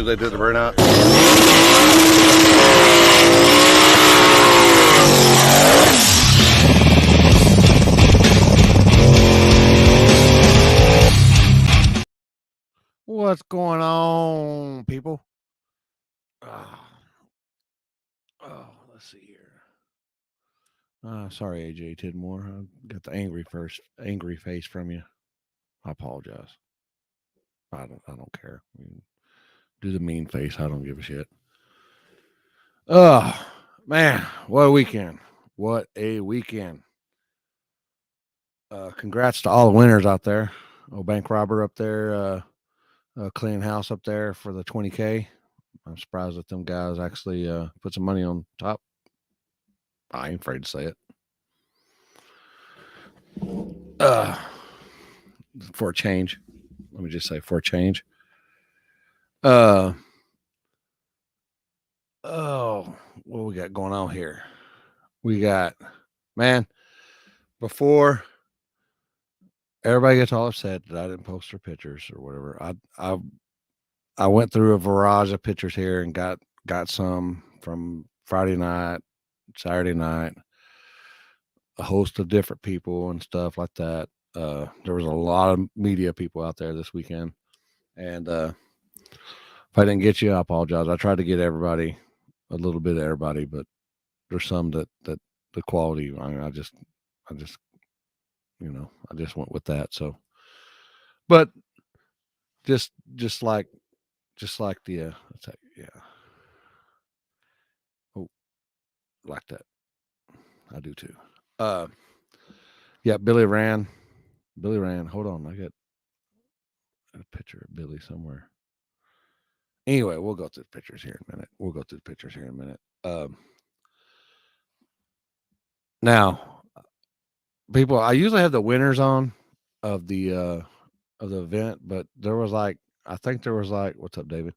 they did the burnout. What's going on, people? Let's see here. Sorry, AJ Tidmore. I got the angry face from you. I apologize. I don't care. I mean, do the mean face. I don't give a shit. Man, what a weekend. What a weekend. Congrats to all the winners out there. Bank robber up there, clean house up there for the 20K. I'm surprised that them guys actually put some money on top. I ain't afraid to say it. For a change. Let me just say for a change. Oh, what we got going on here? We got, man, before everybody gets all upset that I didn't post their pictures or whatever, I went through a barrage of pictures here and got some from Friday night, Saturday night, a host of different people and stuff like that. There was a lot of media people out there this weekend, and if I didn't get you, I apologize. I tried to get everybody, a little bit of everybody, but there's some that the quality. I just I just went with that. So, but just like the oh, like that. I do too. Yeah, Billy ran. Hold on, I got a picture of Billy somewhere. Anyway, we'll go through the pictures here in a minute. Now, people, I usually have the winners on of the event, but there was like, what's up, David?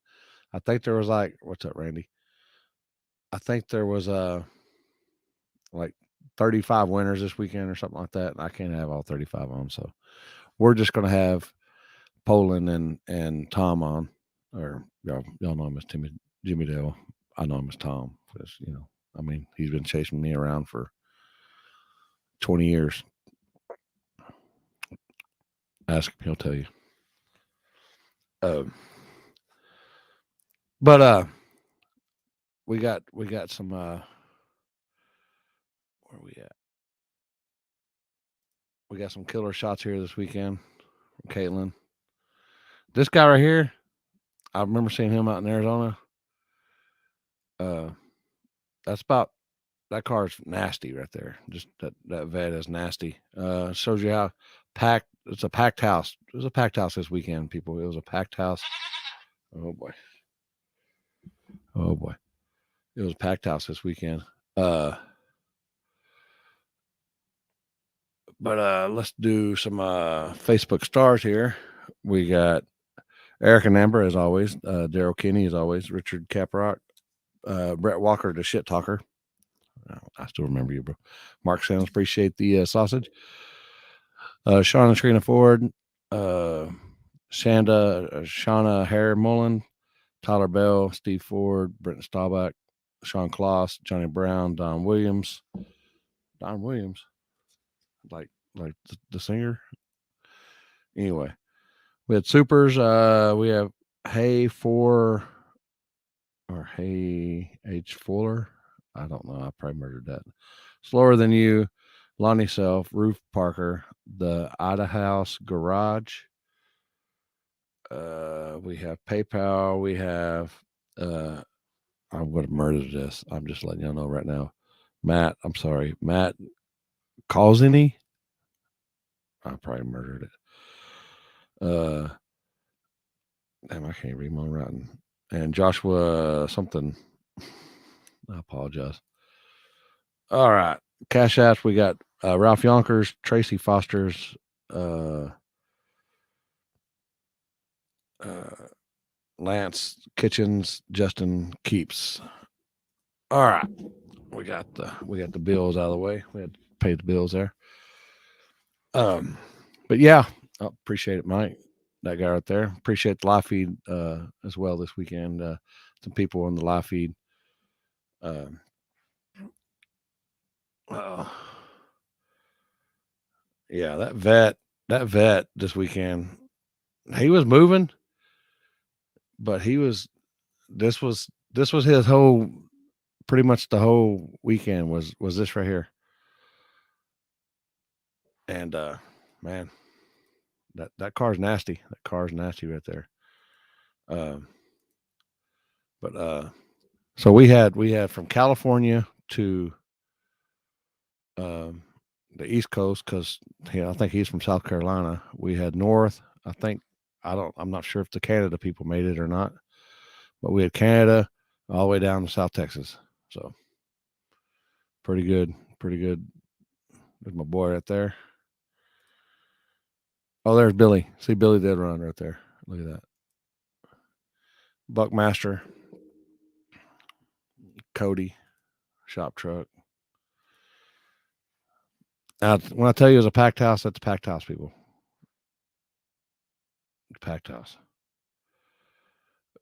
I think there was like, what's up, Randy? I think there was like 35 winners this weekend or something like that, and I can't have all 35 on, so we're just gonna have Poland and Tom on, or y'all know him as Jimmy Dale. I know him as Tom because I mean, he's been chasing me around for 20 years. Ask him, he'll tell you. But we got some where are we at? We got some killer shots here this weekend from Caitlin. This guy right here, I remember seeing him out in Arizona. That car's nasty right there. Just that vet is nasty. Shows you how packed. It's a packed house. It was a packed house this weekend, people. It was a packed house. Oh boy. It was a packed house this weekend. But let's do some Facebook stars here. We got Eric and Amber as always, Daryl Kinney as always, Richard Caprock, Brett Walker, the shit talker. I still remember you, bro. Mark Sands, appreciate the sausage. Sean and Trina Ford, Shauna Hare Mullen, Tyler Bell, Steve Ford, Brenton Staubach, Sean Kloss, Johnny Brown, Don Williams, like the singer. Anyway, we had supers. We have Hey H Fuller. I don't know. I probably murdered that. Slower Than You, Lonnie Self, Ruth Parker, the Ida House Garage. We have PayPal. We have. I'm going to murder this. I'm just letting y'all know right now. Matt, I'm sorry. Matt Causini. I probably murdered it. Damn, I can't read my writing. And Joshua something. I apologize. All right. Cash apps. We got Ralph Yonkers, Tracy Foster's, Lance Kitchens, Justin Keeps. All right. We got the bills out of the way. We had to pay the bills there. But yeah, I appreciate it, Mike. that guy right there. Appreciate the live feed as well this weekend. Some people on the live feed. Uh, yeah, that vet this weekend, he was moving, but he was this was his whole pretty much the whole weekend was this right here. And man, that car's nasty. That car's nasty right there. Um, but so we had from California to um, the East Coast because I think he's from South Carolina. We had north. I think I'm not sure if the Canada people made it or not, but we had Canada all the way down to South Texas. So pretty good, pretty good. There's my boy right there. Oh, there's Billy. See Billy did run right there. Look at that. Buckmaster, Cody, shop truck. Now, when I tell you it's a packed house, that's a packed house, people. Packed house.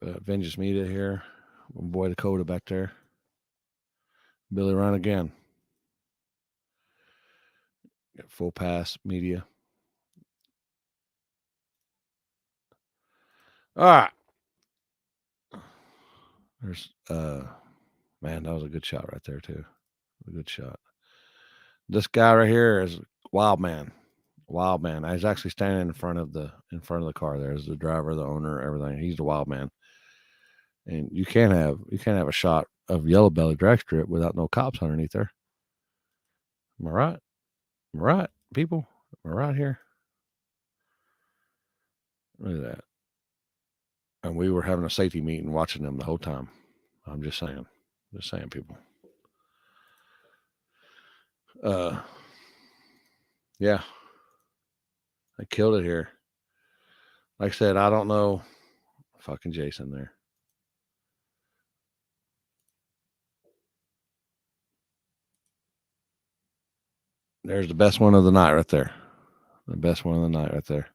Vengeance Media here. My boy Dakota back there. Billy Run again. Got Full Pass Media. All right. There's man, that was a good shot right there too. A good shot. This guy right here is Wild Man. Wild Man. He's actually standing in front of the car. There's the driver, the owner, everything. He's the Wild Man. And you can't have a shot of yellow belly drag strip without no cops underneath there. Am I right? Am I right, people? Am I right here? Look at that. And we were having a safety meeting watching them the whole time. I'm just saying. Just saying, people. Yeah. I killed it here. Like I said, I don't know. Fucking Jason there. There's the best one of the night right there. The best one of the night right there.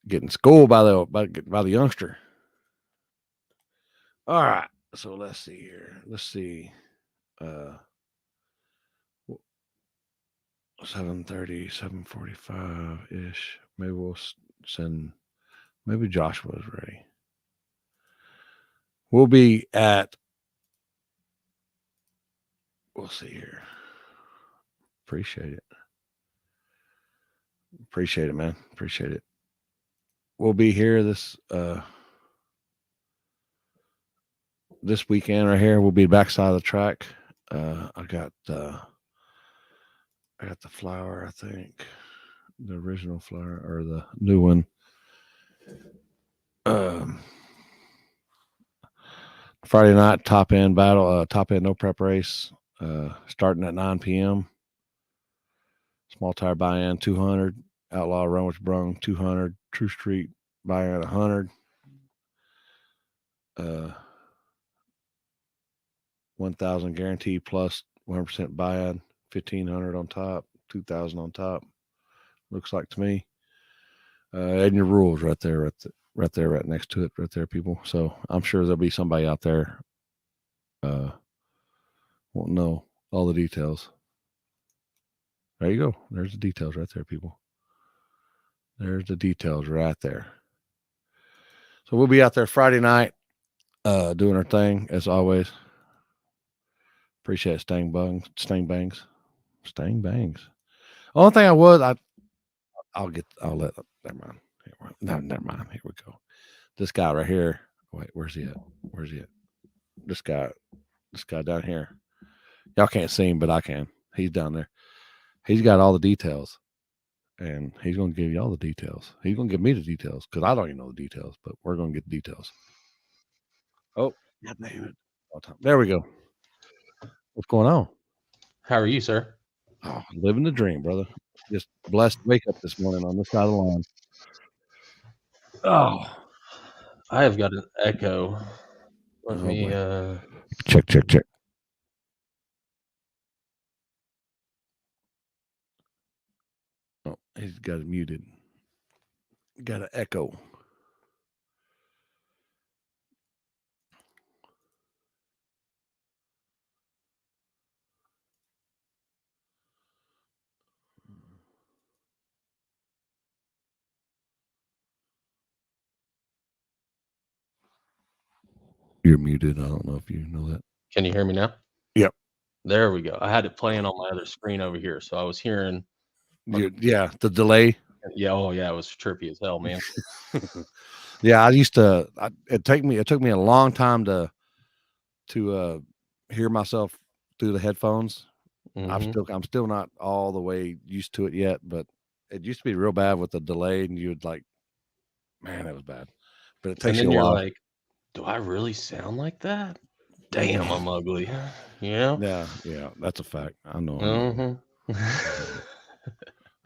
Getting schooled by the youngster. All right. So let's see here. Let's see. 7:30, 7:45 ish. Maybe we'll send. Maybe Joshua's ready. We'll be at. We'll see here. Appreciate it. Appreciate it, man. Appreciate it. We'll be here this weekend right here. We'll be backside of the track. I got the flower, I think. The original flower or the new one. Friday night top end battle, top end no prep race, starting at 9 p.m. Small tire buy-in 200, Outlaw Run with Brung 200, True Street buy-in 100, 1,000 guarantee plus 100% buy-in, 1,500 on top, 2,000 on top. Looks like to me. And your rules right there, right next to it, right there, people. So I'm sure there'll be somebody out there won't know all the details. There you go. There's the details right there, people. There's the details right there. So we'll be out there Friday night, doing our thing as always. Appreciate Stang Bangs. Only thing I'll let. Never mind. Never mind. Here we go. This guy right here. Wait, where's he at? This guy down here. Y'all can't see him, but I can. He's down there. He's got all the details, and he's going to give you all the details. He's going to give me the details because I don't even know the details, but we're going to get the details. Oh, God damn it. There we go. What's going on? How are you, sir? Oh, living the dream, brother. Just blessed to wake up this morning on this side of the line. Oh, I have got an echo. Let me. Boy. Check. Oh, he's got it muted. Got an echo. You're muted. I don't know if you know that. Can you hear me now? Yep. There we go. I had it playing on my other screen over here, so I was hearing. Yeah, the delay. Yeah, oh yeah, it was trippy as hell, man. Yeah, I used to. It took me a long time to hear myself through the headphones. Hmm. I'm still not all the way used to it yet, but it used to be real bad with the delay, and you'd like, man, it was bad. But it And takes you then a you're while. like, do I really sound like that? Damn, I'm ugly. You know? Yeah, that's a fact. I know I'm ugly. Hmm.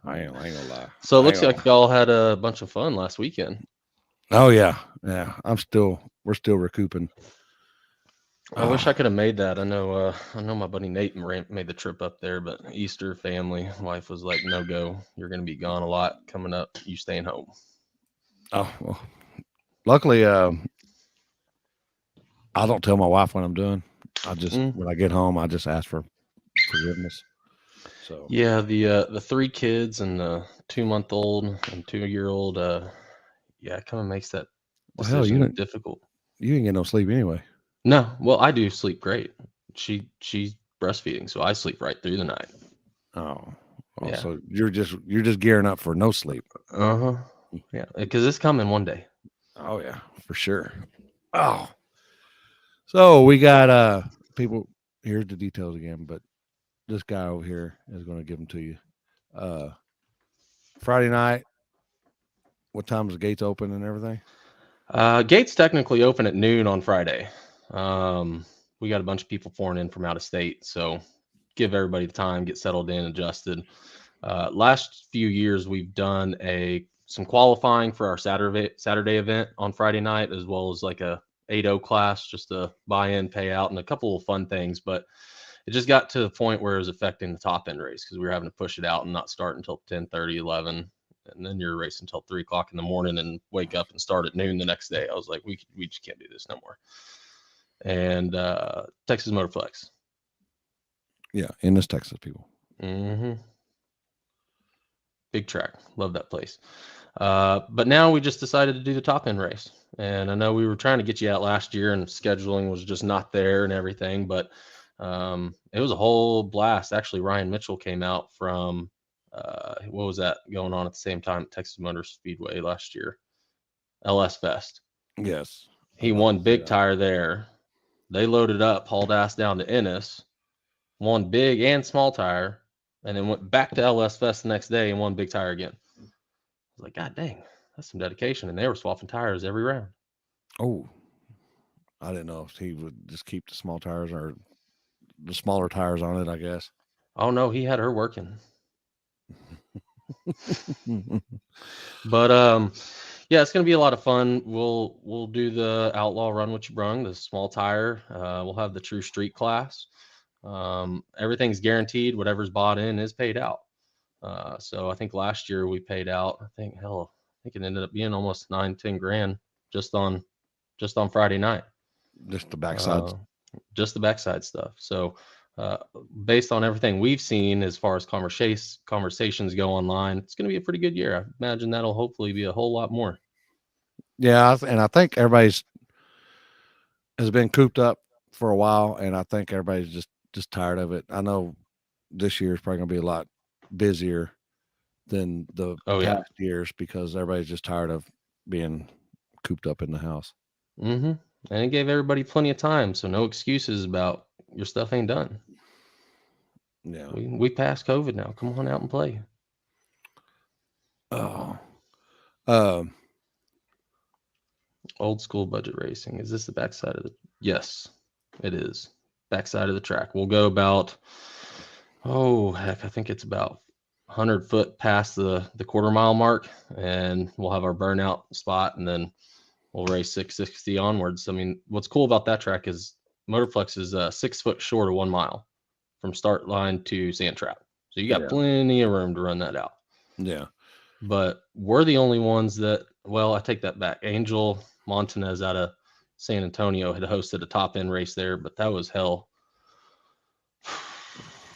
I ain't gonna lie. So it I ain't looks gonna. like y'all had a bunch of fun last weekend. Oh yeah. We're still recouping. I wish I could have made that. I know my buddy Nate made the trip up there, but Easter family, wife was like, no go. You're going to be gone a lot coming up. You staying home. Oh well. Luckily, I don't tell my wife what I'm doing. Mm. When I get home, I just ask for forgiveness. So Yeah, the three kids and the 2 month old and 2 year old, yeah, it kind of makes that well, hell, decision difficult. you ain't get no sleep anyway. No, well, I do sleep great. She's breastfeeding, so I sleep right through the night. Oh, well, Yeah. so you're just gearing up for no sleep. Uh-huh. Yeah, because it's coming one day. Oh yeah, for sure. Oh, so we got people. Here's the details again, but this guy over here is going to give them to you. Uh, Friday night. What time is the gates open and everything? Gates technically open at noon on Friday. Um, we got a bunch of people pouring in from out of state, so give everybody the time, get settled in, adjusted. Last few years, we've done some qualifying for our Saturday event on Friday night, as well as like a 8-0 class, just a buy-in, payout, and a couple of fun things. But it just got to the point where it was affecting the top end race because we were having to push it out and not start until 10:30, 11, and then you're racing until 3 o'clock in the morning and wake up and start at noon the next day. I was like, we just can't do this no more. And Texas Motorflex. Yeah, in this Texas, people. Mm-hmm. Big track. Love that place. But now we just decided to do the top end race. And I know we were trying to get you out last year and scheduling was just not there and everything, but it was a whole blast. Actually, Ryan Mitchell came out from what was that going on at the same time at Texas Motor Speedway last year? LS Fest. Yes, He won big tire there. They loaded up, hauled ass down to Ennis, won big and small tire, and then went back to LS Fest the next day and won big tire again. I was like, God dang, that's some dedication. And they were swapping tires every round. Oh, I didn't know if he would just keep the small tires or the smaller tires on it. I guess. Oh no, he had her working. But yeah, it's gonna be a lot of fun. We'll do the outlaw run what you brung, the small tire. We'll have the true street class. Everything's guaranteed. Whatever's bought in is paid out. So I think last year we paid out. I think it ended up being almost 9-10 grand just on Friday night. Just the backsides. Just the backside stuff. So uh, based on everything we've seen as far as conversations go online, it's going to be a pretty good year. I imagine that'll hopefully be a whole lot more. Yeah, and I think everybody's has been cooped up for a while, and I think everybody's just tired of it. I know this year is probably going to be a lot busier than the Oh yeah. past years because everybody's just tired of being cooped up in the house. Mm-hmm. And it gave everybody plenty of time, so no excuses about your stuff ain't done. Yeah. We passed COVID now. Come on out and play. Oh. Um. Old school budget racing. Is this the backside of the? Yes, it is. Backside of the track. We'll go about, oh heck, I think it's about 100 foot past the quarter-mile mark, and we'll have our burnout spot, and then we'll race 660 onwards. I mean, what's cool about that track is Motorflex is 6 foot short of 1 mile from start line to sand trap, so you got Yeah. plenty of room to run that out. Yeah. but we're the only ones that, well, I take that back. Angel Montanez out of San Antonio had hosted a top end race there, but that was hell.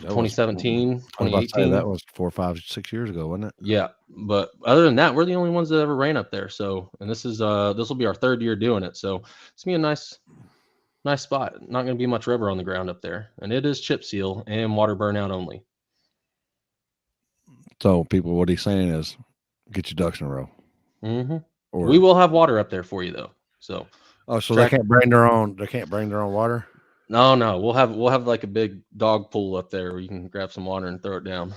2017, I was about to say 2018. that was 4, 5, 6 years ago, wasn't it? Yeah, but other than that, we're the only ones that ever ran up there. So, and this will be our 3rd year doing it. So it's gonna be a nice spot. Not gonna be much rubber on the ground up there, and it is chip seal and water burnout only. So people, what he's saying is, get your ducks in a row. Mm-hmm. Or We will have water up there for you though. So, so they can't bring their own. They can't bring their own water. no, we'll have like a big dog pool up there where you can grab some water and throw it down.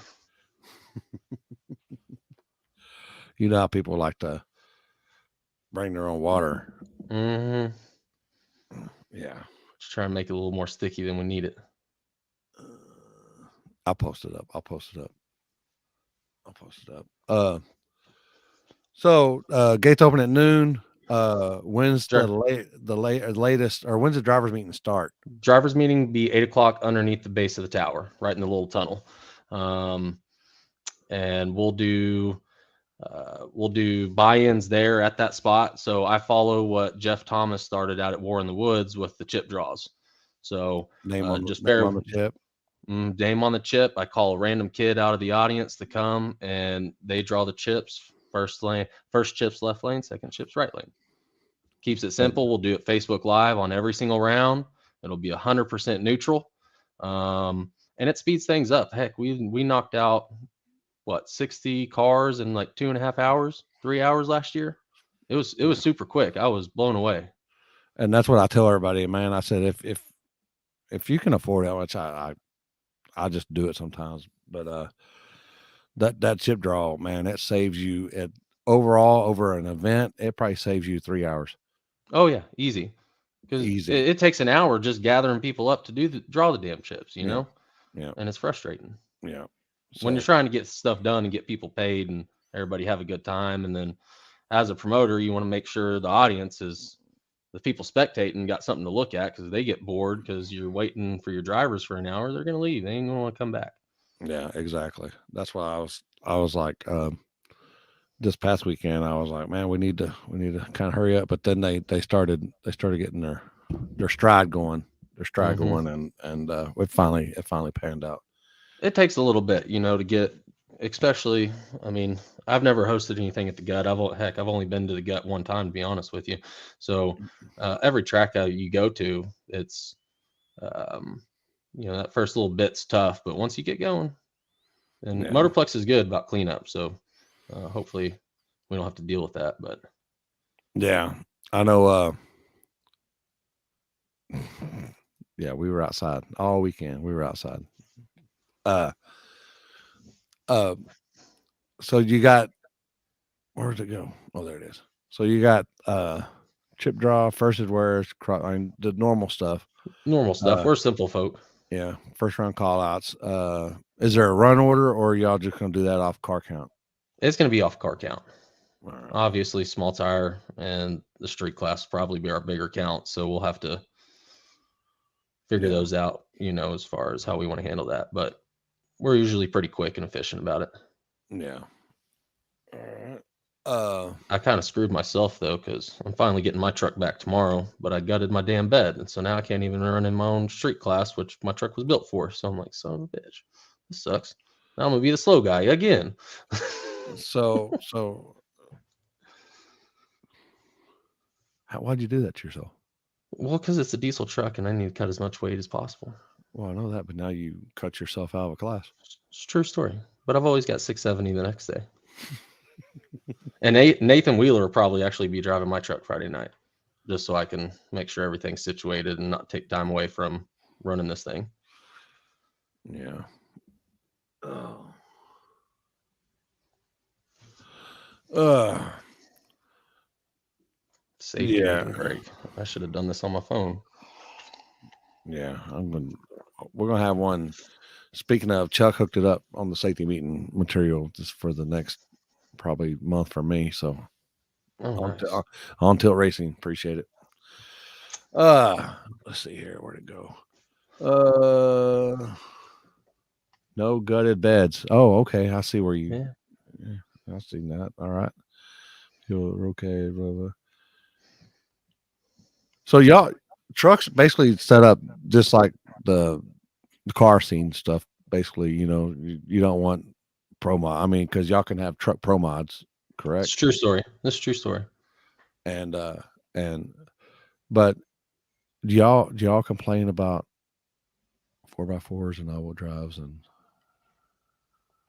You know how people like to bring their own water. Mm-hmm. Yeah. Just try and make it a little more sticky than we need it. I'll post it up. So gates open at noon. When's the latest, or when's the drivers meeting start? Drivers meeting be 8 o'clock underneath the base of the tower, right in the little tunnel. And we'll do buy-ins there at that spot. So I follow what Jeff Thomas started out at War in the Woods with the chip draws. So name on the chip. Name on the chip. I call a random kid out of the audience to come, and they draw the chips. First chips left lane, second chips right lane. Keeps it simple. We'll do it Facebook Live on every single round. It'll be 100% neutral, and it speeds things up. Heck, we knocked out 60 cars in like 2.5 hours, 3 hours last year. It was super quick. I was blown away. And that's what I tell everybody, man. I said if you can afford it, which I just do it sometimes, but that chip draw, man, it saves you overall over an event. It probably saves you 3 hours. Oh yeah, easy. Because it takes an hour just gathering people up to draw the damn chips, you know? Yeah. And it's frustrating. Yeah. So, when you're trying to get stuff done and get people paid and everybody have a good time, and then as a promoter, you want to make sure the audience is the people spectating got something to look at, because they get bored because you're waiting for your drivers for an hour. They're going to leave. They ain't going to want to come back. Yeah, exactly. That's why I was like, this past weekend, I was like, man, we need to kind of hurry up. But then they started getting their stride going, and it finally panned out. It takes a little bit, to get, especially, I mean, I've never hosted anything at the Gut. I've only been to the Gut one time, to be honest with you. So every track that you go to, it's, that first little bit's tough, but once you get going, and Motorplex is good about cleanup. So hopefully we don't have to deal with that, but yeah, I know. Yeah, we were outside all weekend. We were outside. So you got, where did it go? Oh, there it is. So you got chip draw, first adwares, the normal stuff. We're simple folk. Yeah, first round call outs. Is there a run order, or are y'all just gonna do that off car count? It's gonna be off car count. Right. Obviously, small tire and the street class will probably be our bigger count, so we'll have to figure those out, as far as how we want to handle that. But we're usually pretty quick and efficient about it. Yeah. I kind of screwed myself though, because I'm finally getting my truck back tomorrow, but I gutted my damn bed, and so now I can't even run in my own street class, which my truck was built for. So I'm like, son of a bitch, this sucks. Now I'm gonna be the slow guy again. So why'd you do that to yourself? Well, because it's a diesel truck and I need to cut as much weight as possible. Well, I know that, but now you cut yourself out of a class. It's a true story. But I've always got 670 the next day. And Nathan Wheeler will probably actually be driving my truck Friday night, just so I can make sure everything's situated and not take time away from running this thing. Yeah. Safety break. I should have done this on my phone. Yeah, we're gonna have one. Speaking of, Chuck hooked it up on the safety meeting material just for the next probably month for me. So on Tilt Racing, appreciate it. Let's see here, where'd it go? No gutted beds. Oh, okay. I see where you. Yeah. I've seen that. All right. You're okay. Blah, blah. So y'all trucks basically set up just like the car scene stuff. Basically, you don't want pro mod. I mean, because y'all can have truck pro mods, correct? It's a true story. It's a true story. And but do y'all complain about 4x4s and all-wheel drives and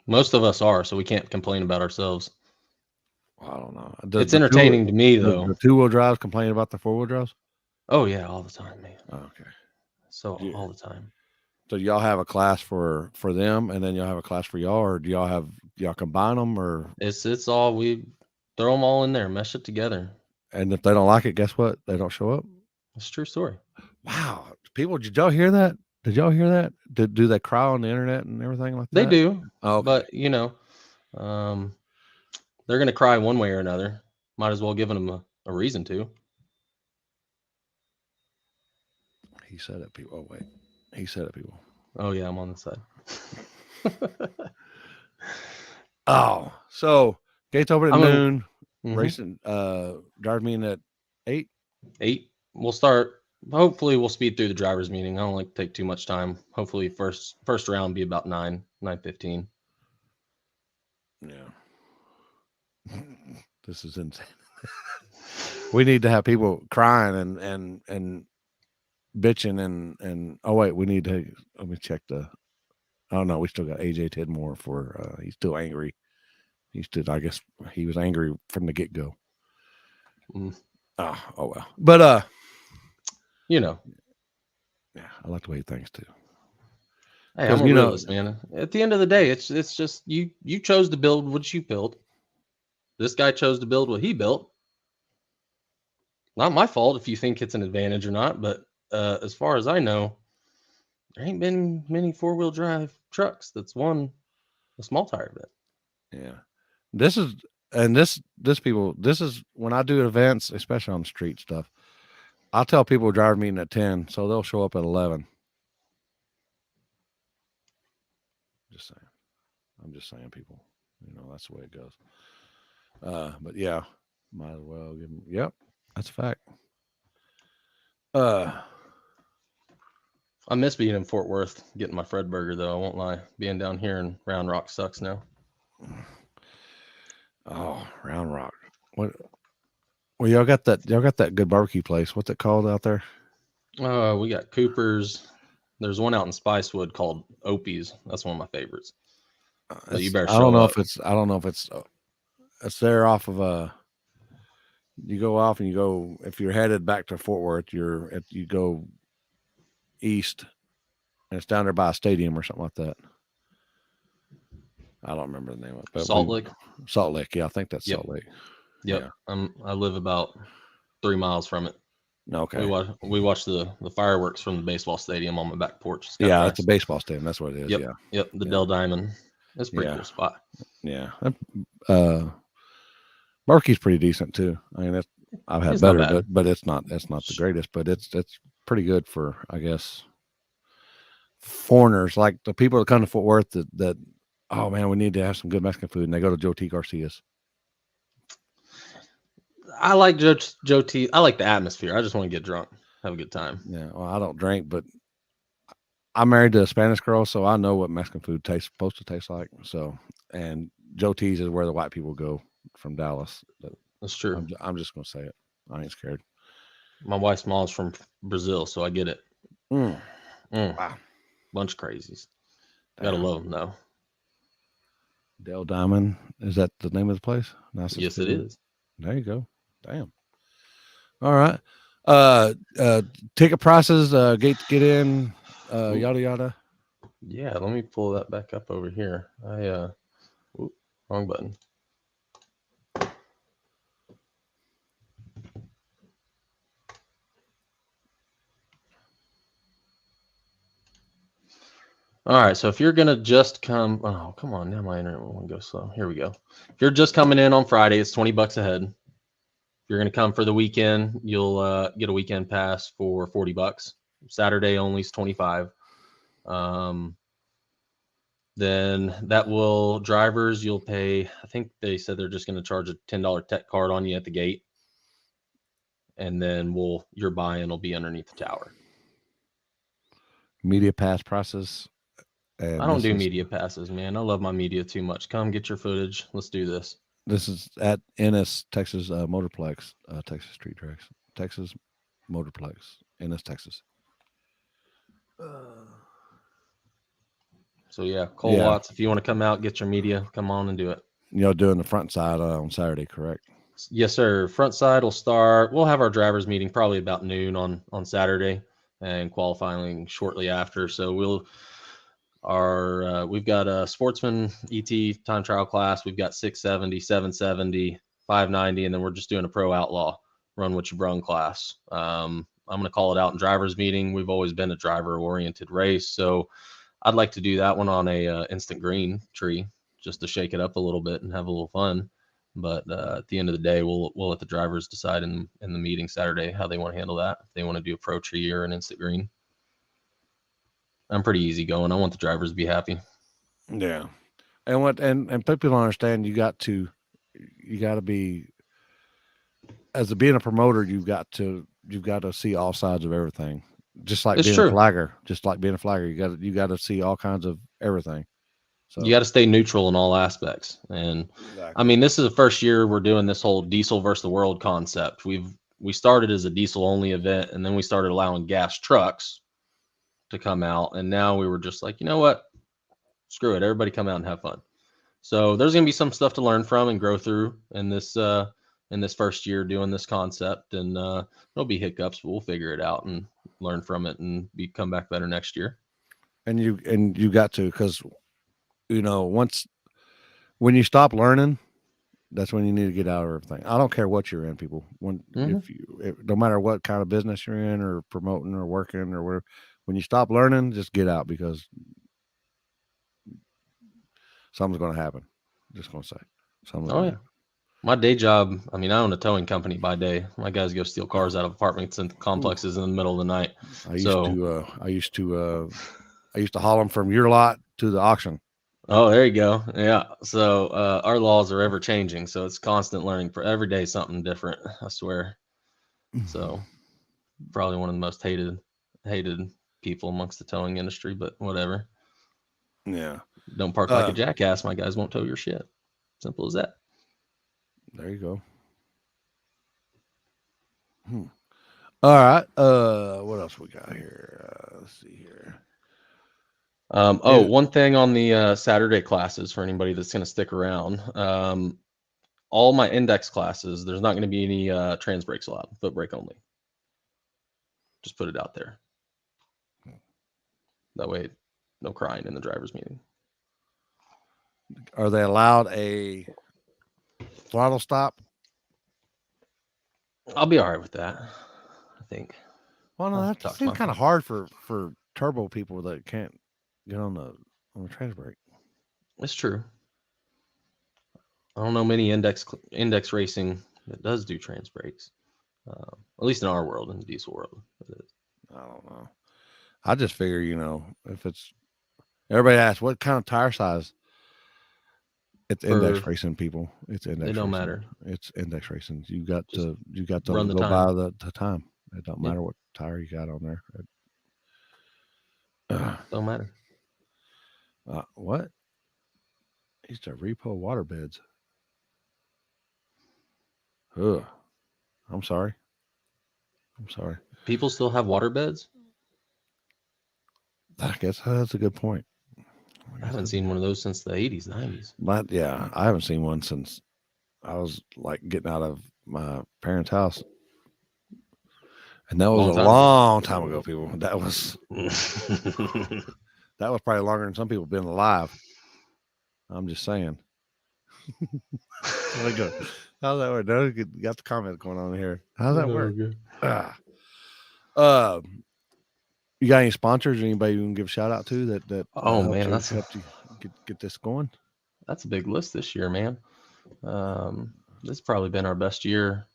Most of us are, so we can't complain about ourselves. I don't know. It's entertaining to me, though. The 2-wheel drives complain about the 4-wheel drives? Oh yeah, all the time, man. Okay. So Yeah. all the time. So y'all have a class for them, and then y'all have a class for y'all, or do y'all combine them, or? It's all, we throw them all in there, mesh it together. And if they don't like it, guess what? They don't show up. It's a true story. Wow, people, did y'all hear that? Did y'all hear that? Do they cry on the internet and everything like that? They do, okay. But they're gonna cry one way or another. Might as well give them a reason to. He said it, people. Oh wait, he said it, people. Oh yeah, I'm on the side. Oh, so gates open at noon. Mhm. Racing, drive meeting at 8. 8. We'll start. Hopefully, we'll speed through the drivers' meeting. I don't like to take too much time. Hopefully, first round be about 9:15. Yeah. This is insane. We need to have people crying and bitching and oh wait, we need to let me check the. Oh no, we still got AJ Tidmore for he's still angry. I guess he was angry from the get go. Mm. Oh well, but yeah, I like the way he thinks too. Hey, I'm a realist, man. At the end of the day, it's just you chose to build what you built. This guy chose to build what he built. Not my fault if you think it's an advantage or not, but as far as I know, there ain't been many 4-wheel drive trucks that's won a small tire event. Yeah. This is when I do events, especially on the street stuff, I'll tell people drive meeting at 10, so they'll show up at 11. Just saying. I'm just saying, people. That's the way it goes. But yeah, might as well give them. Yep, that's a fact. I miss being in Fort Worth, getting my Fred burger, though. I won't lie. Being down here in Round Rock sucks now. Oh, Round Rock. What? Well, y'all got that good barbecue place. What's it called out there? We got Cooper's. There's one out in Spicewood called Opie's. That's one of my favorites. But you better I don't know up. if it's it's there off of you go off and you go, if you're headed back to Fort Worth, you go east and it's down there by a stadium or something like that. I don't remember the name of it. But Salt Lake. Salt Lake, yeah, I think that's Yep. Salt Lake. Yep. Yeah. I live about 3 miles from it. Okay. We watch the fireworks from the baseball stadium on my back porch. Yeah, nice. It's a baseball stadium. That's what it is. Yep. Yeah. Yep. The Dell Diamond. That's a pretty cool spot. Yeah. Barbecue's pretty decent too. I mean, I've had better, but it's not the greatest, but it's pretty good for, I guess, foreigners, like the people that come to Fort Worth that oh man, we need to have some good Mexican food, and they go to Joe T. Garcia's. I like Joe T. I like the atmosphere. I just want to get drunk, have a good time. Yeah, well, I don't drink, but I'm married to a Spanish girl, so I know what Mexican food supposed to taste like. So, and Joe T's is where the white people go from Dallas. That's true. I'm just gonna say it. I ain't scared. My wife's mom's from Brazil, so I get it. Wow, bunch of crazies. Gotta love them though. Dell Diamond, is that the name of the place? Yes, it is. There you go. Damn. All right. Ticket prices, get in, yada yada. Yeah, let me pull that back up over here. Wrong button. All right, so if you're gonna just come, oh come on, now my internet won't go slow. Here we go. If you're just coming in on Friday, it's $20 a head. If you're gonna come for the weekend, you'll get a weekend pass for $40. Saturday only is $25. Then that will drivers, you'll pay, I think they said they're just going to charge a $10 tech card on you at the gate. And then your buy-in will be underneath the tower. Media pass process. And I don't do media passes, man. I love my media too much. Come get your footage. Let's do this. This is at NS Texas Motorplex, Texas Street Tracks, Texas Motorplex, NS Texas. So yeah, Cole Watts, if you want to come out, get your media, come on and do it. Doing the front side on Saturday, correct? Yes, sir. Front side will start. We'll have our drivers meeting probably about noon on Saturday, and qualifying shortly after. So we've got a sportsman ET time trial class. We've got 670, 770, 590, and then we're just doing a pro outlaw run what you brung class. I'm going to call it out in drivers meeting. We've always been a driver oriented race, so I'd like to do that one on a instant green tree just to shake it up a little bit and have a little fun. But at the end of the day, we'll let the drivers decide in the meeting Saturday how they want to handle that. If they want to do a pro tree or an instant green. I'm pretty easy going. I want the drivers to be happy. Yeah. And people don't understand, you got to be, as being a promoter, you've got to see all sides of everything. Just like being a flagger, you got to see all kinds of everything. So you got to stay neutral in all aspects. And exactly. I mean, this is the first year we're doing this whole diesel versus the world concept. We started as a diesel only event, and then we started allowing gas trucks to come out. And now we were just like, you know what? Screw it. Everybody come out and have fun. So there's going to be some stuff to learn from and grow through in this first year doing this concept. And there'll be hiccups, but we'll figure it out and learn from it and come back better next year. And you got to, because when you stop learning, that's when you need to get out of everything. I don't care what you're in, people. No matter what kind of business you're in or promoting or working or whatever, when you stop learning, just get out, because something's going to happen. Just going to say something. Oh yeah. My day job, I mean, I own a towing company by day. My guys go steal cars out of apartments and complexes in the middle of the night. I used to haul them from your lot to the auction. Oh, there you go. Yeah. So our laws are ever changing. So it's constant learning. For every day, something different, I swear. So probably one of the most hated people amongst the towing industry, but whatever. Yeah. Don't park like a jackass. My guys won't tow your shit. Simple as that. There you go. All right. What else we got here? Let's see here. One thing on the Saturday classes for anybody that's going to stick around. All my index classes, there's not going to be any trans brakes allowed, foot brake only. Just put it out there. That way, no crying in the driver's meeting. Are they allowed a throttle stop? I'll be all right with that, I think. Well, no, that seems kind of hard for turbo people that can't get on the trans brake. It's true. I don't know many index racing that does do trans brakes. At least in our world, in the diesel world. I don't know. I just figure, if it's, everybody asks what kind of tire size. It's index racing, people. It's index. It don't racing. matter. It's index racing. You got to run go by the time. It don't matter what tire you got on there. Don't matter. What? These are repo water beds. Ugh. I'm sorry. People still have water beds? I guess that's a good point. I haven't seen one of those since the 80s, 90s. But yeah, I haven't seen one since I was like getting out of my parents' house. And that was a long time ago, people. That was probably longer than some people been alive. I'm just saying. How's that work? No, you got the comment going on here. How's that work? You got any sponsors? Anybody you can give a shout out to that? Oh man, that's helped you get this going. That's a big list this year, man. This has probably been our best year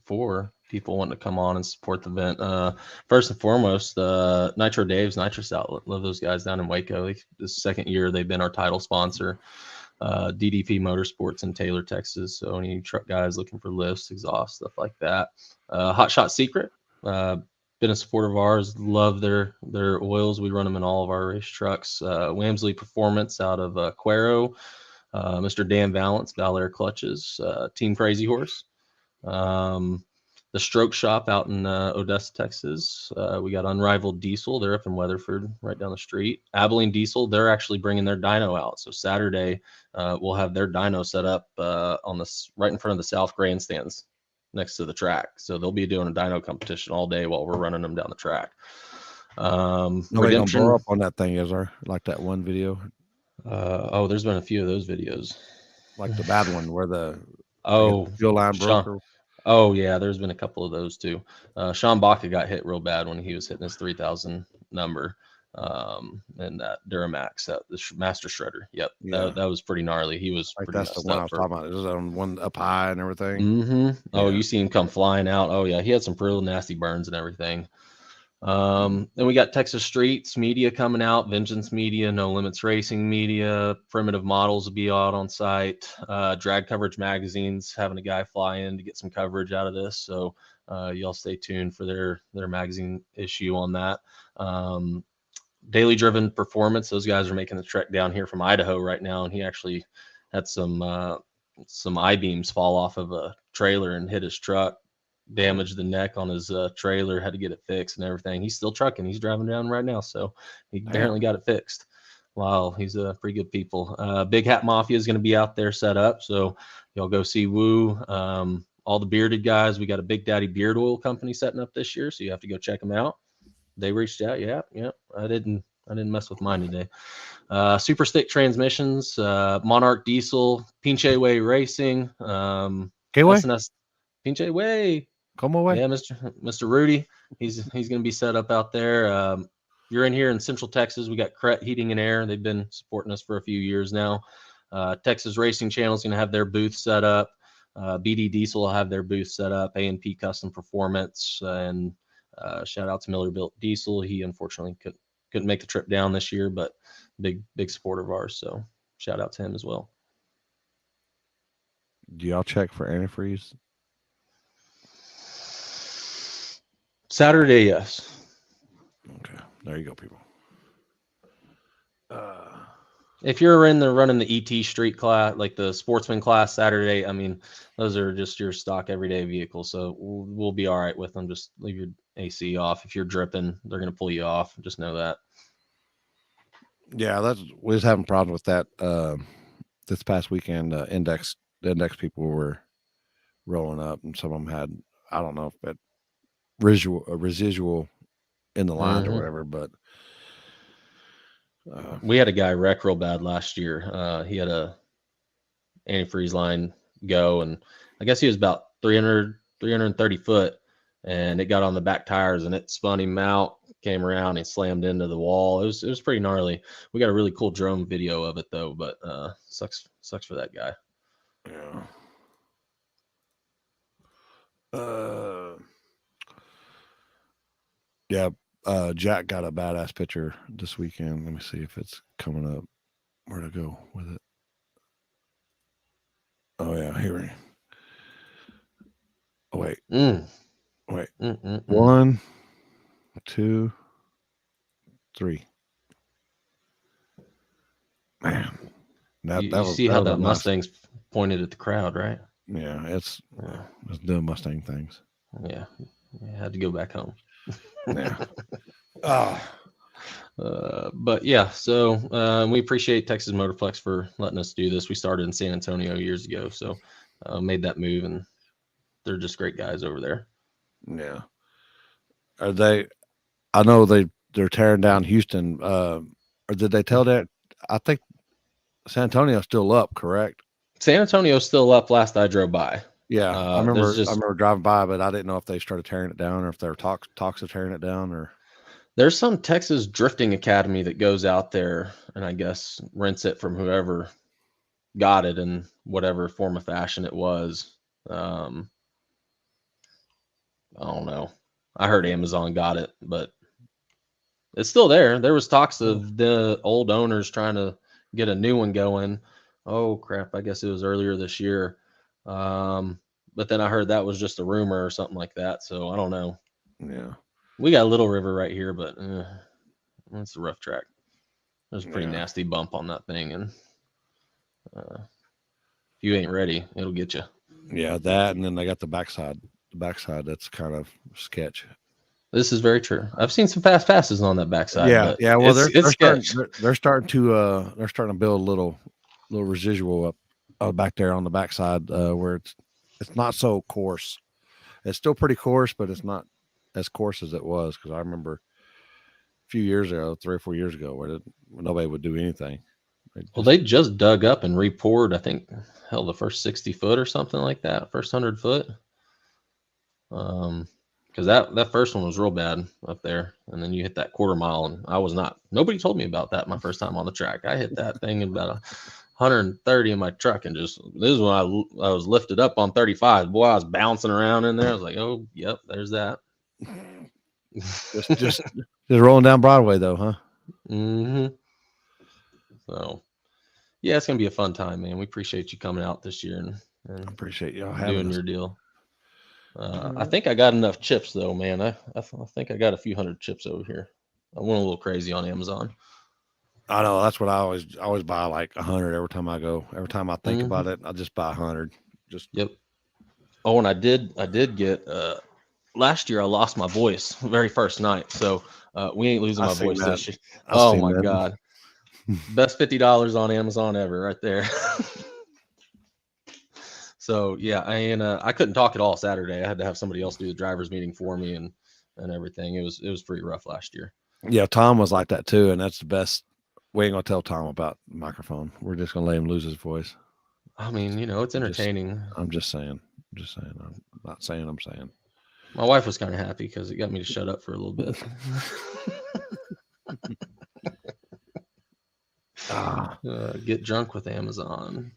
for people wanting to come on and support the event. First and foremost, Nitro Dave's Nitrous Outlet. Love those guys down in Waco. This is the second year they've been our title sponsor. DDP Motorsports in Taylor, Texas. So any truck guys looking for lifts, exhaust, stuff like that. Hot Shot Secret, been a supporter of ours. Love their oils. We run them in all of our race trucks. Wamsley Performance out of Cuero. Mr. Dan Valance, Valair Clutches. Team Crazy Horse. The Stroke Shop out in Odessa, Texas. We got Unrivaled Diesel. They're up in Weatherford, right down the street. Abilene Diesel, they're actually bringing their dyno out. So Saturday, we'll have their dyno set up on this right in front of the South Grandstands next to the track. So they'll be doing a dyno competition all day while we're running them down the track. Nobody gonna blow up on that thing, is there? Like that one video? There's been a few of those videos. Like the bad one where the fuel line broke. Oh, yeah, there's been a couple of those too. Sean Baca got hit real bad when he was hitting his 3,000 number and that Duramax, the Master Shredder. Yep, yeah. That was pretty gnarly. He was like pretty that's the one I was talking about. It was on one up high and everything. Mm-hmm. Oh, you see him come flying out. Oh, yeah, he had some real nasty burns and everything. Then we got Texas Streets Media coming out, Vengeance Media, No Limits Racing Media, Primitive Models will be out on site, Drag Coverage Magazines having a guy fly in to get some coverage out of this. So y'all stay tuned for their magazine issue on that. Daily Driven Performance, those guys are making the trek down here from Idaho right now, and he actually had some I-beams fall off of a trailer and hit his truck. Damaged the neck on his trailer, had to get it fixed and everything. He's still trucking. He's driving down right now, so he apparently got it fixed. Wow, he's pretty good people. Big Hat Mafia is going to be out there set up, so y'all go see Woo. All the bearded guys. We got a Big Daddy Beard Oil company setting up this year, so you have to go check them out. They reached out. Yeah. I didn't mess with mine today. Super Stick Transmissions, Monarch Diesel, Pinche Way Racing, SNS Pinche Way. Come away. Yeah, Mr. Rudy. He's going to be set up out there. You're in here in Central Texas. We got Cret Heating and Air. They've been supporting us for a few years now. Texas Racing Channel is going to have their booth set up. BD Diesel will have their booth set up. A&P Custom Performance, and shout out to Miller Built Diesel. He unfortunately couldn't make the trip down this year, but big supporter of ours. So shout out to him as well. Do y'all check for antifreeze? Saturday, yes. Okay, there you go, people. If you're running the ET Street class, like the sportsman class Saturday, I mean, those are just your stock everyday vehicles, so we'll be all right with them. Just leave your AC off. If you're dripping, they're going to pull you off. Just know that. Yeah, we was having problems with that this past weekend. The index people were rolling up, and some of them had, I don't know if that residual in the lines or whatever, but we had a guy wreck real bad last year. He had a antifreeze line go, and I guess he was about 330 foot, and it got on the back tires and it spun him out, came around and slammed into the wall. It was pretty gnarly. We got a really cool drone video of it though, but sucks for that guy. Yeah. Jack got a badass picture this weekend. Let me see if it's coming up. Where'd I go with it? Oh yeah, here. Oh wait. Wait. 1, 2, 3. Man, you see how that Mustang's pointed at the crowd, right? Yeah, it's doing Mustang things. Yeah, had to go back home. Yeah. But yeah, so we appreciate Texas Motorflex for letting us do this. We started in San Antonio years ago, so made that move, and they're just great guys over there. Yeah. Are they? I know they're tearing down Houston. Or did they tell that? I think San Antonio's still up, correct? San Antonio's still up. Last I drove by. Yeah, I remember driving by, but I didn't know if they started tearing it down or if there were talks of tearing it down. Or there's some Texas drifting academy that goes out there and I guess rents it from whoever got it in whatever form of fashion it was. I don't know. I heard Amazon got it, but it's still there. There was talks of the old owners trying to get a new one going. Oh crap! I guess it was earlier this year. But then I heard that was just a rumor or something like that. So I don't know. Yeah. We got Little River right here, but it's a rough track. There's a pretty nasty bump on that thing, and if you ain't ready, it'll get you. Yeah, that, and then they got the backside. The backside, that's kind of sketch. This is very true. I've seen some fast passes on that backside. Yeah, but yeah. Well, it's sketch. They're starting to build a little residual up back there on the backside where it's not so coarse. It's still pretty coarse, but it's not as coarse as it was, because I remember a few years ago, 3 or 4 years ago, where nobody would do anything. They just dug up and repoured, I think, the first 60 foot or something like that, first 100 foot. Because that first one was real bad up there, and then you hit that quarter mile, and nobody told me about that my first time on the track. I hit that thing in about 130 in my truck, and this is when I was lifted up on 35. Boy, I was bouncing around in there. I was like, oh, yep, there's that. just rolling down Broadway though, huh? Mm-hmm. So, yeah, it's gonna be a fun time, man. We appreciate you coming out this year and I appreciate y'all doing your deal. I think I got enough chips though, man. I think I got a few hundred chips over here. I went a little crazy on Amazon. I know, that's what I always buy, like 100 every time I go. Every time I think about it, I just buy 100. Yep. Oh, and I did get last year I lost my voice very first night, so we ain't losing my voice this year. Oh my God. Best $50 on Amazon ever right there. So yeah, I couldn't talk at all Saturday. I had to have somebody else do the driver's meeting for me and everything. It was pretty rough last year. Yeah, Tom was like that too, and that's the best. We ain't gonna tell Tom about the microphone. We're just gonna let him lose his voice. I mean, it's entertaining. I'm just saying. I'm not saying. I'm saying. My wife was kind of happy because it got me to shut up for a little bit. Get drunk with Amazon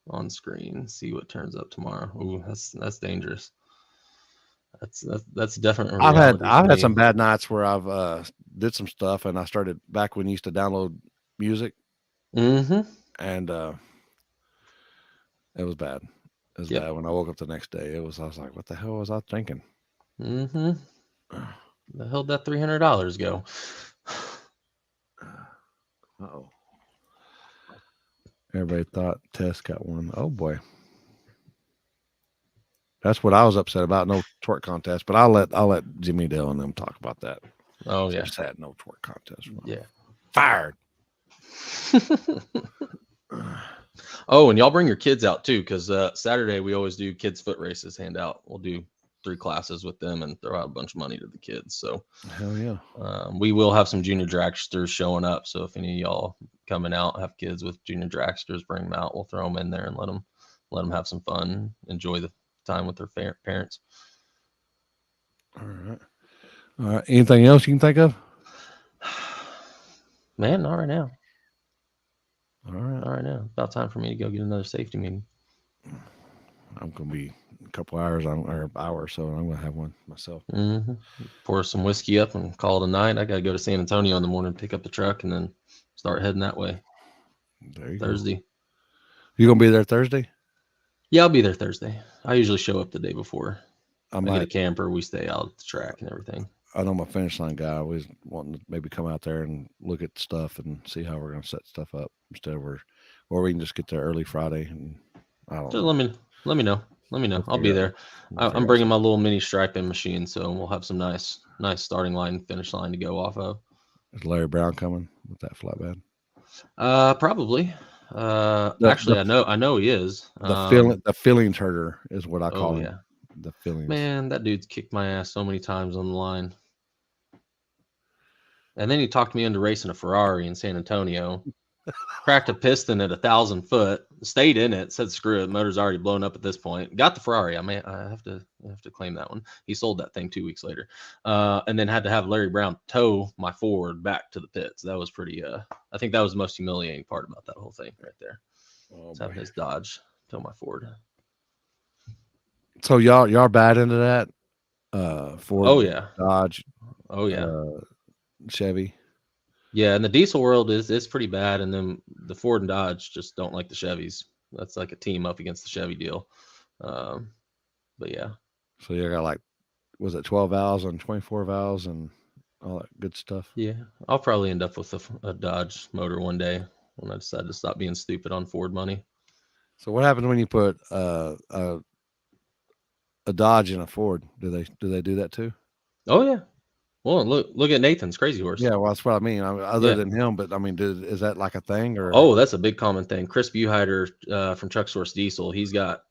on screen. See what turns up tomorrow. Ooh, that's dangerous. That's definitely. I've had some bad nights where I've did some stuff, and I started back when you used to download music. Mm-hmm. And it was bad. It was bad. When I woke up the next day, I was like, what the hell was I thinking? Mm-hmm. The hell did that $300 go? Uh-oh. Everybody thought Tess got one. Oh boy. That's what I was upset about. No twerk contest, but I'll let Jimmy Dale and them talk about that. Oh yeah. Just had no twerk contest. Yeah. Fired. Oh, and y'all bring your kids out too, because Saturday we always do kids foot races handout. We'll do 3 classes with them and throw out a bunch of money to the kids. So hell yeah. We will have some junior dragsters showing up. So if any of y'all coming out have kids with junior dragsters, bring them out. We'll throw them in there and let them have some fun, enjoy the time with their parents. All right. Anything else you can think of? Man, not right now. All right now. About time for me to go get another safety meeting. I'm gonna be a couple hours or an hour or so. I'm gonna have one myself. Mm-hmm. Pour some whiskey up and call it a night. I gotta go to San Antonio in the morning, pick up the truck, and then start heading that way. There you Thursday. Go. You gonna be there Thursday? Yeah, I'll be there Thursday. I usually show up the day before. I get a camper. We stay out at the track and everything. I know my finish line guy always wanting to maybe come out there and look at stuff and see how we're going to set stuff up instead of or we can just get there early Friday. And I don't know. Let me know. I'll be there. I'm bringing my little mini striping machine, so we'll have some nice starting line, finish line to go off of. Is Larry Brown coming with that flatbed? Probably. Actually, I know he is. The feelings herder is what I call him. Yeah. The feelings. Man, that dude's kicked my ass so many times on the line. And then he talked me into racing a Ferrari in San Antonio. Cracked a piston at 1,000 foot. Stayed in it. Said screw it. Motor's already blown up at this point. Got the Ferrari. I have to claim that one. He sold that thing 2 weeks later. And then had to have Larry Brown tow my Ford back to the pits. That was pretty. I think that was the most humiliating part about that whole thing right there. Having his Dodge tow my Ford. So y'all bad into that? Ford, Oh yeah, Dodge, oh yeah, Chevy. yeah. And the diesel world is pretty bad, and then the Ford and Dodge just don't like the Chevys. That's like a team up against the Chevy deal. Um, but yeah, So you got like, was it 12 valves and 24 valves and all that good stuff? yeah. I'll probably end up with a Dodge motor one day when I decide to stop being stupid on Ford money. So what happens when you put a Dodge in a Ford? Do they do that too? Oh yeah. Well, look at Nathan's Crazy Horse. Yeah, well, that's what I mean. Other Yeah. than him, but I mean, is that like a thing or? Oh, that's a big common thing. Chris Buheider from Chuck Source Diesel, he's got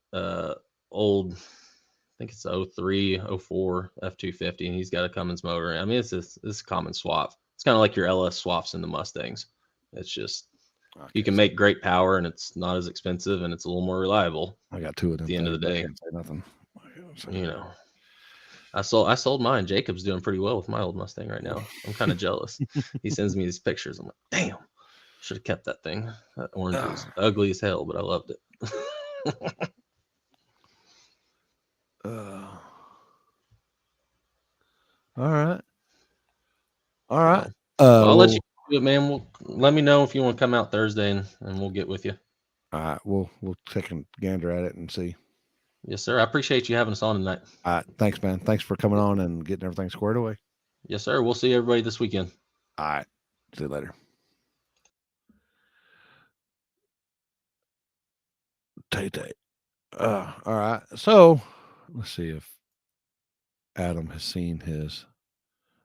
old, I think it's 03, 04 F250, and he's got a Cummins motor. I mean, it's a common swap. It's kind of like your LS swaps in the Mustangs. It's just you can make great power, and it's not as expensive, and it's a little more reliable. I got two of them. At the end of the day, I can't say nothing. You know, I sold mine. Jacob's doing pretty well with my old Mustang right now. I'm kind of jealous. He sends me these pictures. I'm like, damn. Should have kept that thing. That orange was ugly as hell, but I loved it. All right. All right. Well, I'll let you do it, man. Let me know if you want to come out Thursday, and we'll get with you. All right. We'll take a gander at it and see. Yes, sir. I appreciate you having us on tonight. All right. Thanks, man. Thanks for coming on and getting everything squared away. Yes, sir. We'll see everybody this weekend. All right. See you later. Tay. All right. So let's see if Adam has seen his.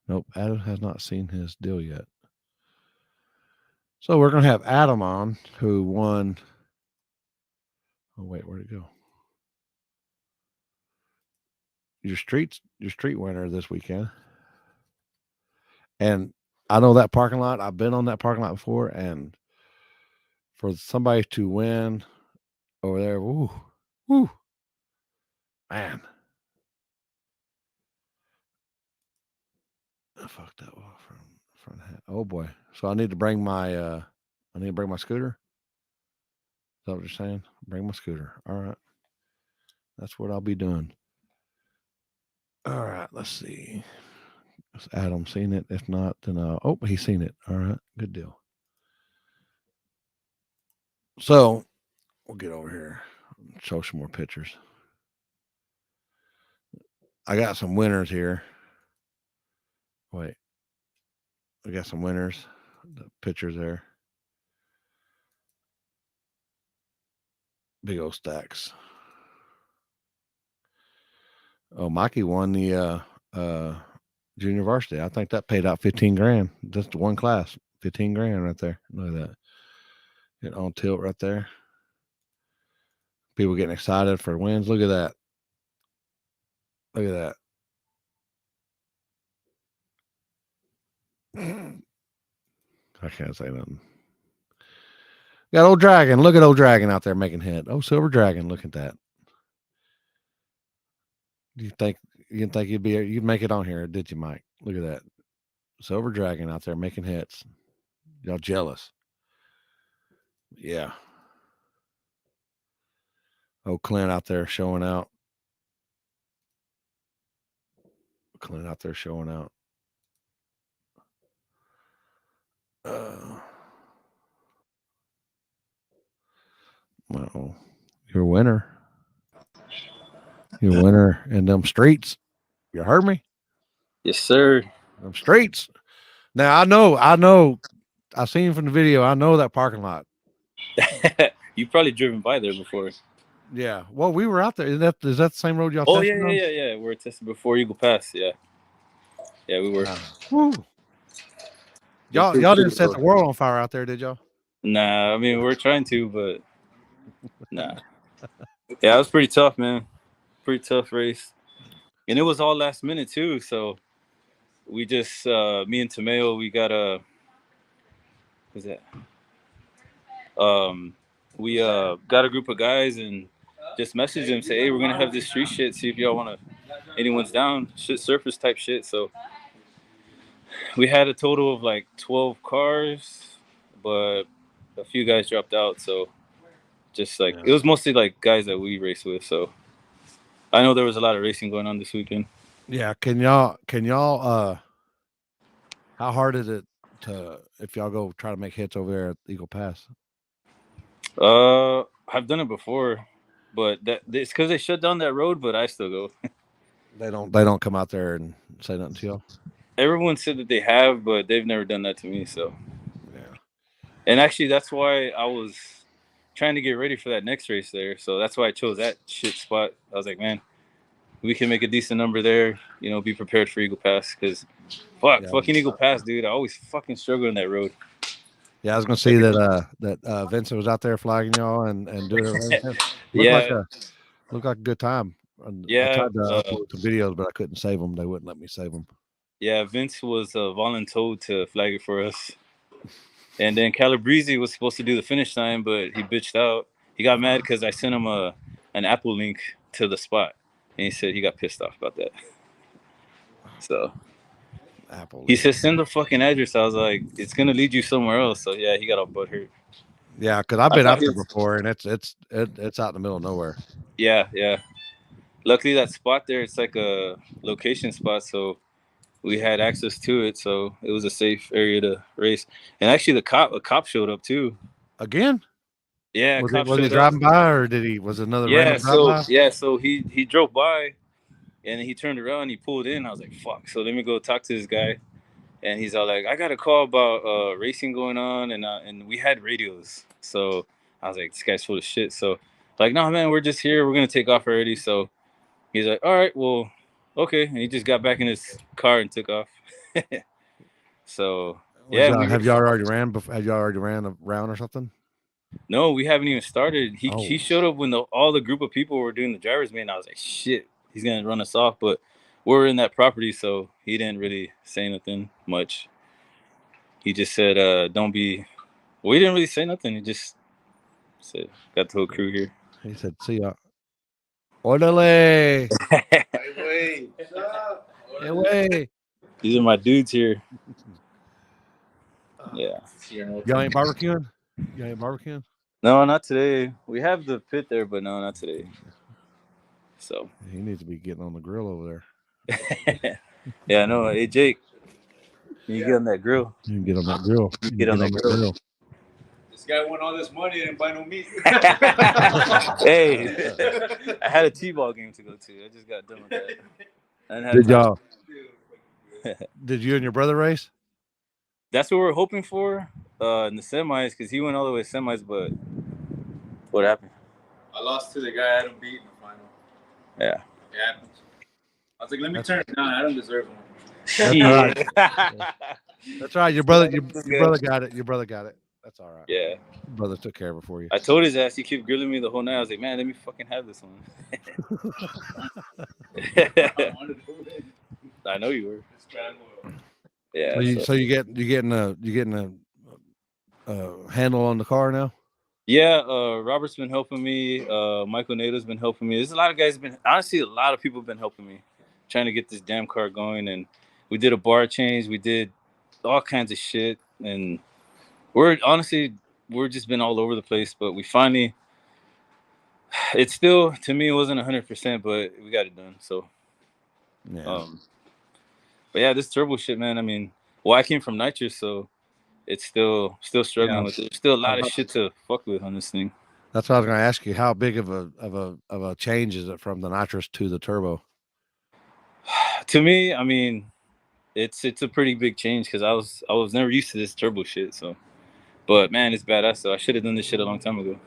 Nope, Adam has not seen his deal yet. So we're gonna have Adam on, who won. Oh wait, where'd it go? Your street winner this weekend. And I know that parking lot. I've been on that parking lot before, and for somebody to win over there, woo, man, I fucked that off from front hat. Oh boy, so I need to bring my scooter. Is that what you're saying? Bring my scooter. All right, that's what I'll be doing. All right, let's see. Has Adam seen it? If not, then he's seen it. All right, good deal. So we'll get over here and show some more pictures. I got some winners here. Wait, I got some winners. The pictures there. Big old stacks. Oh, Mikey won the junior varsity. I think that paid out 15 grand. Just one class. 15 grand right there. Look at that. Get on tilt right there. People getting excited for wins. Look at that. Look at that. I can't say nothing. Got old Dragon. Look at old Dragon out there making head. Oh, Silver Dragon. Look at that. You didn't think you'd make it on here, did you, Mike? Look at that. Silver Dragon out there making hits. Y'all jealous. Yeah. Oh, Clint out there showing out. Well, you're a winner. You're a winner in them streets. You heard me? Yes, sir. Them streets. Now I know. I seen from the video. I know that parking lot. You've probably driven by there before. Yeah. Well, we were out there. Is that the same road y'all? Oh yeah. We're testing before you go past. Yeah, we were. Y'all didn't set the world on fire out there, did y'all? Nah, I mean we're trying to, but nah. Yeah, it was pretty tough, man. Pretty tough race, and it was all last minute too. So we just me and Tomeo, we got a. What's that? We got a group of guys and just messaged them, say, hey, we're gonna have this street shit. See if y'all wanna. Anyone's down. Shit, surface type shit. So we had a total of like 12 cars, but a few guys dropped out. So just like it was mostly like guys that we race with. So I know there was a lot of racing going on this weekend. Yeah. Can y'all how hard is it to if y'all go try to make hits over there at Eagle Pass? I've done it before, but it's because they shut down that road. But I still go. They don't come out there and say nothing to y'all. Everyone said that they have, but they've never done that to me. So Yeah. and actually, that's why I was trying to get ready for that next race there. So that's why I chose that shit spot. I was like, man, we can make a decent number there. You know, be prepared for Eagle Pass because fucking Eagle Pass, dude. I always fucking struggle on that road. Yeah, I was gonna see that Vincent was out there flagging y'all and doing everything. Looked like a good time. I tried to upload some videos, but I couldn't save them. They wouldn't let me save them. Yeah, Vince was voluntold to flag it for us. And then Calabrese was supposed to do the finish line, but he bitched out. He got mad because I sent him an Apple link to the spot, and he said he got pissed off about that. So Apple. He said send the fucking address. I was like, it's gonna lead you somewhere else. So yeah, he got all butthurt. Yeah, because I've been out there before, and it's out in the middle of nowhere. Yeah. Luckily, that spot there, it's like a location spot, so we had access to it, so it was a safe area to race. And actually, a cop showed up too. Again? Yeah, was he driving by, or was it another random drive-by? Yeah, so he drove by, and he turned around, and he pulled in. I was like, fuck. So let me go talk to this guy, and he's all like, I got a call about racing going on, and we had radios. So I was like, this guy's full of shit. So like, no, man, we're just here. We're gonna take off already. So he's like, all right, well, okay. And he just got back in his car and took off. So have y'all already ran? Have y'all already ran a round or something? No, we haven't even started. He showed up when all the group of people were doing the driver's meet. And I was like, shit, he's gonna run us off. But we're in that property, so he didn't really say nothing much. He just said, don't be. Well, he didn't really say nothing. He just said, got the whole crew here. He said, see ya. Orderly. Hey, way. These are my dudes here. Yeah. Y'all ain't barbecuing? Y'all ain't barbecuing? No, not today. We have the pit there, but no, not today. So he needs to be getting on the grill over there. Yeah, I know. Hey, Jake, you get on that grill. You can get on that grill. Get on that grill. This guy won all this money and didn't buy no meat. Hey, I had a T-ball game to go to. I just got done with that. Did y'all? Did you and your brother race? That's what we're hoping for in the semis, because he went all the way to semis, but what happened? I lost to the guy Adam beat in the final. Yeah. It happens. I was like, let me turn it down. I don't deserve one. That's right. Your brother got it. Your brother got it. That's all right. Yeah. Your brother took care of it for you. I told his ass, he kept grilling me the whole night. I was like, man, let me fucking have this one. I know you were. Yeah. So you getting a handle on the car now? Yeah, Robert's been helping me. Michael Nato's been helping me. There's a lot of guys honestly, a lot of people have been helping me, trying to get this damn car going. And we did a bar change. We did all kinds of shit. And we're just been all over the place. But we finally, it's still, to me, it wasn't 100%, but we got it done. So, yeah. But yeah, this turbo shit, man. I mean, I came from Nitro, so it's still struggling with it. There's still a lot of shit to fuck with on this thing. That's what I was going to ask you. How big of a change is it from the nitrous to the turbo? To me, I mean, it's a pretty big change because I was never used to this turbo shit. So, but man, it's badass. So I should have done this shit a long time ago.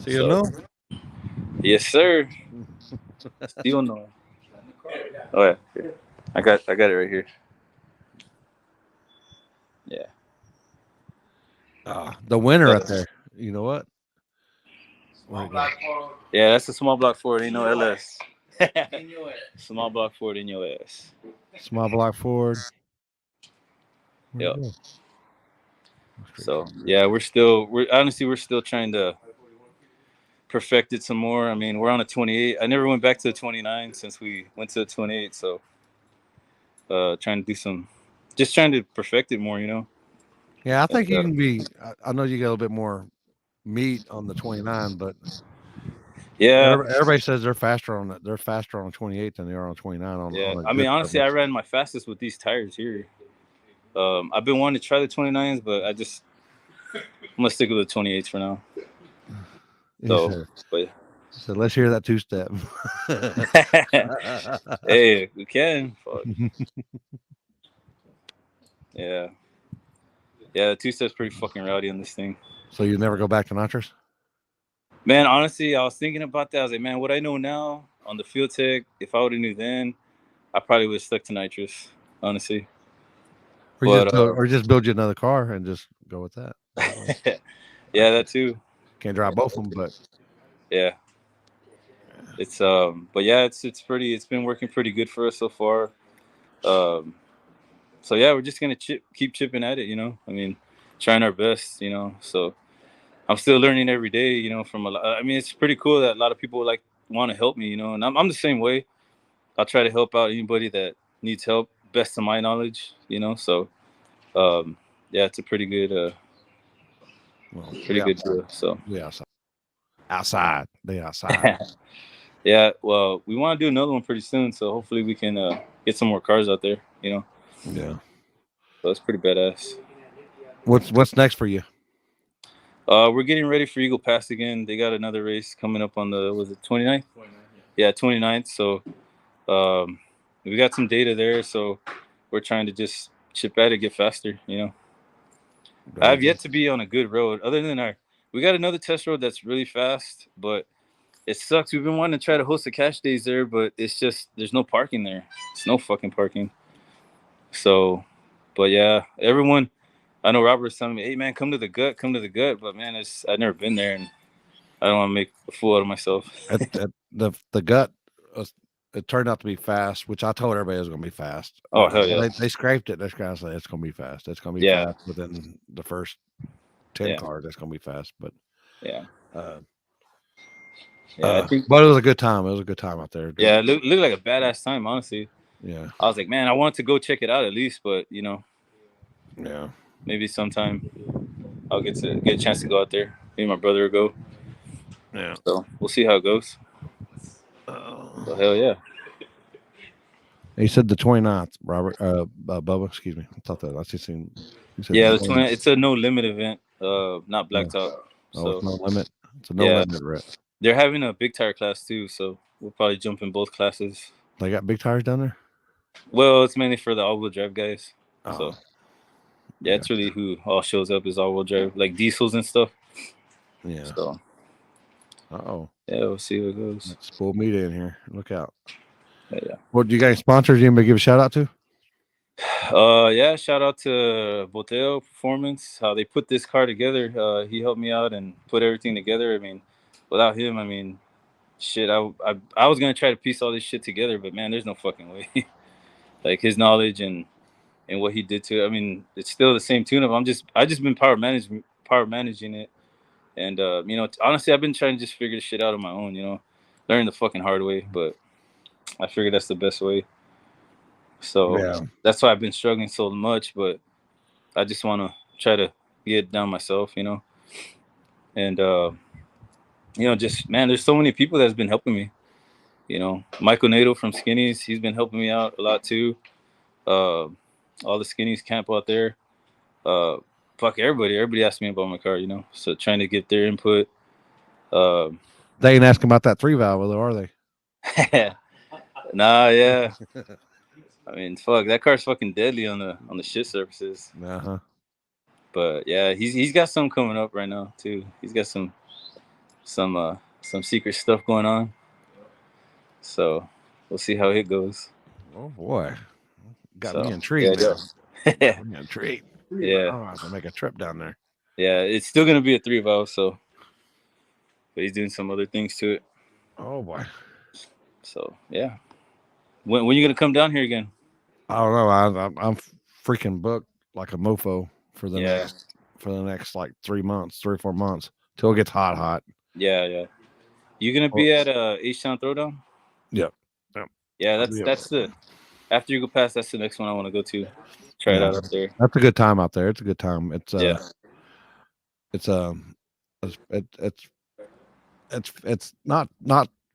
You know? Yes, sir. You know. Oh yeah, here. I got it right here. Yeah. The winner up there. You know what? Yeah, that's a small block Ford. Ain't no LS. Small block Ford in your ass. Small block Ford. Yep. So yeah, we're still trying to perfect it some more. I mean, we're on a 28. I never went back to the 29 since we went to the 28. So trying to perfect it more, you know. Yeah, I think you can be. I know you got a little bit more meat on the 29, but Yeah. Everybody says they're faster on a 28 than they are on 29. On I mean, honestly, I ran my fastest with these tires here. I've been wanting to try the 29s, but I'm gonna stick with the 28s for now. So let's hear that two-step. Hey, we can. Fuck. Yeah. Yeah, the two-step's pretty fucking rowdy on this thing. So you never go back to nitrous? Man, honestly, I was thinking about that. I was like, man, what I know now on the field tech, if I would have knew then, I probably would have stuck to nitrous, honestly. Or just build you another car and just go with that. Yeah, that too. Can't drive both of them, but yeah. It's but yeah, it's been working pretty good for us so far. So yeah, we're just gonna keep chipping at it, you know. I mean, trying our best, you know. So I'm still learning every day, you know. I mean, it's pretty cool that a lot of people like want to help me, you know. And I'm the same way. I'll try to help out anybody that needs help, best of my knowledge, you know. So yeah, it's a pretty good good deal. So yeah, outside. Yeah, well, we want to do another one pretty soon, so hopefully we can get some more cars out there, you know. Yeah. So it's pretty badass. What's next for you? We're getting ready for Eagle Pass again. They got another race coming up on the 29th? 29th, yeah, 29th. So we got some data there, so we're trying to just chip at it, get faster, you know. I have yet to be on a good road other than we got another test road that's really fast, but it sucks. We've been wanting to try to host the cash days there, but it's just there's no parking there. It's no fucking parking. So, but yeah, everyone. I know Robert was telling me, "Hey man, come to the gut." But man, I've never been there, and I don't want to make a fool out of myself. the gut, it turned out to be fast, which I told everybody it was going to be fast. Oh hell yeah! They scraped it. This guy said it's going to be fast. It's going to be fast within the first 10 cars. It's going to be fast, but yeah. I think, but it was a good time. It was a good time out there. Yeah, it looked like a badass time, honestly. Yeah. I was like, man, I wanted to go check it out at least, but you know. Yeah. Maybe sometime I'll get a chance to go out there. Me and my brother will go. Yeah. So we'll see how it goes. So hell yeah. He said the 29th, Robert. Bubba, excuse me. I thought that. I just seen. Yeah, the 29th. It's a no limit event. Not blacktop. So it's no limit. It's a no limit rep. They're having a big tire class too, so we'll probably jump in both classes. They got big tires down there? Well, it's mainly for the all-wheel drive guys. Oh. So yeah, it's really who all shows up is all-wheel drive, like diesels and stuff. Yeah. So. Yeah, we'll see how it goes. Let's pull meat in here. Look out. Yeah. What do you guys sponsors? Anybody give a shout out to? Yeah, shout out to Boteo Performance. How they put this car together. He helped me out and put everything together. I mean, without him, I mean, shit. I was gonna try to piece all this shit together, but man, there's no fucking way. Like his knowledge and what he did to it. I mean, it's still the same tune-up. I just been power managing it, and you know, honestly, I've been trying to just figure this shit out on my own. You know, learning the fucking hard way, but I figured that's the best way. So that's why I've been struggling so much, but I just want to try to get it down myself, you know. And you know, just man, there's so many people that's been helping me. You know, Michael Nato from Skinnies, he's been helping me out a lot too. All the Skinnies camp out there. Fuck everybody asked me about my car, you know. So trying to get their input. They ain't asking about that 3-valve, though, are they? Nah, yeah. I mean, fuck, that car's fucking deadly on the shit surfaces. Uh-huh. But yeah, he's got some coming up right now too. He's got some secret stuff going on. So we'll see how it goes. Oh boy, got me intrigued. Yeah, me intrigued. Yeah, I'll have to make a trip down there. Yeah, it's still gonna be a 3-valve, so but he's doing some other things to it. Oh boy. So yeah. When are you gonna come down here again? I don't know. I'm freaking booked like a mofo for the next like 3 or 4 months till it gets hot. Yeah. You gonna be at H-Town Throwdown? Yep. Yeah, that's the after you go past. That's the next one I want to go to. Try it out up there. That's a good time out there. It's a good time. It's it's not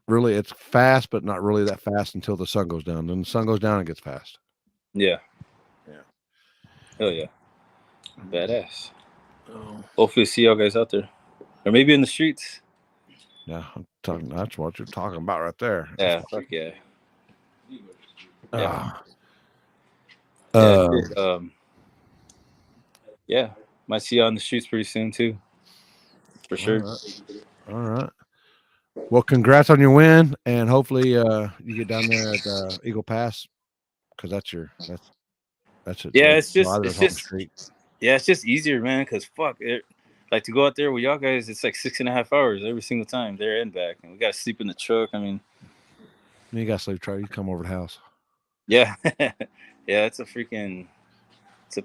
really. It's fast, but not really that fast until the sun goes down. Then the sun goes down, it gets fast. Yeah. Yeah. Hell yeah. Badass. Oh. Hopefully see y'all guys out there. Or maybe in the streets. Yeah, I'm talking. That's what you're talking about right there. Yeah, fuck yeah. Yeah. Yeah. Might see you on the streets pretty soon too. For sure. All right. Well, congrats on your win, and hopefully you get down there at Eagle Pass, because that's it. Yeah, it's just easier, man. Cause fuck it, like to go out there with y'all guys, it's like 6.5 hours every single time there and back, and we gotta sleep in the truck. I mean, you gotta sleep. Try you come over to the house. Yeah, yeah, it's a pain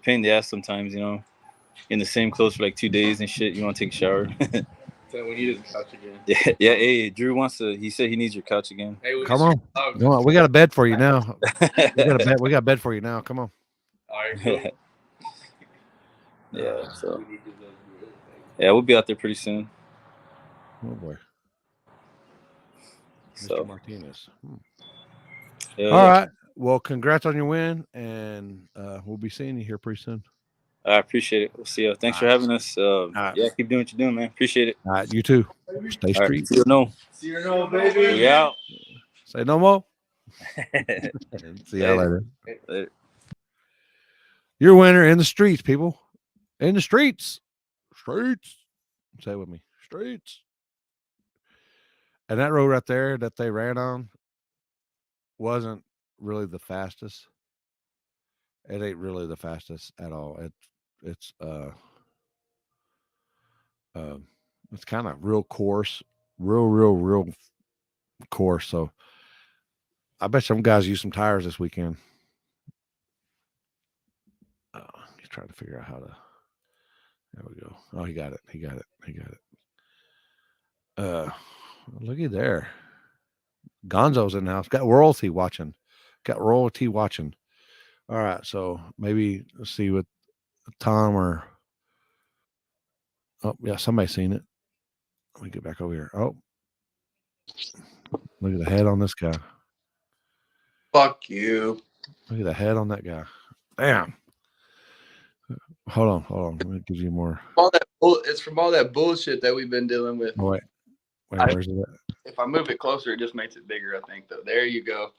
in the ass sometimes, you know. In the same clothes for like 2 days and shit. You want to take a shower. So we need his couch again. Yeah. Hey, Drew he said he needs your couch again. Hey, come on. We got a bed for you now. We got a bed for you now. Come on. All right, cool. Yeah. So. Yeah, we'll be out there pretty soon. Oh boy. So. Mr. Martinez. Yeah, all right. Well, congrats on your win, and we'll be seeing you here pretty soon. I appreciate it. We'll see you. Thanks for having us. Yeah, keep doing what you're doing, man. Appreciate it. All right, you too. Stay street. Right, see you baby. We out. Say no more. See you later. Your winner in the streets, people. In the streets. Streets. Say it with me. Streets. And that road right there that they ran on wasn't really the fastest. It ain't really the fastest at all. It's kind of real coarse, real coarse. So I bet some guys use some tires this weekend. He's trying to figure out how to. There we go. Oh, he got it. Looky there. Gonzo's in the house. Got royalty watching. All right, so maybe let's see what Tom or yeah, somebody's seen it. Let me get back over here. Oh, look at the head on this guy. Fuck you. Look at the head on that guy. Damn. Hold on. Let me give you more. It's from all that bullshit that we've been dealing with. Oh, wait, where's it at? If I move it closer, it just makes it bigger, I think, though. There you go.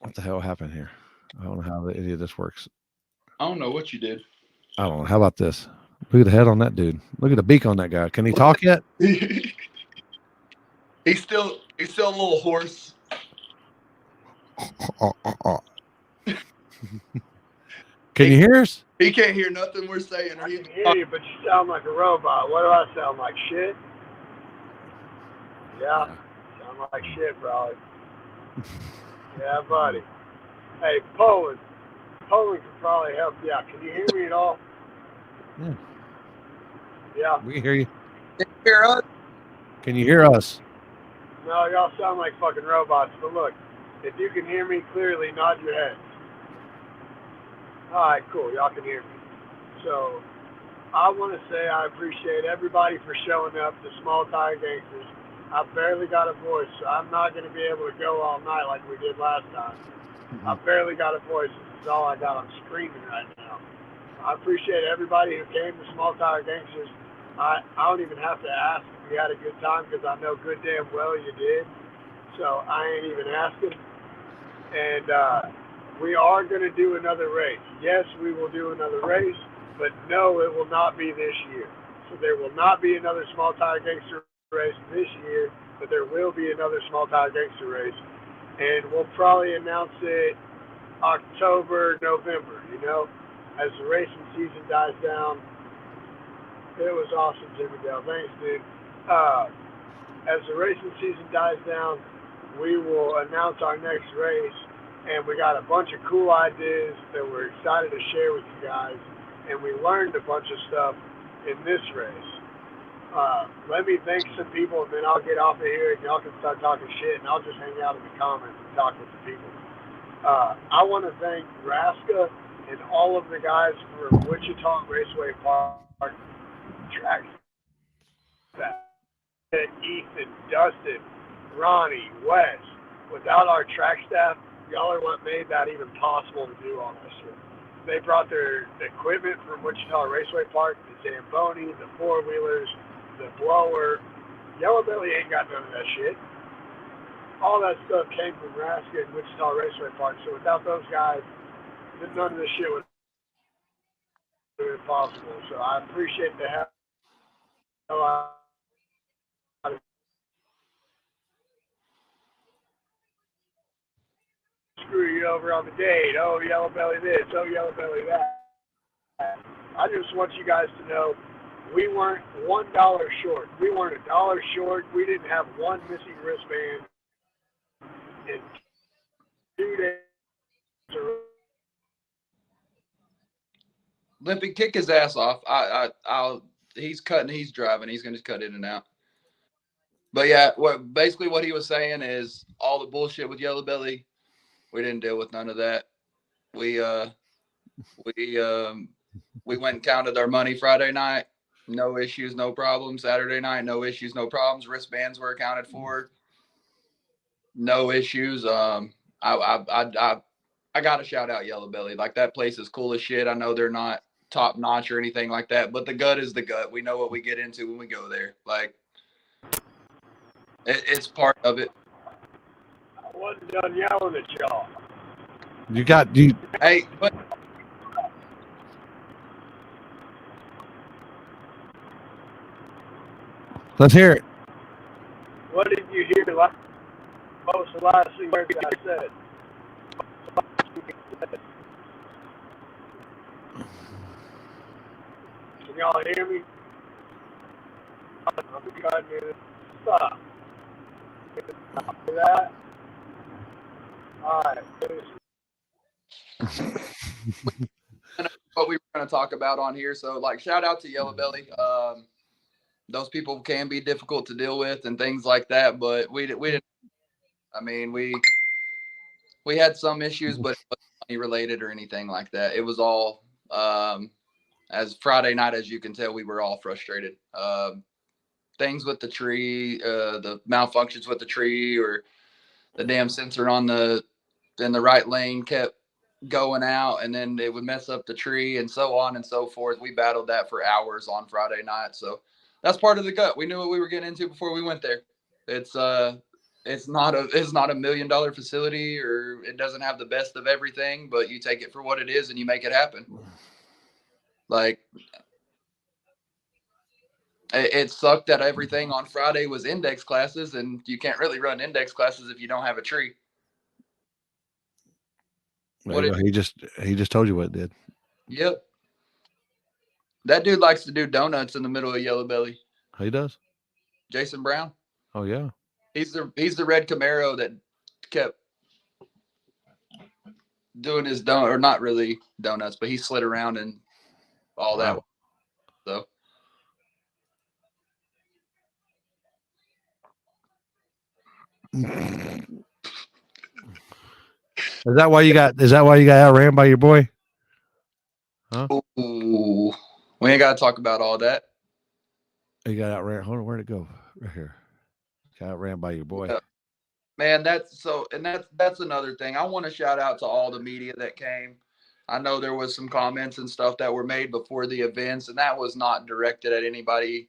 What the hell happened here? I don't know how any of this works. I don't know what you did. I don't know. How about this? Look at the head on that dude. Look at the beak on that guy. Can he talk yet? He's still a little hoarse. Can you hear us? He can't hear nothing we're saying. I can hear you, but you sound like a robot. What do I sound like? Shit? Yeah, sound like shit, probably. Yeah, buddy. Hey, Poland can probably help you out. Can you hear me at all? Yeah. Yeah. We can hear you. Can you hear us? Can you hear us? No, y'all sound like fucking robots. But look, if you can hear me clearly, nod your head. All right, cool. Y'all can hear me. So, I want to say I appreciate everybody for showing up to Small Tire Gangsters. I barely got a voice, so I'm not going to be able to go all night like we did last time. I barely got a voice. This is all I got. I'm screaming right now. I appreciate everybody who came to Small Tire Gangsters. I don't even have to ask if you had a good time, because I know good damn well you did. So I ain't even asking. And we are going to do another race. Yes, we will do another race, but no, it will not be this year. So there will not be another Small Tire Gangster race this year, but there will be another Small Tire Gangster race. And we'll probably announce it October, November, you know, as the racing season dies down. It was awesome, Jimmy Dale. Thanks, dude. As the racing season dies down, we will announce our next race. And we got a bunch of cool ideas that we're excited to share with you guys. And we learned a bunch of stuff in this race. Let me thank some people, and then I'll get off of here, and y'all can start talking shit, and I'll just hang out in the comments and talk with the people. I want to thank Raska and all of the guys from Wichita Raceway Park track staff. Ethan, Dustin, Ronnie, Wes. Without our track staff, y'all are what made that even possible to do all this shit. They brought their equipment from Wichita Raceway Park, the Zamboni, the four-wheelers, the blower. Yellow Belly ain't got none of that shit. All that stuff came from Nebraska and Wichita Raceway Park, so without those guys, none of this shit would have been possible. So I appreciate the hell out of screw you over on the date. Oh, Yellow Belly this. Oh, Yellow Belly that. I just want you guys to know we weren't $1 short. We weren't $1 short. We didn't have one missing wristband in 2 days. Limpy, kick his ass off. He's cutting, he's driving. He's going to cut in and out. But yeah, basically what he was saying is all the bullshit with Yellow Belly, we didn't deal with none of that. We went and counted our money Friday night. No issues, no problems. Saturday night, no issues, no problems. Wristbands were accounted for. No issues. I got to shout out Yellow Belly. Like, that place is cool as shit. I know they're not top notch or anything like that, but the gut is the gut. We know what we get into when we go there. Like, it's part of it. I wasn't done yelling at y'all. Hey, but let's hear it. What did you hear most of the last thing I said? Can y'all hear me? I'm trying to stop. That? All right. what we were going to talk about on here. So, like, shout out to Yellow Belly. Those people can be difficult to deal with and things like that, but we didn't. I mean, we had some issues, but it wasn't money related or anything like that. It was all as Friday night, as you can tell, we were all frustrated. Things with the tree, the malfunctions with the tree, or the damn sensor in the right lane kept going out, and then it would mess up the tree, and so on and so forth. We battled that for hours on Friday night. So that's part of the gut. We knew what we were getting into before we went there. It's not a $1 million facility, or it doesn't have the best of everything, but you take it for what it is and you make it happen. Like, it sucked that everything on Friday was index classes, and you can't really run index classes if you don't have a tree. He just told you what it did. Yep. That dude likes to do donuts in the middle of Yellow Belly. He does. Jason Brown. Oh yeah. He's the red Camaro that kept doing his donut, or not really donuts, but he slid around and all that. So. Is that why you got outran by your boy? Huh? Ooh, we ain't got to talk about all that. You got outran. Hold on, where'd it go? Right here. Got outran by your boy. Yeah. Man, that's another thing. I want to shout out to all the media that came. I know there was some comments and stuff that were made before the events, and that was not directed at anybody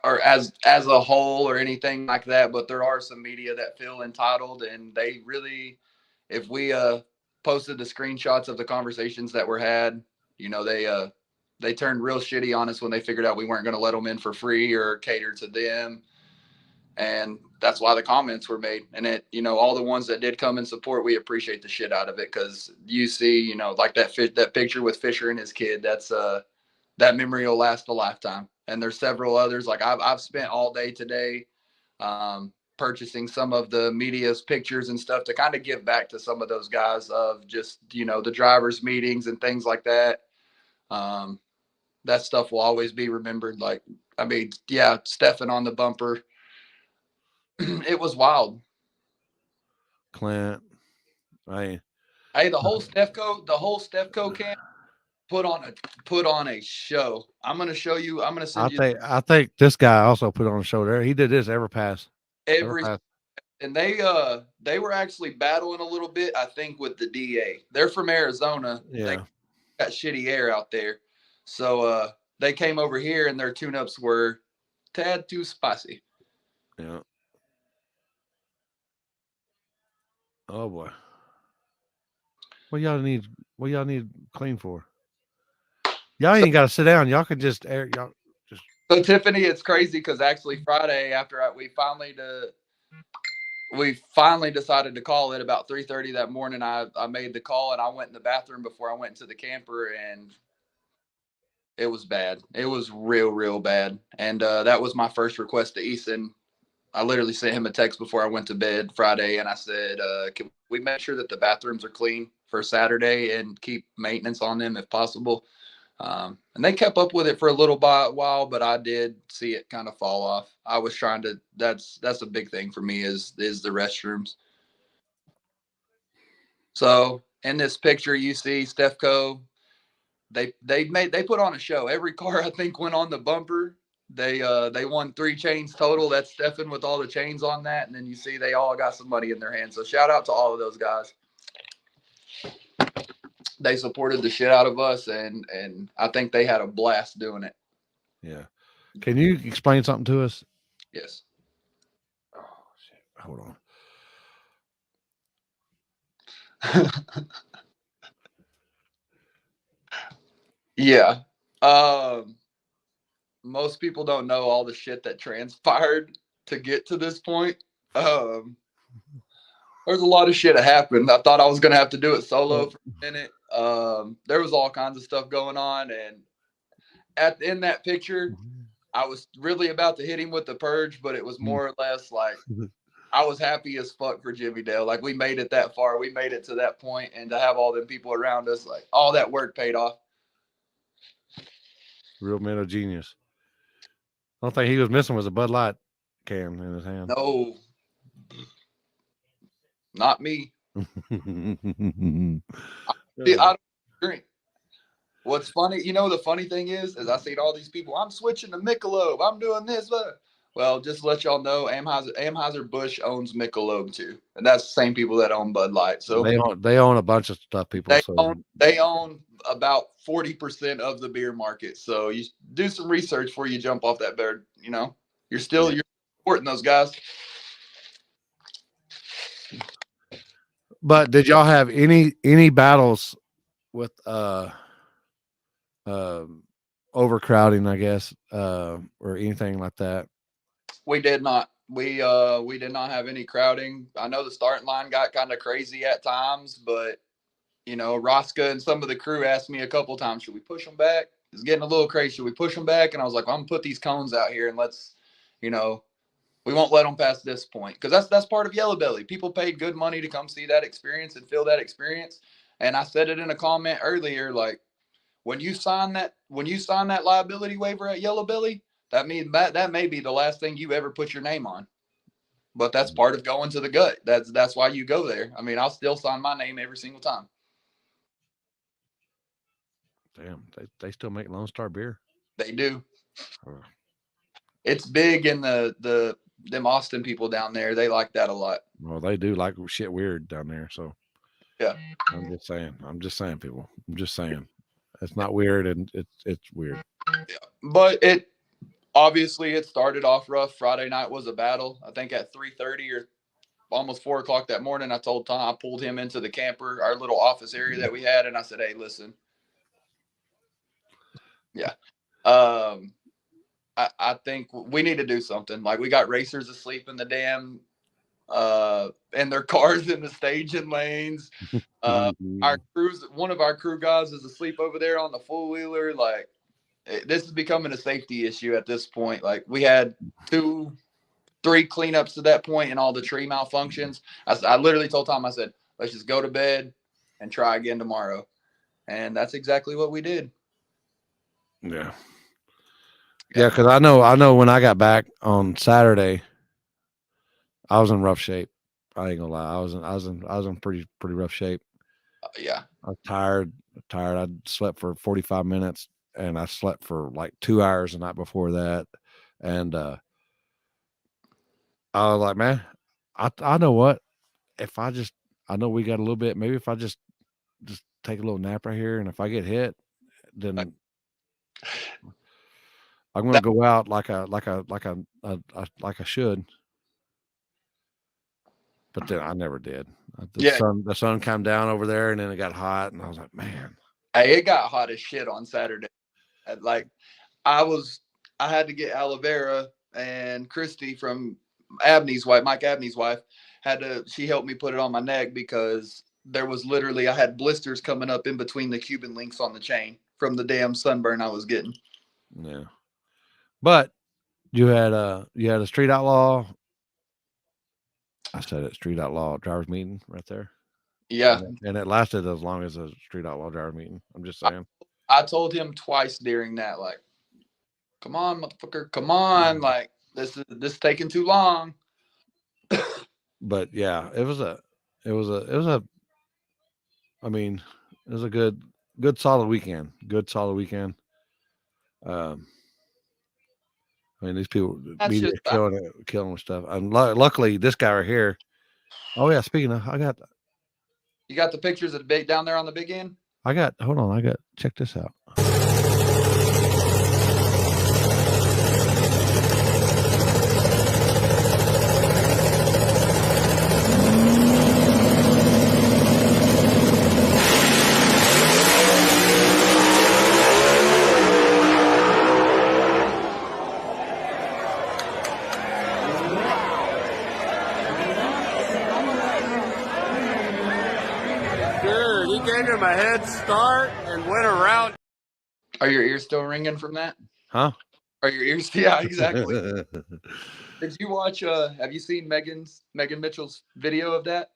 or as a whole or anything like that. But there are some media that feel entitled, and they really, if we posted the screenshots of the conversations that were had, you know, they turned real shitty on us when they figured out we weren't going to let them in for free or cater to them. And that's why the comments were made. And it, you know, all the ones that did come and support, we appreciate the shit out of it. Cause you see, you know, like that picture with Fisher and his kid, that's that memory will last a lifetime. And there's several others. Like I've spent all day today purchasing some of the media's pictures and stuff to kind of give back to some of those guys of just, you know, the drivers meetings and things like that. That stuff will always be remembered. Like, I mean, yeah, Stefan on the bumper. It was wild. Clint. Hey, the whole Stefco camp, put on a show. I'm gonna show you. I'm gonna send you I think this guy also put on a show there. He did this Everpass. every. And they were actually battling a little bit, I think, with the DA. They're from Arizona. Yeah. They got shitty air out there. So they came over here and their tune-ups were tad too spicy. Yeah. Oh boy. What y'all need clean for? Y'all ain't got to sit down. Y'all can just air. Y'all just. So Tiffany, it's crazy because actually Friday after we finally decided to call it about 3:30 that morning. I made the call and I went in the bathroom before I went into the camper and it was bad. It was real bad. And that was my first request to Easton. I literally sent him a text before I went to bed Friday and I said, can we make sure that the bathrooms are clean for Saturday and keep maintenance on them if possible? And they kept up with it for a little while, but I did see it kind of fall off. I was trying to, that's a big thing for me is the restrooms. So in this picture, you see Stefco, they put on a show. Every car I think went on the bumper. They won 3 chains total. That's Stefan with all the chains on that. And then you see they all got some money in their hands. So shout out to all of those guys. They supported the shit out of us, and I think they had a blast doing it. Yeah. Can you explain something to us? Yes. Oh shit! Hold on. Yeah. Most people don't know all the shit that transpired to get to this point. There's a lot of shit that happened. I thought I was gonna have to do it solo for a minute. There was all kinds of stuff going on, and in that picture, I was really about to hit him with the purge, but it was more or less like I was happy as fuck for Jimmy Dale. Like we made it that far, we made it to that point, and to have all them people around us, like all that work paid off. Real man of genius. The only thing he was missing was a Bud Light can in his hand. No, not me. I don't drink. What's funny, the funny thing is I see all these people, I'm switching to Michelob, I'm doing this. Well, just to let y'all know, Anheuser-Busch owns Michelob too. And that's the same people that own Bud Light. So they own a bunch of stuff, people. They own about 40% of the beer market. So you do some research before you jump off that bed. You're supporting those guys. But did y'all have any battles with overcrowding, I guess, or anything like that? We did not. We did not have any crowding. I know the starting line got kind of crazy at times, but Rosca and some of the crew asked me a couple times, should we push them back? It's getting a little crazy. Should we push them back? And I was like, well, I'm gonna put these cones out here and let's, we won't let them past this point, because that's part of Yellow Belly. People paid good money to come see that experience and feel that experience. And I said it in a comment earlier, like when you sign that liability waiver at Yellow Belly, that means that may be the last thing you ever put your name on. But that's part of going to the gut. That's why you go there. I mean, I'll still sign my name every single time. Damn, they still make Lone Star beer? They do. It's big in them Austin people down there. They like that a lot. Well, they do like shit weird down there. So yeah, I'm just saying, people. I'm just saying, it's not weird, and it's weird. Yeah, but it started off rough. Friday night was a battle. I think at 3:30 or almost 4 o'clock that morning, I told Tom, I pulled him into the camper, our little office area that we had, and I said, hey, listen. Yeah. I think we need to do something. Like, we got racers asleep in the damn in their cars in the staging lanes. One of our crew guys is asleep over there on the four-wheeler. Like, this is becoming a safety issue at this point. Like, we had 2-3 cleanups to that point and all the tree malfunctions. I literally told Tom, I said, let's just go to bed and try again tomorrow. And that's exactly what we did. Yeah. Yeah, because I know when I got back on Saturday, I was in rough shape. I ain't gonna lie, I was in pretty rough shape. Yeah, I was tired. tired. I slept for 45 minutes, and I slept for like 2 hours the night before that. And I was like, man, I know what, if I know we got a little bit, maybe if I just take a little nap right here, and if I get hit, then I'm gonna go out like I should. But then I never did. The sun came down over there, and then it got hot, and I was like, man. Hey, it got hot as shit on Saturday. Like, I had to get aloe vera, and Christy from Mike Abney's wife, she helped me put it on my neck because there was literally, I had blisters coming up in between the Cuban links on the chain from the damn sunburn I was getting. Yeah. But you had a street outlaw. I said it, street outlaw drivers meeting right there. Yeah. And it lasted as long as a street outlaw driver meeting. I'm just saying. I told him twice during that, like, come on, motherfucker, come on. Like, this is taking too long. But yeah, it was a good solid weekend. I mean, these people media killing with stuff. And luckily, this guy right here. Oh yeah, speaking of, you got the pictures of the big down there on the big end? Hold on, check this out. A head start and went around. Are your ears still ringing from that? Huh? Are your ears? Yeah, exactly. Did you watch? Have you seen Megan Mitchell's video of that?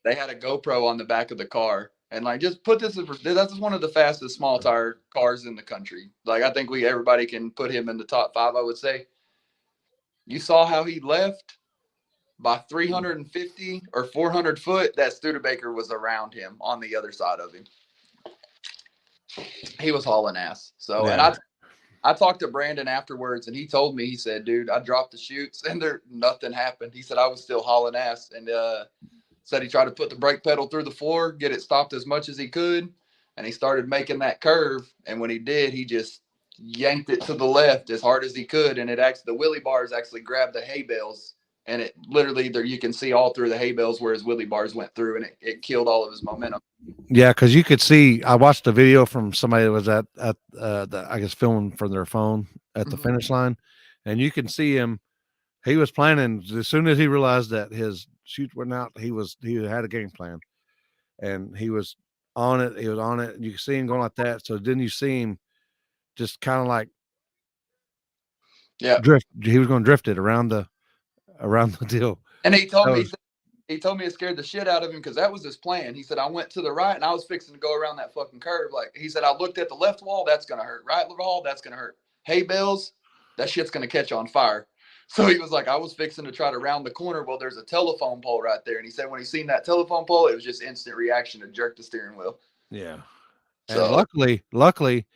They had a GoPro on the back of the car, and like, just put this in. That's one of the fastest small tire cars in the country. Like, I think everybody can put him in the top 5. I would say. You saw how he left. By 350 or 400 foot, that Studebaker was around him on the other side of him. He was hauling ass. So, yeah. And I talked to Brandon afterwards, and he told me, he said, dude, I dropped the chutes and nothing happened. He said, I was still hauling ass, and said he tried to put the brake pedal through the floor, get it stopped as much as he could. And he started making that curve. And when he did, he just yanked it to the left as hard as he could. And the wheelie bars actually grabbed the hay bales. And it literally, there you can see all through the hay bales where his wheelie bars went through, and it killed all of his momentum. Yeah, because you could see. I watched a video from somebody that was at I guess filming from their phone at the finish line, and you can see him. He was planning as soon as he realized that his chutes went out. He had a game plan, and he was on it. He was on it. And you can see him going like that. So then you see him just kind of like drift. He was going to drift it around the deal. And he told me it scared the shit out of him because that was his plan. He said, I went to the right and I was fixing to go around that fucking curve. Like, he said, I looked at the left wall, that's gonna hurt. Right wall, that's gonna hurt. Hay bales, that shit's gonna catch on fire. So he was like, I was fixing to try to round the corner. Well, there's a telephone pole right there. And he said when he seen that telephone pole, it was just instant reaction to jerk the steering wheel. Yeah. So, and luckily,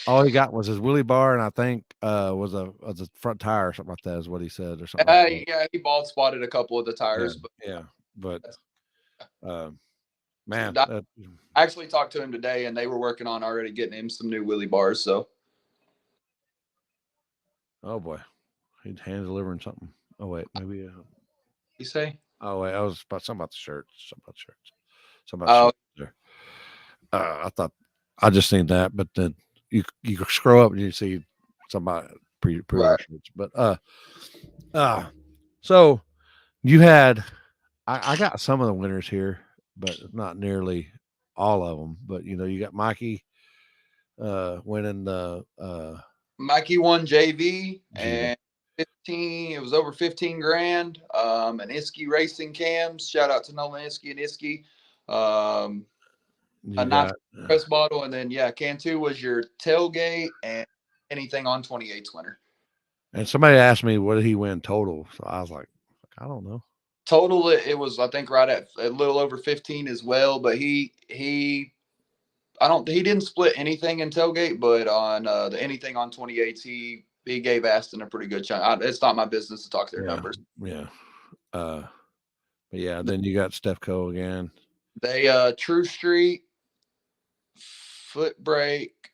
all he got was his wheelie bar, and I think was a front tire or something like that is what he said, or something. Yeah, he bald spotted a couple of the tires. But man, I actually talked to him today, and they were working on already getting him some new wheelie bars. So, oh boy, he'd hand delivering something. Oh wait, maybe you say? Oh wait, I was something about the shirts. Something about shirts. I thought I just seen that, but then. You scroll up and you see somebody pre-order shirts. But so you had I got some of the winners here, but not nearly all of them. But you got Mikey winning the Mikey won JV and 15. It was over 15 grand. And Iski Racing Cams. Shout out to Nolan Iski and Iski. A nice press bottle, and then can 2 was your tailgate and anything on 28's winner. And somebody asked me what did he win total, so I was like, I don't know. Total, it was I think right at a little over 15 as well. But he He didn't split anything in tailgate, but on the anything on 28s, he gave Aston a pretty good chunk. It's not my business to talk their numbers. Yeah. But yeah, then you got Stefco again. They True Street, Foot Brake,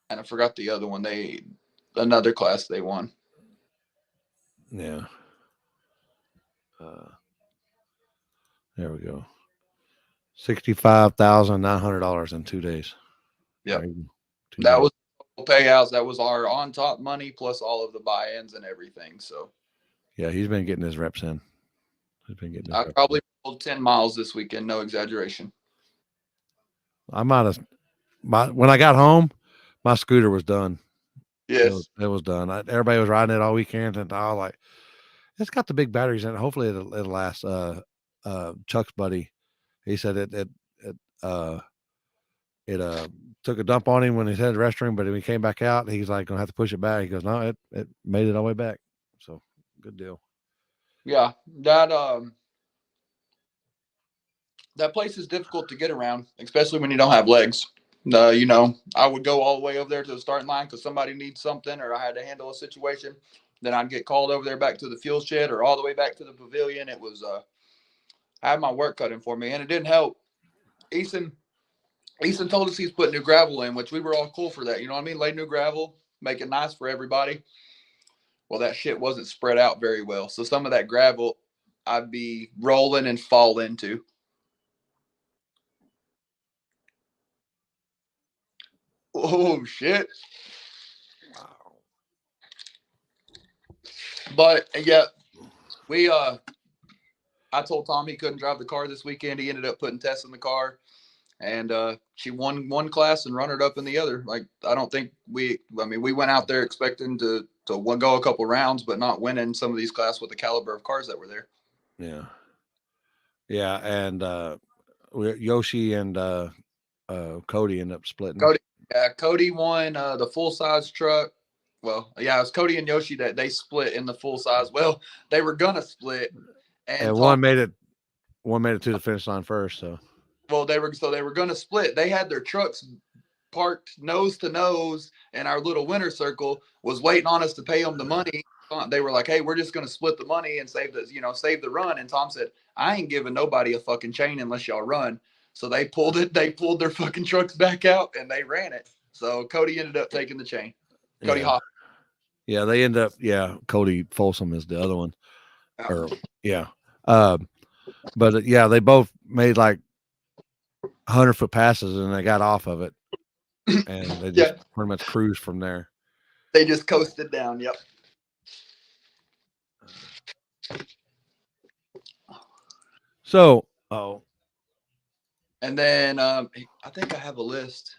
and I forgot the other one. Another class they won. Yeah. There we go. $65,900 in 2 days. Yep. Right? That was payouts. That was our on top money plus all of the buy-ins and everything. So yeah, he's been getting his reps in. I probably pulled 10 miles this weekend, no exaggeration. I might have when I got home, my scooter was done. Yes. It was done. Everybody was riding it all weekend, and I was like, it's got the big batteries in it. Hopefully it'll last. Chuck's buddy, he said it took a dump on him when he had the restroom, but when he came back out, he's like gonna have to push it back. He goes, no, it made it all the way back. So good deal. Yeah, that place is difficult to get around, especially when you don't have legs. I would go all the way over there to the starting line because somebody needs something or I had to handle a situation. Then I'd get called over there back to the fuel shed or all the way back to the pavilion. It was I had my work cut in for me, and it didn't help. Easton told us he's putting new gravel in, which we were all cool for that. You know what I mean? Lay new gravel, make it nice for everybody. Well, that shit wasn't spread out very well. So some of that gravel I'd be rolling and fall into. Oh, shit. Wow. But, yeah, I told Tom he couldn't drive the car this weekend. He ended up putting Tess in the car. And she won one class and runner up in the other. Like, I don't think we went out there expecting to go a couple rounds, but not winning some of these classes with the caliber of cars that were there. Yeah. Yeah. And Yoshi and Cody ended up splitting. Cody won the full size truck. Well, yeah, it was Cody and Yoshi that they split in the full size. Well, they were gonna split, and one made it to the finish line first. So, well, they were gonna split. They had their trucks parked nose to nose, and our little winner circle was waiting on us to pay them the money. They were like, "Hey, we're just gonna split the money and save the run." And Tom said, "I ain't giving nobody a fucking chain unless y'all run." So they pulled it. They pulled their fucking trucks back out and they ran it. So Cody ended up taking the chain. Cody Hop. Yeah, they end up. Yeah, Cody Folsom is the other one. But yeah, they both made like 100-foot passes and they got off of it, and they just pretty much cruised from there. They just coasted down. Yep. So, and then I think I have a list.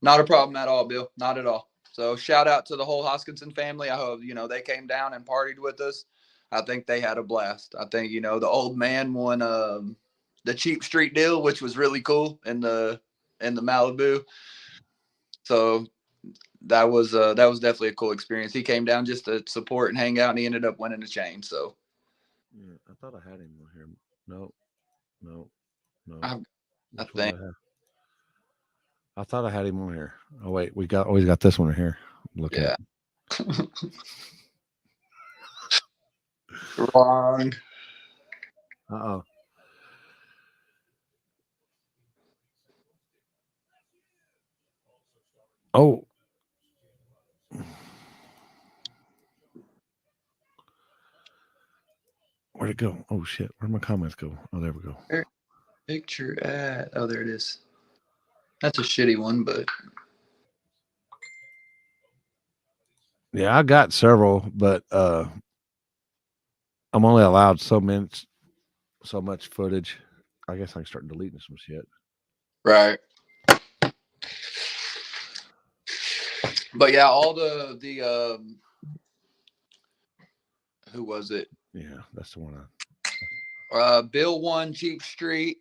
Not a problem at all, Bill. Not at all. So shout out to the whole Hoskinson family. I hope, they came down and partied with us. I think they had a blast. I think, the old man won the cheap street deal, which was really cool in the Malibu. So that was definitely a cool experience. He came down just to support and hang out, and he ended up winning the chain. So yeah, I thought I had him here. No. I thought I had him on here. Oh wait, always got this one here. Look at it. Wrong. Uh-oh. Oh. Where'd it go? Oh shit. Where'd my comments go? Oh, there we go. Picture at there it is. That's a shitty one, but yeah, I got several, but I'm only allowed so much footage. I guess I can start deleting some shit. Right. But yeah, all the who was it? Yeah, that's the one. Bill won Cheap Street.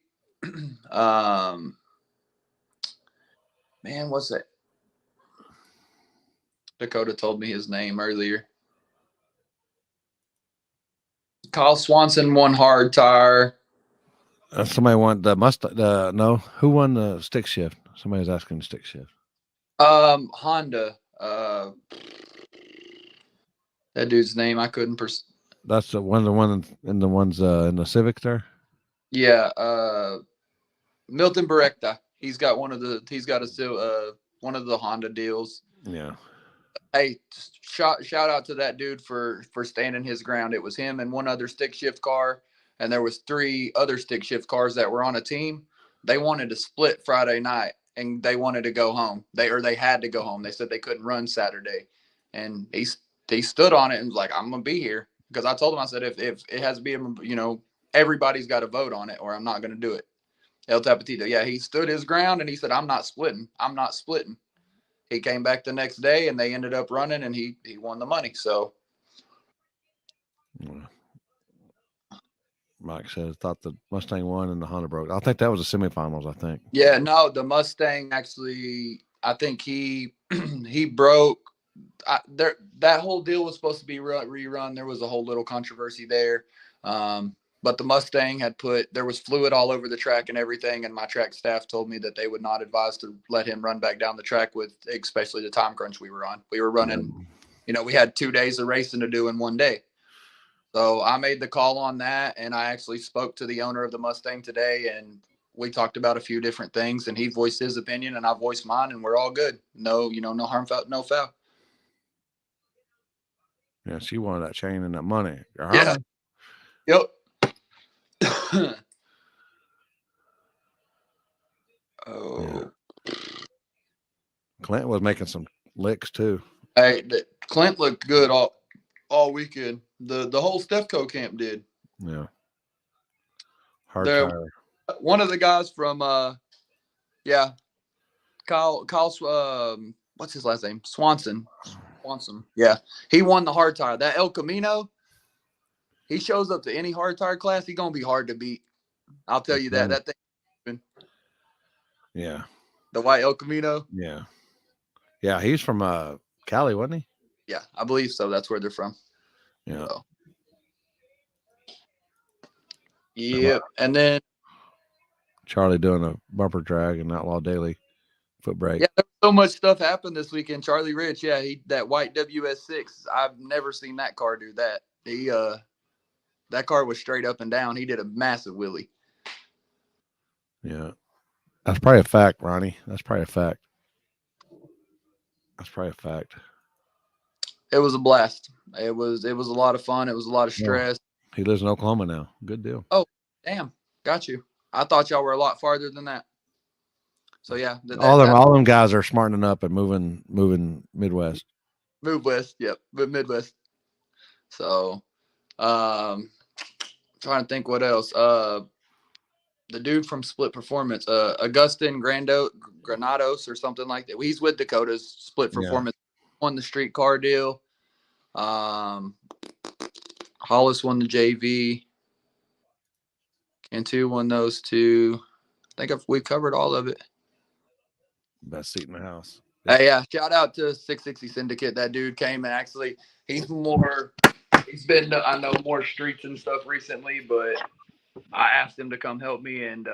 Man, what's that? Dakota told me his name earlier. Kyle Swanson won Hard Tire. Somebody want the Mustang. No, who won the stick shift? Somebody was asking the stick shift. Honda. That dude's name I couldn't. That's the one in the ones in the Civic there. Yeah. Milton Berekta. He's got one of the Honda deals. Yeah. Hey, shout out to that dude for standing his ground. It was him and one other stick shift car, and there was 3 other stick shift cars that were on a team. They wanted to split Friday night, and they wanted to go home. They had to go home. They said they couldn't run Saturday, and he stood on it and was like, "I'm gonna be here," because I told him, I said, if it has to be, everybody's got to vote on it, or I'm not gonna do it. El Tapatito, yeah, he stood his ground and he said, "I'm not splitting. I'm not splitting." He came back the next day and they ended up running, and he won the money. So Mike says thought the Mustang won and the Honda broke. I think that was the semifinals. I think. Yeah, no, the Mustang actually, I think he broke. That whole deal was supposed to be rerun. There was a whole little controversy there. But the Mustang there was fluid all over the track and everything. And my track staff told me that they would not advise to let him run back down the track with, especially the time crunch we were on. We were running, we had 2 days of racing to do in one day. So I made the call on that. And I actually spoke to the owner of the Mustang today, and we talked about a few different things, and he voiced his opinion and I voiced mine, and we're all good. No, no harm, no foul. Yeah. She wanted that chain and that money. Yeah. Yep. Yeah. Clint was making some licks too. Hey, Clint looked good all weekend. The whole Stefco camp did. Yeah. Hard tire. One of the guys from Kyle what's his last name? Swanson. Yeah. He won the hard tire. That El Camino, he shows up to any hard tire class, he's gonna be hard to beat. I'll tell you that. That thing. Yeah. The white El Camino. Yeah. Yeah, he's from Cali, wasn't he? Yeah, I believe so. That's where they're from. Yeah. So. Yep. And then Charlie doing a bumper drag and Outlaw Daily foot brake. Yeah, there's so much stuff happened this weekend. Charlie Rich, yeah, that white WS6. I've never seen that car do that. That car was straight up and down. He did a massive wheelie. Yeah. That's probably a fact, Ronnie. That's probably a fact. It was a blast. It was a lot of fun. It was a lot of stress. Yeah. He lives in Oklahoma now. Good deal. Oh, damn. Got you. I thought y'all were a lot farther than that. So yeah. All them guys are smartening up and moving Midwest. Move west, yep. But Midwest. So trying to think what else. The dude from Split Performance, Augustin Granados or something like that. He's with Dakota's Split Performance. Won the streetcar deal. Hollis won the JV. Cantu won those 2. I think we've covered all of it. Best seat in the house. Hey, yeah. Shout out to 660 Syndicate. That dude came and actually he's been to, I know, more streets and stuff recently, but I asked him to come help me, and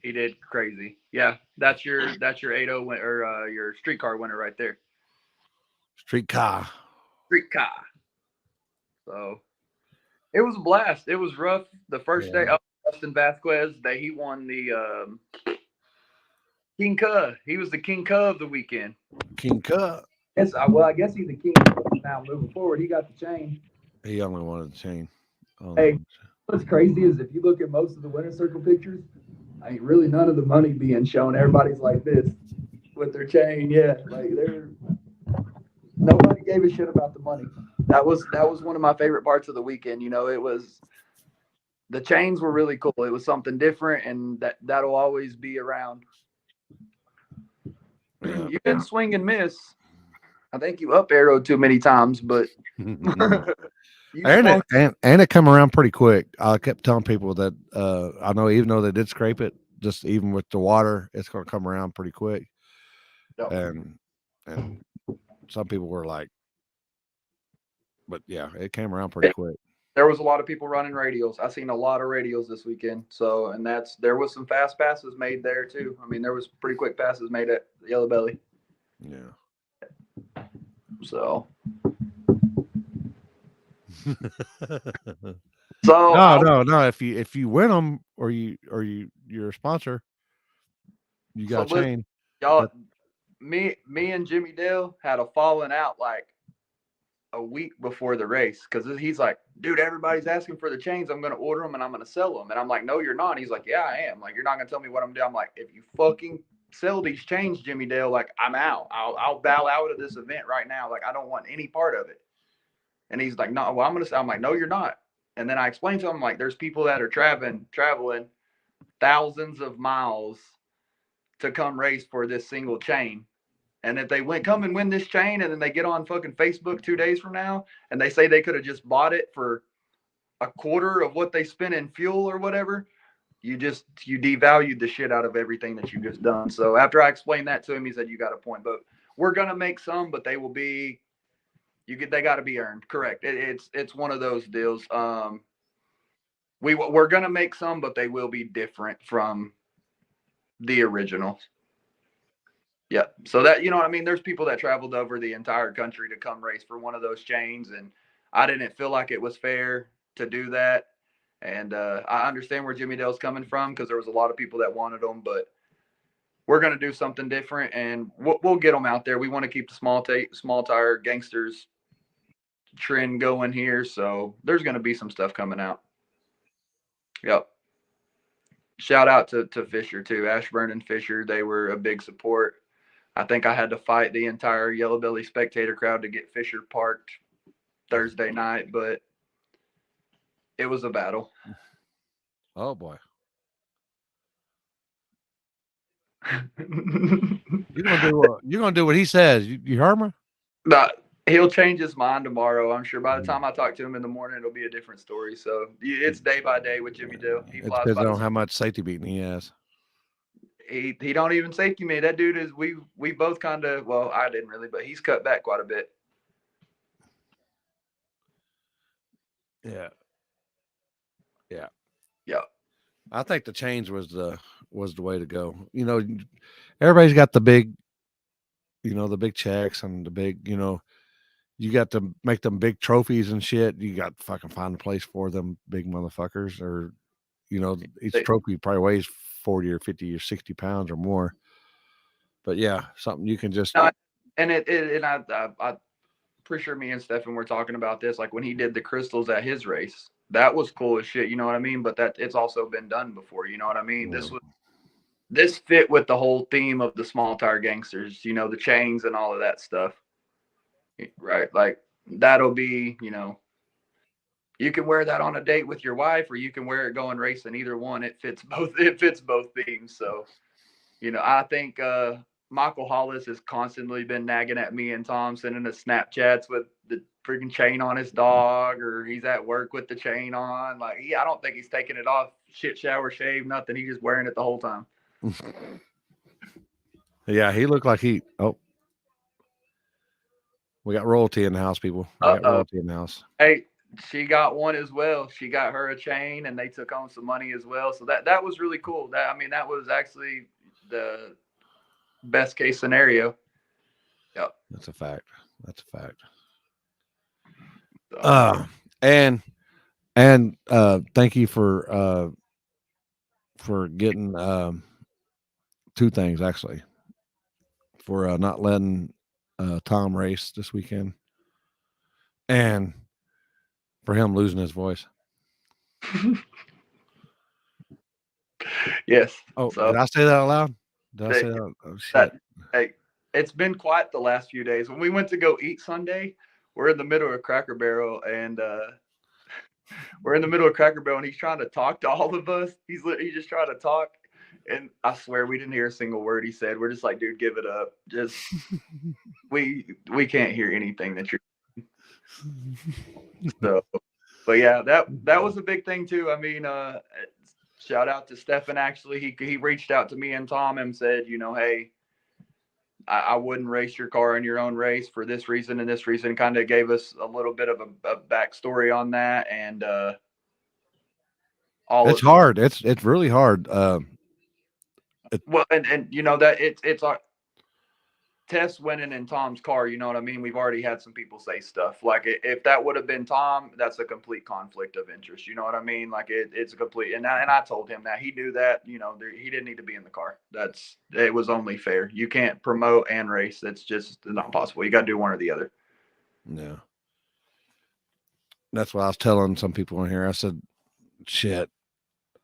he did crazy. Yeah, that's your 8-0 win, or your streetcar winner right there. Streetcar. So it was a blast. It was rough. The first day, Justin Vasquez, he won the King Cuh. He was the King Cuh of the weekend. King Cuh. Yes, I guess he's the king now. Moving forward, he got the chain. He only wanted the chain. Hey, what's crazy is if you look at most of the winner's circle pictures, ain't really none of the money being shown. Everybody's like this with their chain. Yeah, like nobody gave a shit about the money. That was one of my favorite parts of the weekend. It was the chains were really cool. It was something different, and that'll always be around. Yeah. You didn't swing and miss. I think you up arrowed too many times, but and it come around pretty quick. I kept telling people that I know, even though they did scrape it, just even with the water, it's going to come around pretty quick. Yep. And some people were like, but yeah, it came around pretty quick. there was a lot of people running radials. I seen a lot of radials this weekend. So, and there was some fast passes made there too. I mean, there was pretty quick passes made at Yellow Belly. Yeah. So, so if you win them or you're a sponsor, you got a chain. Y'all, me and Jimmy Dale had a falling out like a week before the race because he's like, dude, everybody's asking for the chains. I'm going to order them and I'm going to sell them. And I'm like, no, you're not. And he's like, yeah, I am. Like, you're not going to tell me what I'm doing. I'm like, if you fucking sell these chains, Jimmy Dale, like, I'm out. I'll bow out of this event right now. Like, I don't want any part of it. And he's like, no, well, I'm like, no, you're not. And then I explained to him, like, there's people that are traveling thousands of miles to come race for this single chain. And if they come and win this chain and then they get on fucking Facebook 2 days from now and they say they could have just bought it for a quarter of what they spent in fuel or whatever, you devalued the shit out of everything that you just done. So after I explained that to him, he said, you got a point, but we're going to make some, but they will be, they got to be earned. Correct. It's one of those deals. We're going to make some, but they will be different from the originals. Yeah. So that, you know what I mean? There's people that traveled over the entire country to come race for one of those chains. And I didn't feel like it was fair to do that. And I understand where Jimmy Dale's coming from because there was a lot of people that wanted them, but we're going to do something different and we'll get them out there. We want to keep the small tire gangsters trend going here. So there's going to be some stuff coming out. Yep. Shout out to Fisher too. Ashburn and Fisher. They were a big support. I think I had to fight the entire Yellow Belly Spectator crowd to get Fisher parked Thursday night, but it was a battle. Oh boy. You're gonna do what he says. You heard me? No, he'll change his mind tomorrow. I'm sure by the time I talk to him in the morning, it'll be a different story. So it's day by day with Jimmy Dale. It depends on how much safety beating he has. He don't even safety me. That dude is we both kind of, well, I didn't really, but he's cut back quite a bit. Yeah. I think the change was the way to go. You know, everybody's got the big, the big checks and the big, you got to make them big trophies and shit. You got to fucking find a place for them big motherfuckers, or each trophy probably weighs 40 or 50 or 60 pounds or more. But yeah, something you can just and I pretty sure me and Stefan were talking about this, like when he did the crystals at his race. That was cool as shit, you know what I mean? But it's also been done before, you know what I mean? Yeah. This fit with the whole theme of the Small Tire Gangsters, the chains and all of that stuff. Right? Like that'll be, you can wear that on a date with your wife, or you can wear it going racing. Either one, it fits both themes. So, I think Michael Hollis has constantly been nagging at me and Tom, sending us Snapchats with the freaking chain on his dog, or he's at work with the chain on. Like, I don't think he's taking it off, shit, shower, shave, nothing. He's just wearing it the whole time. Yeah, he looked like we got royalty in the house, people. We got royalty in the house. Hey, she got one as well. She got her a chain, and they took home some money as well. So that was really cool. That was actually the best case scenario. Yep. That's a fact. And thank you for getting two things actually, for not letting Tom race this weekend, and for him losing his voice. Yes. Oh, so, did I say that out loud? Did I say that? Oh, shit. Hey, it's been quiet the last few days. When we went to go eat Sunday, we're in the middle of Cracker Barrel, and he's trying to talk to all of us. He's just trying to talk, and I swear we didn't hear a single word he said. We're just like, dude, give it up. Just we can't hear anything that you're. So, but yeah, that was a big thing too. I mean, shout out to Stefan. Actually, he reached out to me and Tom and said, hey, I wouldn't race your car in your own race for this reason and this reason. Kind of gave us a little bit of a backstory on that, and it's hard. It's really hard. Well, and you know that it's Tess winning in Tom's car. You know what I mean? We've already had some people say stuff like if that would have been Tom, that's a complete conflict of interest. You know what I mean? Like it's a complete. And I told him that he knew that. You know, he didn't need to be in the car. It was only fair. You can't promote and race. That's just not possible. You got to do one or the other. Yeah. That's what I was telling some people in here. I said, shit,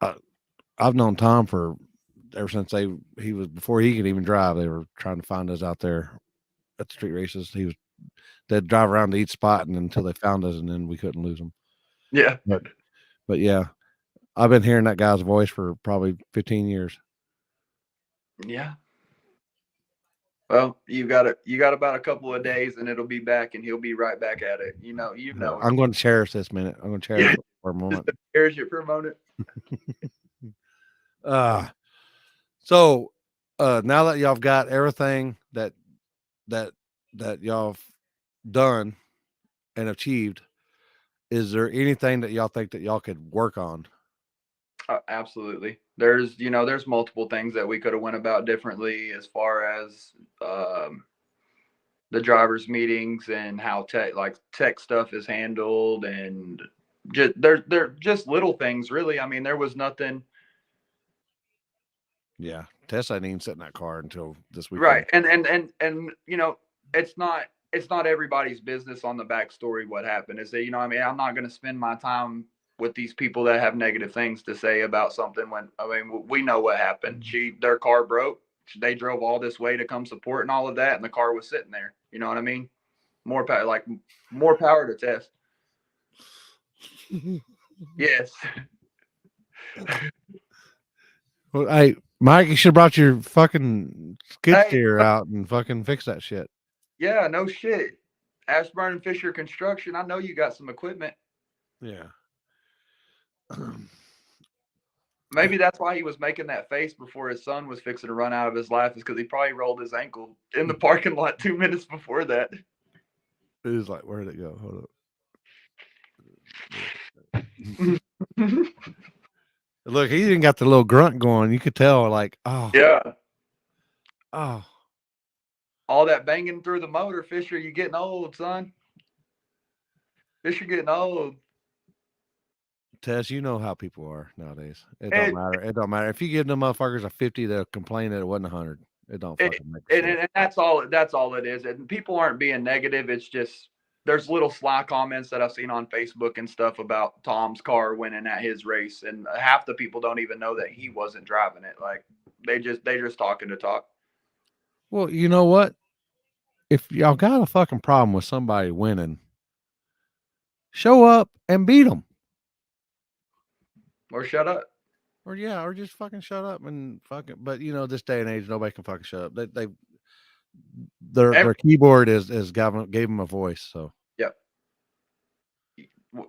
I've known Tom for ever since he was before he could even drive. They were trying to find us out there at the street races. They'd drive around to each spot and until they found us, and then we couldn't lose them. Yeah. But yeah, I've been hearing that guy's voice for probably 15 years. Yeah. Well, you got about a couple of days, and it'll be back, and he'll be right back at it. You know. I'm going to cherish this minute. I'm going to cherish it for a moment. Cherish it for a moment. So now that y'all got everything that y'all done and achieved, is there anything that y'all think that y'all could work on? Absolutely. There's multiple things that we could have went about differently as far as the drivers meetings and how tech stuff is handled, and they're just little things really. I mean, there was nothing. Yeah, Tess didn't even sit in that car until this weekend. Right, and you know, it's not everybody's business on the backstory what happened. Is that, you know, I mean, I'm not going to spend my time with these people that have negative things to say about something when, I mean, we know what happened. Their car broke. They drove all this way to come support and all of that, and the car was sitting there. You know what I mean? More power to Tess. Yes. Well, hey, Mike, you should have brought your fucking skid steer out and fucking fix that shit. Yeah, no shit. Ashburn and Fisher Construction. I know you got some equipment. Yeah. Maybe that's why he was making that face before his son was fixing to run out of his life, is because he probably rolled his ankle in the parking lot 2 minutes before that. It was like, where did it go? Hold up. Look, he even got the little grunt going. You could tell, like, oh. Yeah. Oh. All that banging through the motor, Fisher, you getting old, son. Fisher getting old. Tess, you know how people are nowadays. It don't matter. It don't matter. If you give them motherfuckers a 50, they'll complain that it wasn't 100. It don't fucking make sense. And that's all it is. And people aren't being negative. It's just there's little sly comments that I've seen on Facebook and stuff about Tom's car winning at his race, and half the people don't even know that he wasn't driving it. Like they just talking to talk. Well, you know what? If y'all got a fucking problem with somebody winning, show up and beat them. Or shut up. Or just fucking shut up and fucking. But you know, this day and age, nobody can fucking shut up. Their keyboard gave them a voice. So yep,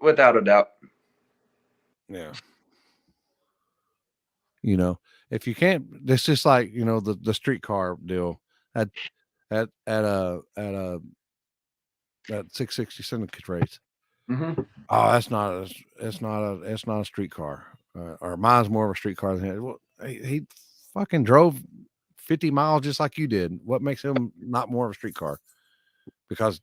without a doubt. Yeah. You know, if you can't, it's just like, you know, the streetcar deal at a 660 syndicate race. Mm-hmm. Oh, it's not a streetcar. Or mine's more of a streetcar than his. Well, he fucking drove 50 miles just like you did. What makes him not more of a streetcar? Because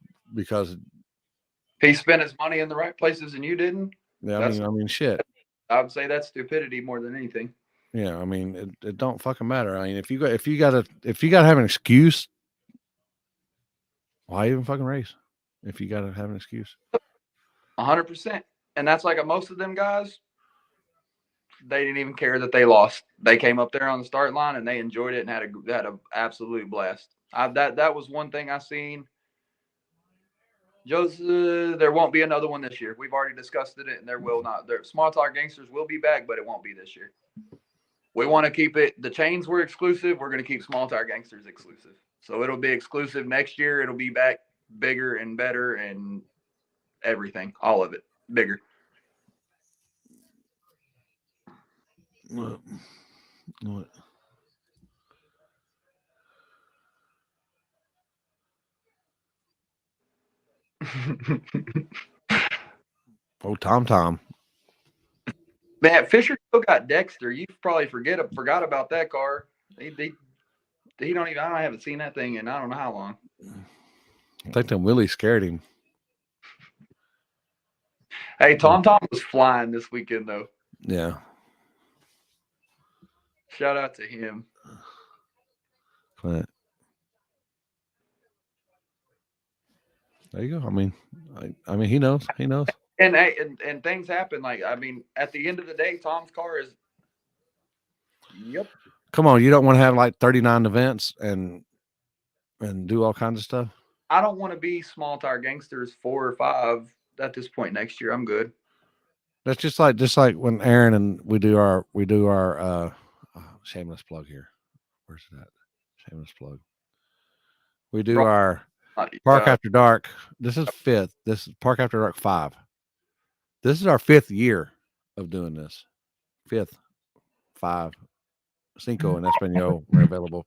he spent his money in the right places and you didn't. Yeah, I mean, shit. I would say that's stupidity more than anything. Yeah, I mean, it don't fucking matter. I mean, if you gotta have an excuse, why even fucking race? If you gotta have an excuse. 100%. And that's like most of them guys. They didn't even care that they lost. They came up there on the start line and they enjoyed it and had a absolute blast. That was one thing I seen. Joseph, there won't be another one this year. We've already discussed it, and there will not. Small Tire Gangsters will be back, but it won't be this year. We want to keep it. The chains were exclusive. We're going to keep Small Tire Gangsters exclusive. So it'll be exclusive next year. It'll be back bigger and better and everything. All of it bigger. What? Oh, Tom. Man, Fisher still got Dexter. You probably forgot about that car. He don't even. I haven't seen that thing in I don't know how long. I think them Willie scared him. Hey, Tom was flying this weekend though. Yeah. Shout out to him. But there you go. I mean, he knows. He knows. And things happen. Like, I mean, at the end of the day, Tom's car is. Yep. Come on, you don't want to have like 39 events and do all kinds of stuff. I don't want to be Small Tire Gangsters 4 or 5 at this point next year. I'm good. That's just like when Aaron and we do our shameless plug here. Where's that? Shameless plug. We do our Park After Dark. This is 5th. This is Park After Dark 5. This is our 5th year of doing this. 5th, 5, Cinco and Espanol are available.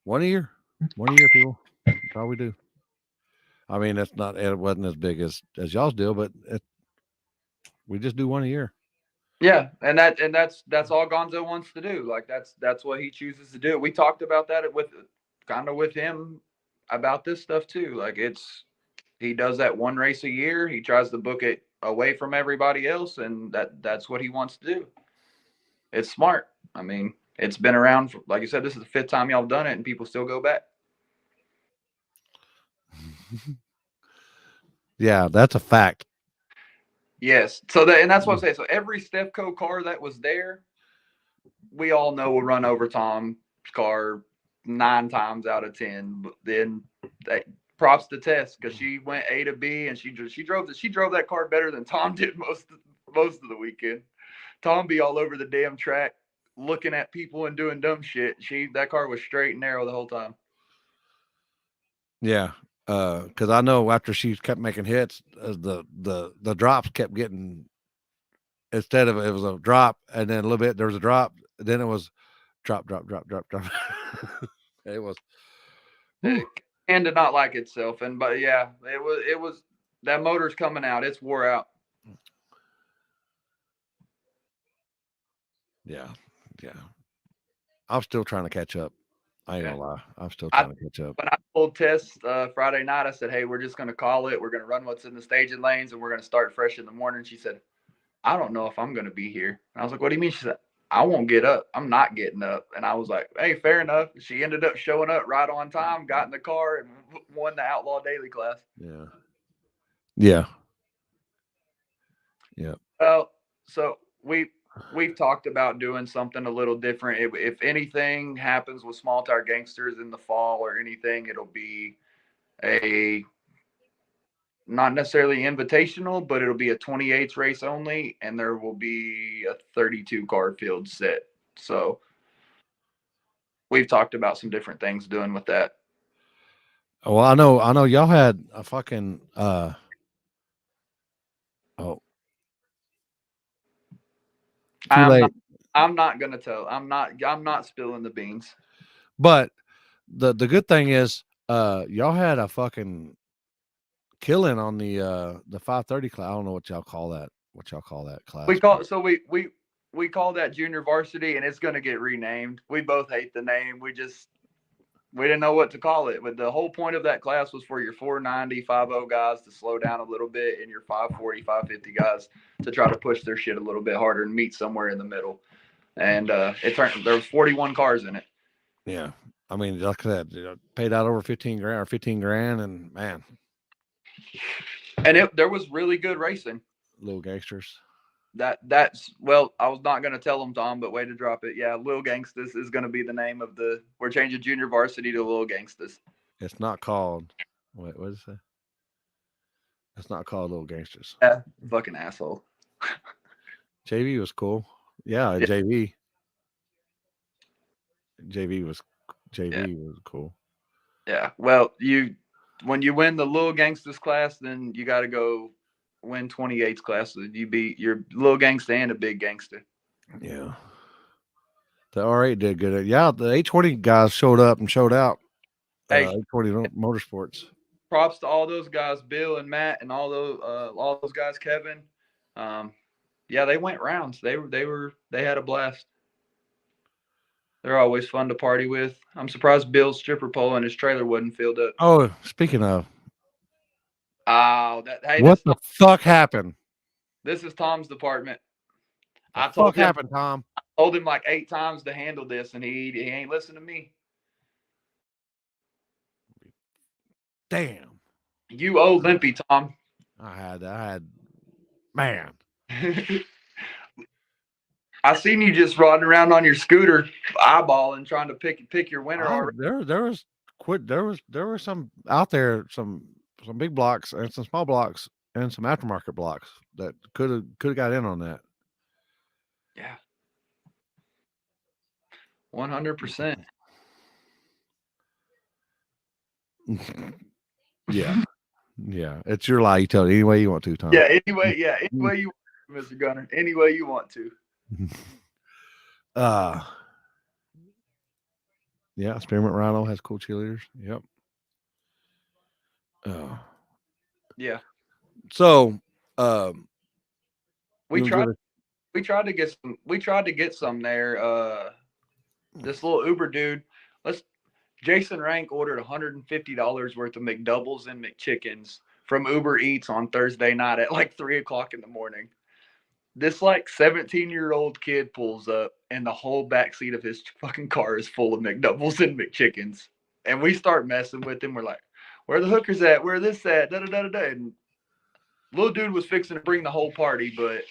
1 year, people. That's all we do. I mean, it wasn't as big as y'all's deal, but we just do 1 a year. Yeah, and that's all Gonzo wants to do. Like that's what he chooses to do. We talked about that with him about this stuff too. Like he does that 1 race a year. He tries to book it away from everybody else, and that's what he wants to do. It's smart. I mean, it's been around for, like you said, this is the 5th time y'all have done it, and people still go back. Yeah, that's a fact. Yes. So that's what I'm saying. So every Stefco car that was there, we all know will run over Tom's car 9 times out of 10. But then props to Tess because she went A to B and she drove that car better than Tom did most of the weekend. Tom be all over the damn track looking at people and doing dumb shit. That car was straight and narrow the whole time. Yeah. Because I know after she kept making hits, the drops kept getting, instead of it was a drop and then a little bit there was a drop, then it was drop. It was. And did not like itself, but yeah, it was that motor's coming out. It's wore out. Yeah. I'm still trying to catch up. I ain't gonna lie. I'm still trying to catch up. When I told Tess Friday night, I said, hey, we're just going to call it. We're going to run what's in the staging lanes, and we're going to start fresh in the morning. She said, I don't know if I'm going to be here. And I was like, what do you mean? She said, I won't get up. I'm not getting up. And I was like, hey, fair enough. She ended up showing up right on time, got in the car, and won the Outlaw Daily class. Yeah. Well, so we've talked about doing something a little different. If anything happens with Small Tire Gangsters in the fall or anything, it'll be a not necessarily invitational, but it'll be a 28th race only, and there will be a 32 car field set. So we've talked about some different things doing with that. Well, I know y'all had a fucking I'm not gonna tell. I'm not spilling the beans. But the good thing is, y'all had a fucking killing on the 530 class. I don't know what y'all call that. What y'all call that class? We call that junior varsity, and it's gonna get renamed. We both hate the name. We didn't know what to call it. But the whole point of that class was for your 490, 50 guys to slow down a little bit, and your 540, 550 guys to try to push their shit a little bit harder and meet somewhere in the middle. And it turned, there was 41 cars in it. Yeah. I mean, like I said, paid out over 15 grand, and man. And there was really good racing. Little Gangsters. That's I was not going to tell them, Tom, but way to drop it. Yeah, Lil Gangsters is going to be the name of we're changing junior varsity to Lil Gangsters. It's not called, what is it? It's not called Lil Gangsters. Yeah, fucking asshole. JV was cool. Yeah. JV was cool. Yeah. Well, when you win the Lil Gangsters class, then you got to go win 28's class. So you be your little gangster and a big gangster. Yeah. The R8 did good. Yeah, the 820 guys showed up and showed out. 820 Motorsports. props to all those guys, Bill and Matt, and all those guys, Kevin. Yeah, they went rounds. They had a blast. They're always fun to party with. I'm surprised Bill's stripper pole and his trailer wasn't filled up. Oh, speaking of, Oh, what the fuck happened? This is Tom's department. What the fuck happened, Tom? I told him like 8 times to handle this, and he ain't listening to me. Damn. You owe Limpy, Tom. I had, man. I seen you just riding around on your scooter, eyeballing, trying to pick your winner already. There was some out there, some big blocks and some small blocks and some aftermarket blocks that could have got in on that. Yeah. 100%. Yeah. Yeah. It's your lie. You tell it any way you want to, Tom. Yeah, any way you want to, Mr. Gunner. Any way you want to. Yeah, Spearmint Rhino has cool cheerleaders. Yep. Yeah. So we tried to get some there. This little Uber dude, Jason Rank ordered $150 worth of McDoubles and McChickens from Uber Eats on Thursday night at like 3:00 in the morning. This like 17-year-old kid pulls up, and the whole backseat of his fucking car is full of McDoubles and McChickens. And we start messing with him. We're like, "Where the hookers at? Where this at?" Da da da da da. And little dude was fixing to bring the whole party, but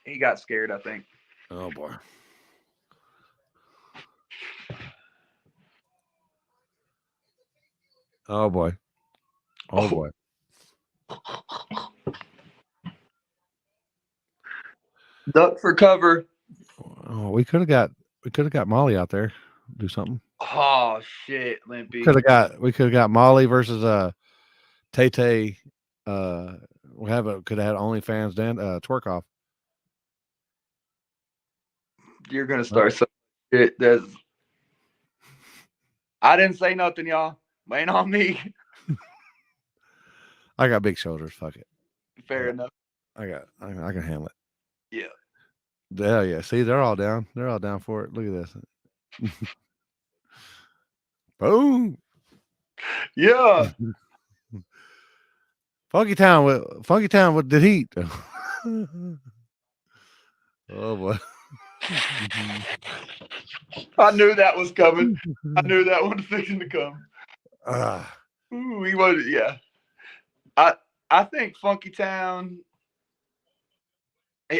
he got scared, I think. Oh boy. Oh boy. Oh boy. Duck for cover. Oh, we could have got Molly out there, do something. Oh shit, Limpy. We could have got Molly versus Tay Tay. Could have had OnlyFans Dan twerk off. You're gonna start some shit. I didn't say nothing, y'all. Ain't on me. I got big shoulders. Fuck it. Fair enough. I can handle it. Yeah. Hell yeah. See, they're all down. They're all down for it. Look at this. Boom. Yeah. Funky Town with the heat. Oh boy. I knew that was coming. I knew that one was fixing to come. Ooh, he was, yeah. I think Funky Town.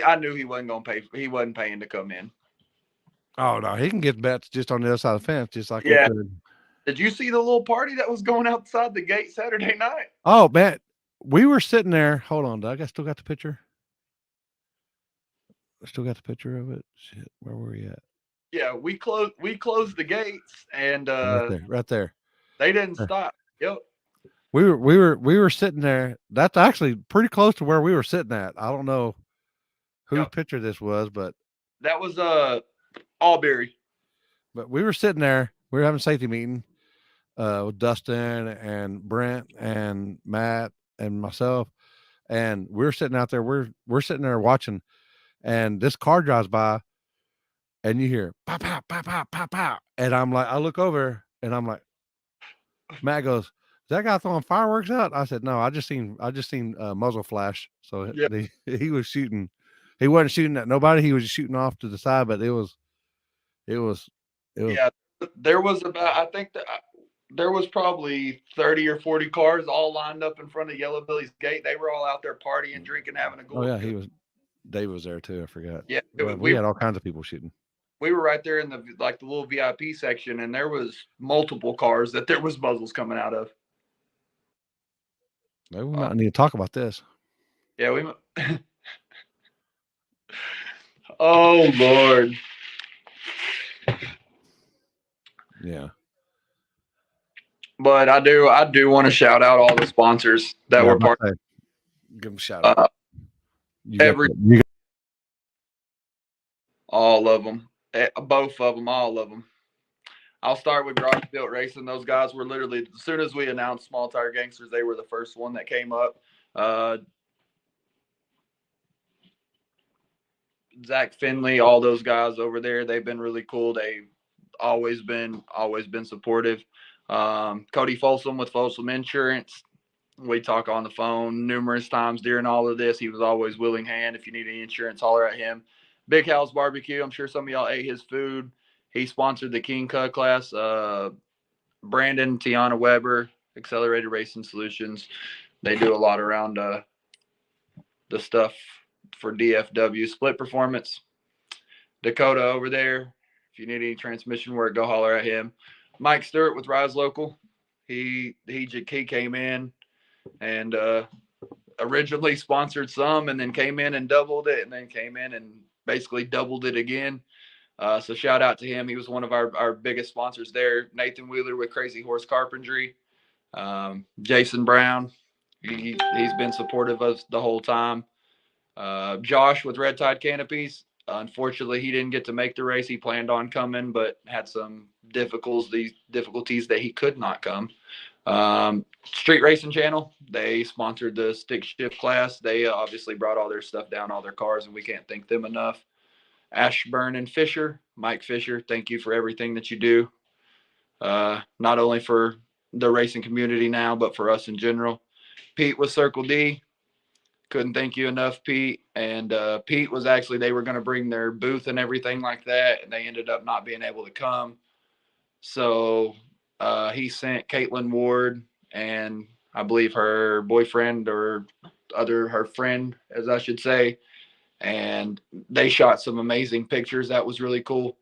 I knew he wasn't gonna pay. He wasn't paying to come in. Oh no, he can get bets just on the other side of the fence, just like yeah. Did you see the little party that was going outside the gate Saturday night? Oh man, we were sitting there. Hold on, Doug. I still got the picture. I still got the picture of it. Shit, where were we at? Yeah, we closed the gates and right there. They didn't stop. Yep. We were sitting there. That's actually pretty close to where we were sitting at. I don't know whose picture this was, but that was Alberry. But we were sitting there. We were having a safety meeting with Dustin and Brent and Matt and myself, and we're sitting out there. We're sitting there watching, and this car drives by, and you hear pow pow pow pow pow pow, and I'm like, I look over, and I'm like, Matt goes, "Is that guy throwing fireworks out?" I said, "No, I just seen muzzle flash." So he was shooting. He wasn't shooting at nobody. He was just shooting off to the side, but it was. Yeah, there was I think that there was probably 30 or 40 cars all lined up in front of Yellow Billy's gate. They were all out there partying, drinking, having a good. Oh yeah, Dave was there too. I forgot. Yeah, we had all kinds of people shooting. We were right there in the little VIP section, and there was multiple cars that there was muzzles coming out of. Maybe we might need to talk about this. Yeah, we. Oh Lord. Yeah. But I do want to shout out all the sponsors that were part. Give them a shout out. All of them, both of them, all of them. I'll start with Garage Built Racing. Those guys were literally, as soon as we announced Small Tire Gangsters, they were the first one that came up. Zach Finley, all those guys over there, they've been really cool. They've always been supportive. Cody Folsom with Folsom Insurance. We talk on the phone numerous times during all of this. He was always willing hand. If you need any insurance, holler at him. Big Hal's Barbecue. I'm sure some of y'all ate his food. He sponsored the King Cut class. Brandon, Tiana Weber, Accelerated Racing Solutions. They do a lot around the stuff for DFW. Split Performance. Dakota over there. If you need any transmission work, go holler at him. Mike Stewart with Rise Local. He came in and originally sponsored some and then came in and doubled it and then came in and basically doubled it again. So shout out to him. He was one of our biggest sponsors there. Nathan Wheeler with Crazy Horse Carpentry. Jason Brown. He's been supportive of us the whole time. Josh with Red Tide Canopies. Unfortunately, he didn't get to make the race. He planned on coming, but had some difficulties that he could not come. Street Racing Channel, they sponsored the stick shift class. They obviously brought all their stuff down, all their cars, and we can't thank them enough. Ashburn and Fisher, Mike Fisher, thank you for everything that you do. Not only for the racing community now, but for us in general. Pete with Circle D. Couldn't thank you enough, Pete. And Pete was actually, they were going to bring their booth and everything like that, and they ended up not being able to come. So he sent Caitlin Ward and I believe her boyfriend or her friend, as I should say, and they shot some amazing pictures. That was really cool.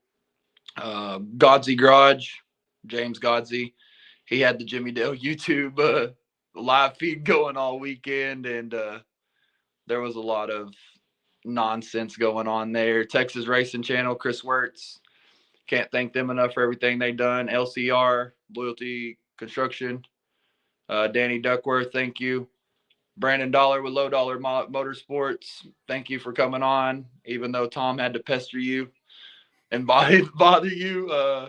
Godsey Garage, James Godsey, he had the Jimmy Dale YouTube live feed going all weekend, and there was a lot of nonsense going on there. Texas Racing Channel, Chris Wirtz, can't thank them enough for everything they've done. LCR, Loyalty Construction, Danny Duckworth, thank you. Brandon Dollar with Low Dollar Motorsports, thank you for coming on, even though Tom had to pester you and bother you.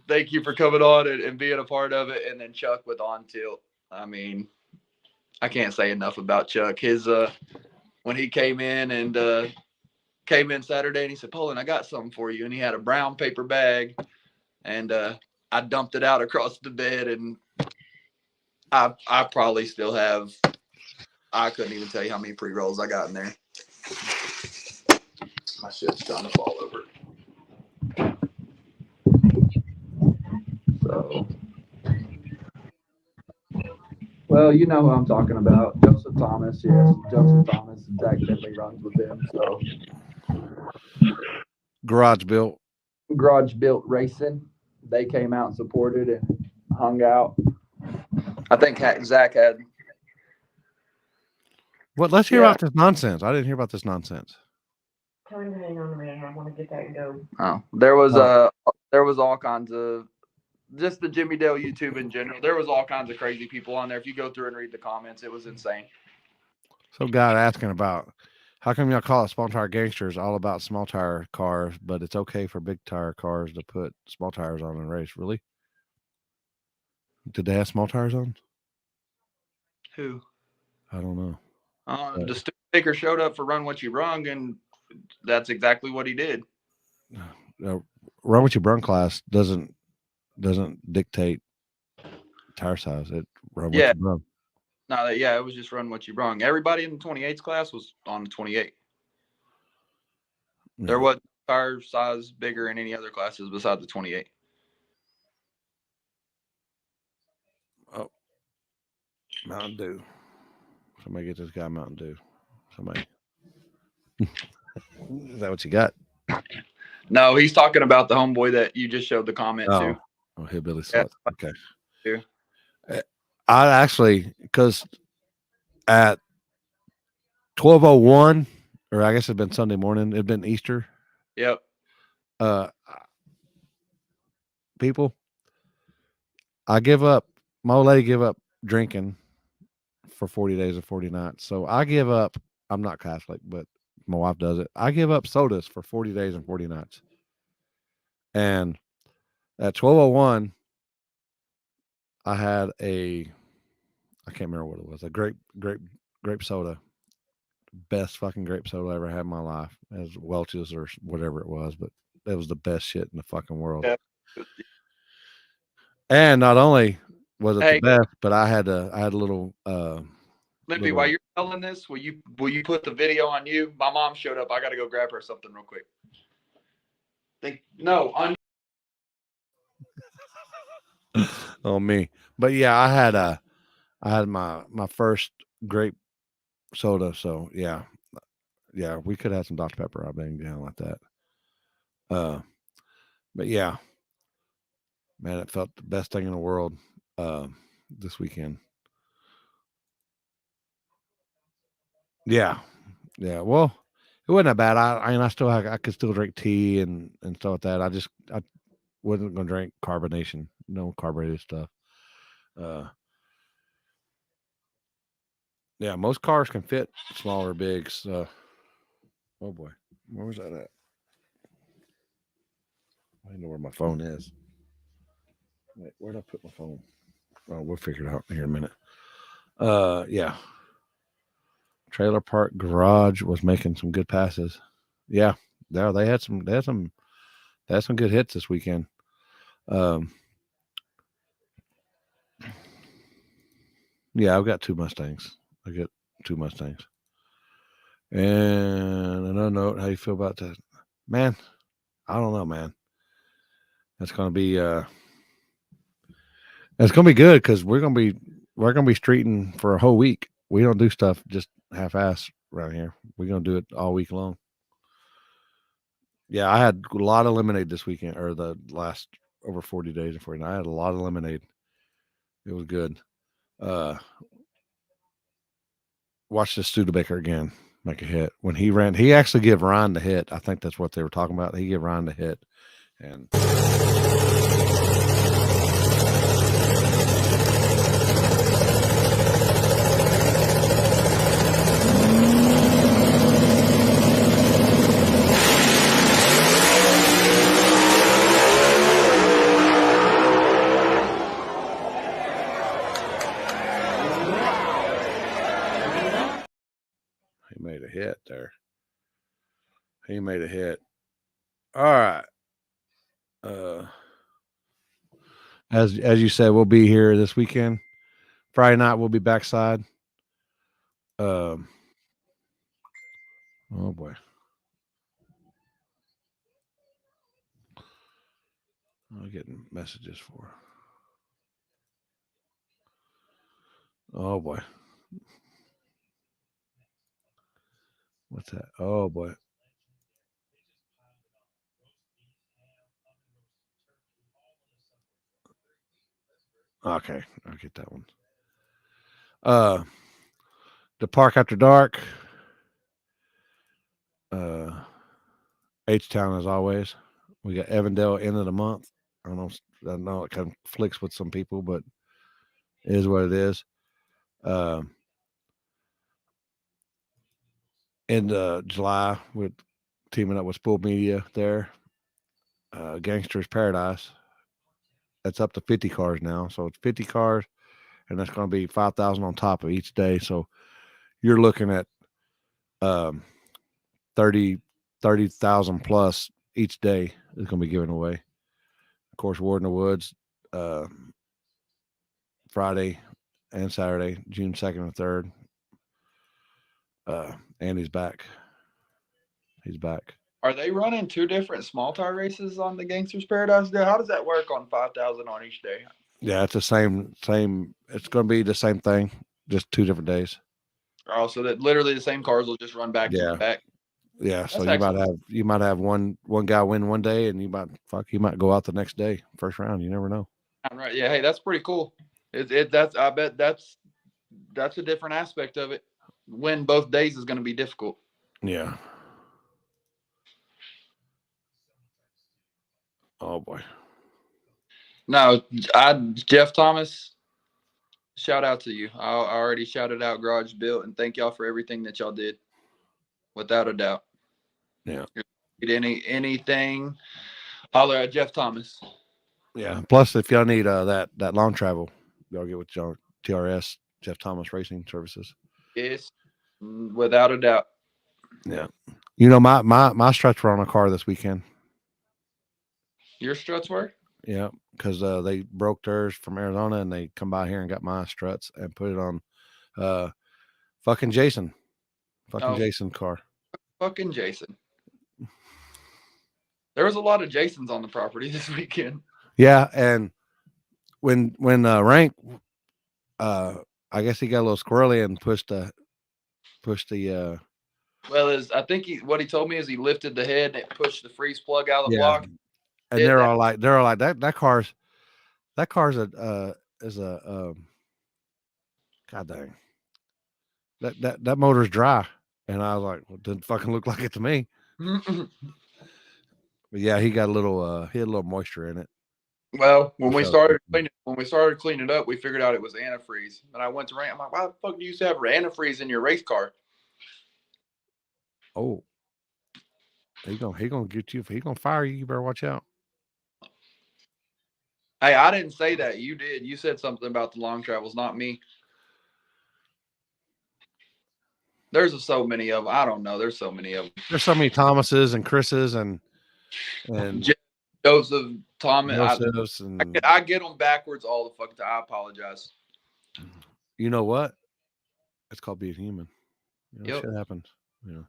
Thank you for coming on and being a part of it. And then Chuck with On Tilt. I mean, I can't say enough about Chuck. His when he came in Saturday and he said, Poland, I got something for you. And he had a brown paper bag, and I dumped it out across the bed, and I probably still have, I couldn't even tell you how many pre-rolls I got in there. My shit's trying to fall over. So, well, you know who I'm talking about. Joseph Thomas, yes. Joseph Thomas, Zach Finley runs with him. So, Garage Built Racing. They came out and supported and hung out. I think Zach had. What? Let's hear about this nonsense. I didn't hear about this nonsense. Tell him to hang on a minute. I want to get that and go. Oh, there was all kinds of, just the Jimmy Dale YouTube in general. There was all kinds of crazy people on there. If you go through and read the comments, it was insane. Some guy asking about, how come y'all call it Small Tire Gangsters, all about small tire cars, but it's okay for big tire cars to put small tires on and race? Really? Did they have small tires on? Who? I don't know. The Stu Baker showed up for Run What You Brung, and that's exactly what he did. Run What You Brung class doesn't dictate tire size. It run what you brung. No, it was just Run What You Brung. Everybody in the 28s class was on the 28. There wasn't tire size bigger in any other classes besides the 28. Oh, Mountain Dew. Somebody get this guy Mountain Dew. Somebody. Is that what you got? No, he's talking about the homeboy that you just showed the comment to. Oh, Hillbilly Sluts. Okay. Yeah. I actually, because at 12:01, or I guess it'd been Sunday morning, it'd been Easter. Yep. People, I give up. My old lady give up drinking for 40 days and 40 nights. So I give up. I'm not Catholic, but my wife does it. I give up sodas for 40 days and 40 nights. And At 12:01, I had I can't remember what it was, a grape soda. Best fucking grape soda I ever had in my life. As Welch's or whatever it was, but it was the best shit in the fucking world. Yeah. And not only was it Hey. the best, but I had a little Libby, while you're telling this, will you put the video on you? My mom showed up. I got to go grab her something real quick. On on me. But yeah, I had my first grape soda. So yeah, we could have some Dr. Pepper. I've been down like that. But yeah, man, it felt the best thing in the world this weekend. Yeah. Well, it wasn't that bad. I could still drink tea and stuff like that. I wasn't gonna drink carbonation, no carbonated stuff. Yeah, most cars can fit small or big. So, oh boy, where was that at? I don't know where my phone is. Wait, where'd I put my phone? Oh, we'll figure it out here in a minute. Yeah. Trailer Park Garage was making some good passes. Yeah, they had some good hits this weekend. Yeah, I've got 2 Mustangs. I get 2 Mustangs. And another note, how you feel about that? Man, I don't know, man. That's gonna be good because we're gonna be streeting for a whole week. We don't do stuff just half-ass around here. We're gonna do it all week long. Yeah, I had a lot of lemonade this weekend, or the last over 40 days before. I had a lot of lemonade. It was good. Watch this Studebaker again make a hit. When he ran, he actually gave Ryan the hit. I think that's what they were talking about. He gave Ryan the hit. And made a hit there. He made a hit. All right. As you said, we'll be here this weekend. Friday night we'll be backside. Oh boy. I'm getting messages for. Oh boy. What's that? Oh boy. Okay, I'll get that one. The Park After Dark. H-Town as always. We got Evandale end of the month. I know it kind of conflicts with some people, but it is what it is. In July, we're teaming up with Spool Media there. Gangsters Paradise. That's up to 50 cars now. So it's 50 cars, and that's going to be 5,000 on top of each day. So you're looking at 30,000 plus each day is going to be given away. Of course, Ward in the Woods, Friday and Saturday, June 2nd and 3rd. And he's back. He's back. Are they running 2 different small tire races on the Gangsters Paradise Day? How does that work on 5,000 on each day? Yeah, it's the same. It's going to be the same thing, just 2 different days. Oh, so that literally the same cars will just run back to back. Yeah, that's so excellent. you might have one guy win one day, and he might go out the next day, first round. You never know. Right? Yeah. Hey, that's pretty cool. I bet that's a different aspect of it. Win both days is going to be difficult. Yeah. Oh boy. No, Jeff Thomas, shout out to you. I already shouted out Garage Built, and thank y'all for everything that y'all did. Without a doubt. Yeah. Anything, holler at Jeff Thomas. Yeah. Plus, if y'all need that long travel, y'all get with your TRS, Jeff Thomas Racing Services. Yes, without a doubt. Yeah. You know, my struts were on a car this weekend. Your struts were? Yeah, because they broke theirs from Arizona and they come by here and got my struts and put it on fucking Jason. Fucking Jason car. Fucking Jason. There was a lot of Jasons on the property this weekend. Yeah, and when Rank I guess he got a little squirrely and pushed the well, I think what he told me is he lifted the head and it pushed the freeze plug out of the block. And they're all like that car's a god dang. That motor's dry. And I was like, well, it didn't fucking look like it to me. But yeah, he got a little he had a little moisture in it. Well, when we started cleaning it up, we figured out it was antifreeze. And I went to Rank. I'm like, why the fuck do you have antifreeze in your race car? Oh, he gonna get you. He gonna fire you. You better watch out. Hey, I didn't say that. You did. You said something about the long travels, not me. There's so many of them. I don't know. There's so many of them. There's so many Thomases and Chris's and Joseph, Thomas. I get them backwards all the fucking time. I apologize. You know what? It's called being human. You know, shit happens. Yeah.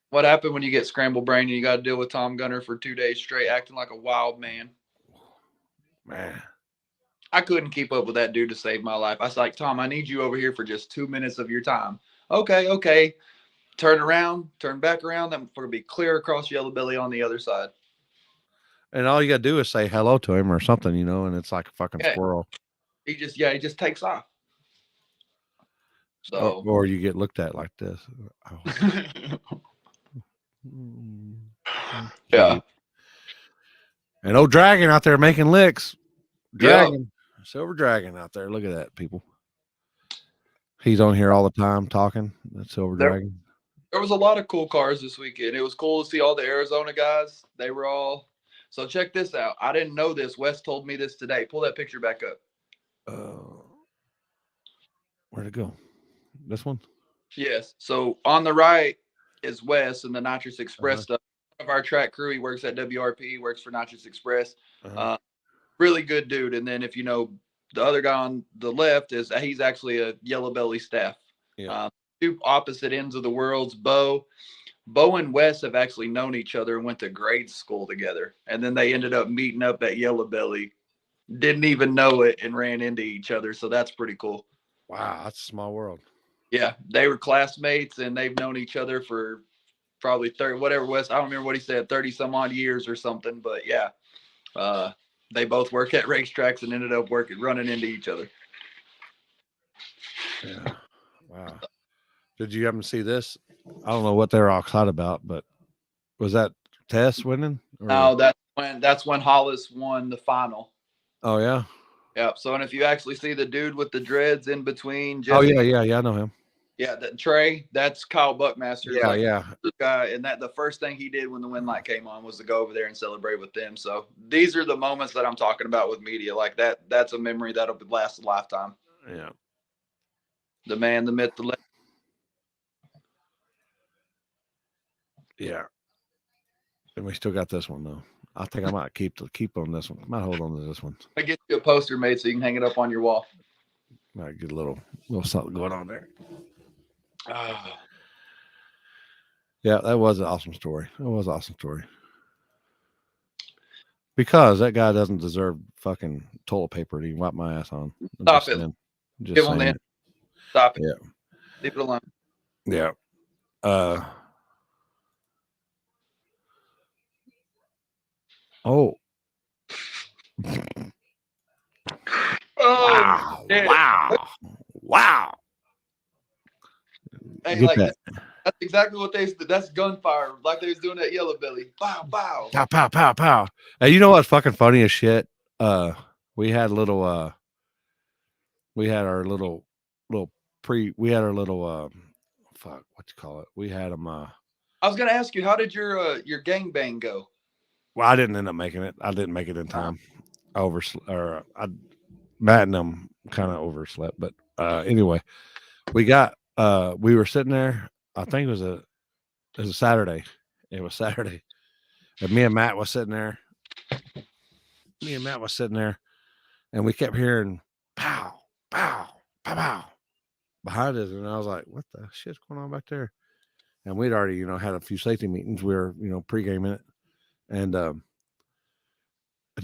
What happened when you get scrambled brain and you got to deal with Tom Gunner for 2 days straight, acting like a wild man? Man, I couldn't keep up with that dude to save my life. I was like, Tom, I need you over here for just 2 minutes of your time. Okay. Turn around, turn back around. I'm going to be clear across Yellow Belly on the other side. And all you got to do is say hello to him or something, and it's like a fucking squirrel. He just takes off. So, or you get looked at like this. Yeah. And old Dragon out there making licks. Dragon. Silver Dragon out there. Look at that, people. He's on here all the time talking. That's Silver Dragon. There was a lot of cool cars this weekend. It was cool to see all the Arizona guys. They were all. So check this out. I didn't know this. Wes told me this today. Pull that picture back up. Where'd it go? This one? Yes. So on the right is Wes and the Nitrous Express stuff. One of our track crew, he works at WRP, he works for Nitrous Express. Really good dude. And then if you know the other guy on the left he's actually a Yellow Belly staff. Yeah. Two opposite ends of the worlds. Bo and Wes have actually known each other and went to grade school together. And then they ended up meeting up at Yellow Belly. Didn't even know it and ran into each other. So that's pretty cool. Wow, that's a small world. Yeah, they were classmates and they've known each other for probably 30, whatever Wes, I don't remember what he said, 30 some odd years or something. But yeah, they both work at racetracks and ended up running into each other. Yeah. Wow. Did you happen to see this? I don't know what they're all excited about, but was that Tess winning? No, that's when Hollis won the final. Oh yeah. Yeah. So, and if you actually see the dude with the dreads in between, Jesse, yeah, I know him. Yeah, Trey, that's Kyle Buckmaster. Yeah. Guy, and that the first thing he did when the win light came on was to go over there and celebrate with them. So these are the moments that I'm talking about with media. Like that. That's a memory that'll last a lifetime. Yeah. The man, the myth, the legend. Yeah. And we still got this one though. I think I might keep on this one. I might hold on to this one. I get you a poster made so you can hang it up on your wall. Might get a little something going on there. Yeah, that was an awesome story. Because that guy doesn't deserve fucking toilet paper to wipe my ass on. Stop it. Give him that. Stop it. Yeah. Leave it alone. Yeah. Oh. Wow. Hey, like that's exactly what that's gunfire, like they was doing at Yellow Belly. Pow, pow. Pow, pow, pow, pow. Hey, you know what's fucking funny as shit? We had our little fuck, what you call it? We had them I was gonna ask you, how did your gangbang go? Well, I didn't end up making it. I didn't make it in time. Matt and them kind of overslept, but anyway, we were sitting there. I think it was a Saturday. It was Saturday, and me and Matt was sitting there. And we kept hearing pow, pow, pow, pow behind us, and I was like, "What the shit's going on back there?" And we'd already, had a few safety meetings. We were, pre-gaming it, and the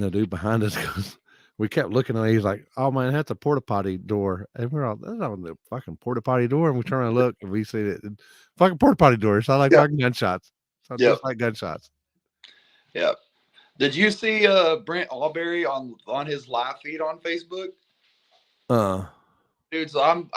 dude behind us goes. We kept looking at it. He's like, "Oh man, that's a porta potty door." And we're all, "That's not the fucking porta potty door." And we turn and look, and we see it. Fucking porta potty door. It sounds like fucking gunshots. Sounds just like gunshots. Yeah. Did you see Brent Alberry on his live feed on Facebook? Dude, so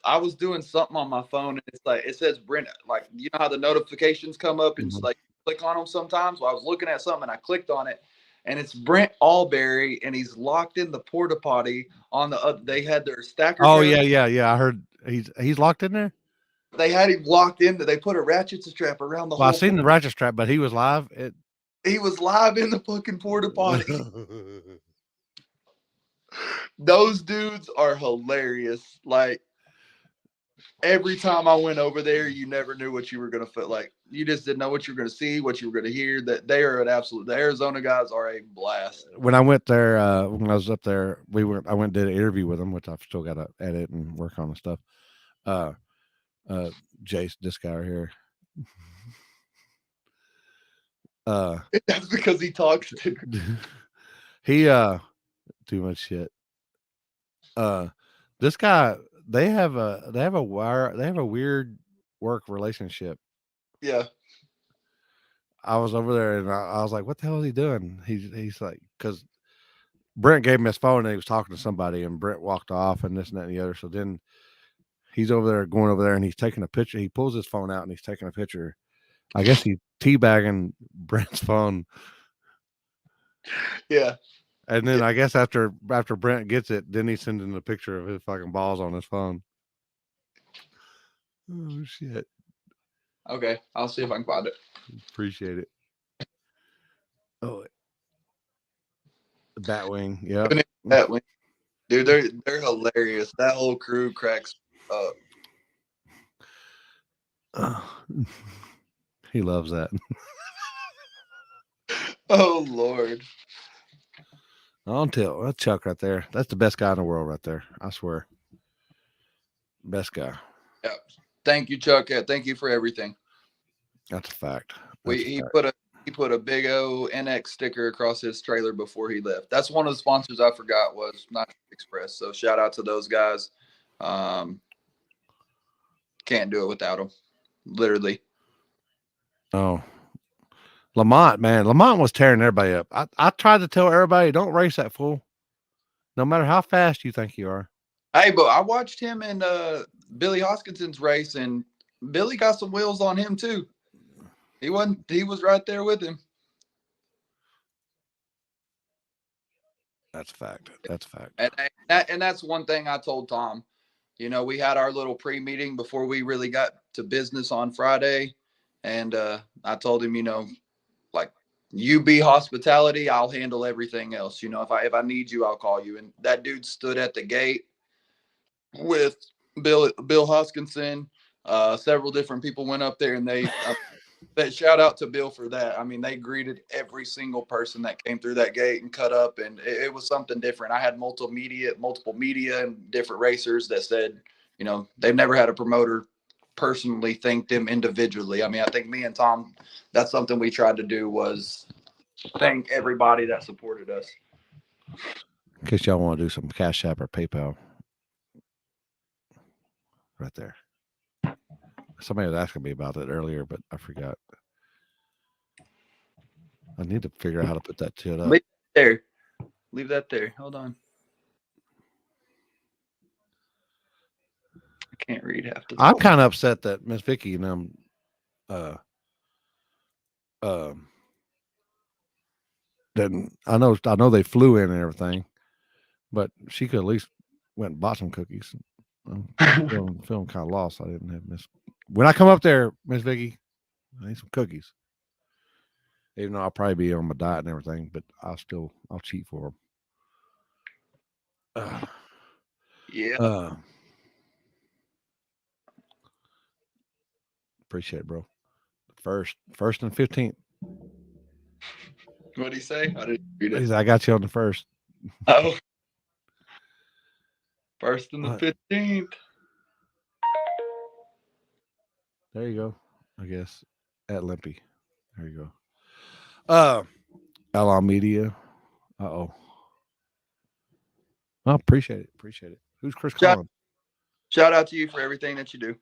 I was doing something on my phone, and it's like it says Brent, like, you know how the notifications come up and like click on them sometimes. Well, I was looking at something and I clicked on it. And it's Brent Alberry, and he's locked in the porta potty on the. They had their stacker. Oh yeah. I heard he's locked in there. They had him locked in. They put a ratchet strap around the whole. I seen the ratchet strap, but he was live. He was live in the fucking porta potty. Those dudes are hilarious. Like, every time I went over there, you never knew what you were going to feel like. You just didn't know what you were going to see, what you were going to hear. That they are an absolute. The Arizona guys are a blast. When I went there, when I was up there, I went and did an interview with them, which I've still got to edit and work on and stuff. Jace, this guy right here. That's because he talks to. He too much shit. This guy. They have a weird work relationship. Yeah. I was over there and I was like, "What the hell is he doing?" He's like, because Brent gave him his phone and he was talking to somebody, and Brent walked off and this and that and the other. So then he's going over there and he's taking a picture. He pulls his phone out and he's taking a picture. I guess he's teabagging Brent's phone. Yeah. And then I guess after Brent gets it, then he sends in a picture of his fucking balls on his phone. Oh shit. Okay, I'll see if I can find it. Appreciate it. Oh, the Batwing, yeah. Batwing, dude, they're hilarious. That whole crew cracks up. He loves that. Oh Lord. I'll tell that's Chuck right there. That's the best guy in the world right there. I swear. Best guy. Yeah. Thank you, Chuck. Yeah, thank you for everything. That's a fact. He put a big O NX sticker across his trailer before he left. That's one of the sponsors I forgot was Nitro Express. So shout out to those guys. Can't do it without them. Literally. Oh. Lamont, man. Lamont was tearing everybody up. I tried to tell everybody, don't race that fool. No matter how fast you think you are. Hey, but I watched him in Billy Hoskinson's race, and Billy got some wheels on him too. He was right there with him. That's a fact. That's a fact. And that's one thing I told Tom. We had our little pre-meeting before we really got to business on Friday. And I told him, like, you be hospitality, I'll handle everything else. If I need you, I'll call you. And that dude stood at the gate with Bill Hoskinson. Several different people went up there, and they shout out to Bill for that. I mean, they greeted every single person that came through that gate and cut up, and it was something different. I had multiple media and different racers that said, they've never had a promoter personally thank them individually. I mean, I think me and Tom, that's something we tried to do, was thank everybody that supported us. In case y'all want to do some Cash App or PayPal. Right there. Somebody was asking me about it earlier, but I forgot. I need to figure out how to put that shit up. Leave that there. Hold on. I can't read half the I'm kind of upset that Miss Vicky and them didn't. I know they flew in and everything, but she could at least went and bought some cookies. I'm feeling kind of lost. I didn't have Miss. When I come up there, Miss Vicky, I need some cookies. Even though I'll probably be on my diet and everything, but I'll cheat for them. Yeah. Appreciate it, bro. First and 15th. What'd he say? I didn't read it. I got you on the first. Oh. First and the 15th. There you go. I guess at Limpy. There you go. LL Media. Oh, appreciate it. Who's Chris Collins? Shout out to you for everything that you do.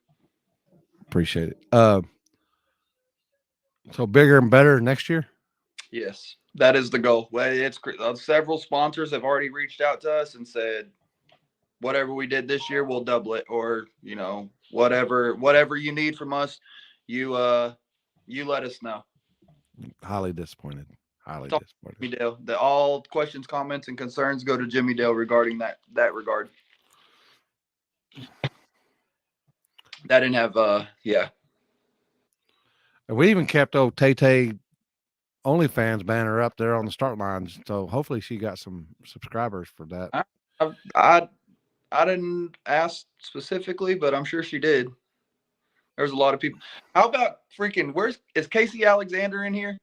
Appreciate it. So bigger and better next year? Yes, that is the goal. Well, it's several sponsors have already reached out to us and said, whatever we did this year, we'll double it, or whatever you need from us, you let us know. Highly disappointed. Jimmy Dale. All questions, comments, and concerns go to Jimmy Dale regarding that regard. That didn't have And we even kept old Tay OnlyFans banner up there on the start lines. So hopefully she got some subscribers for that. I didn't ask specifically, but I'm sure she did. There's a lot of people. How about is Casey Alexander in here?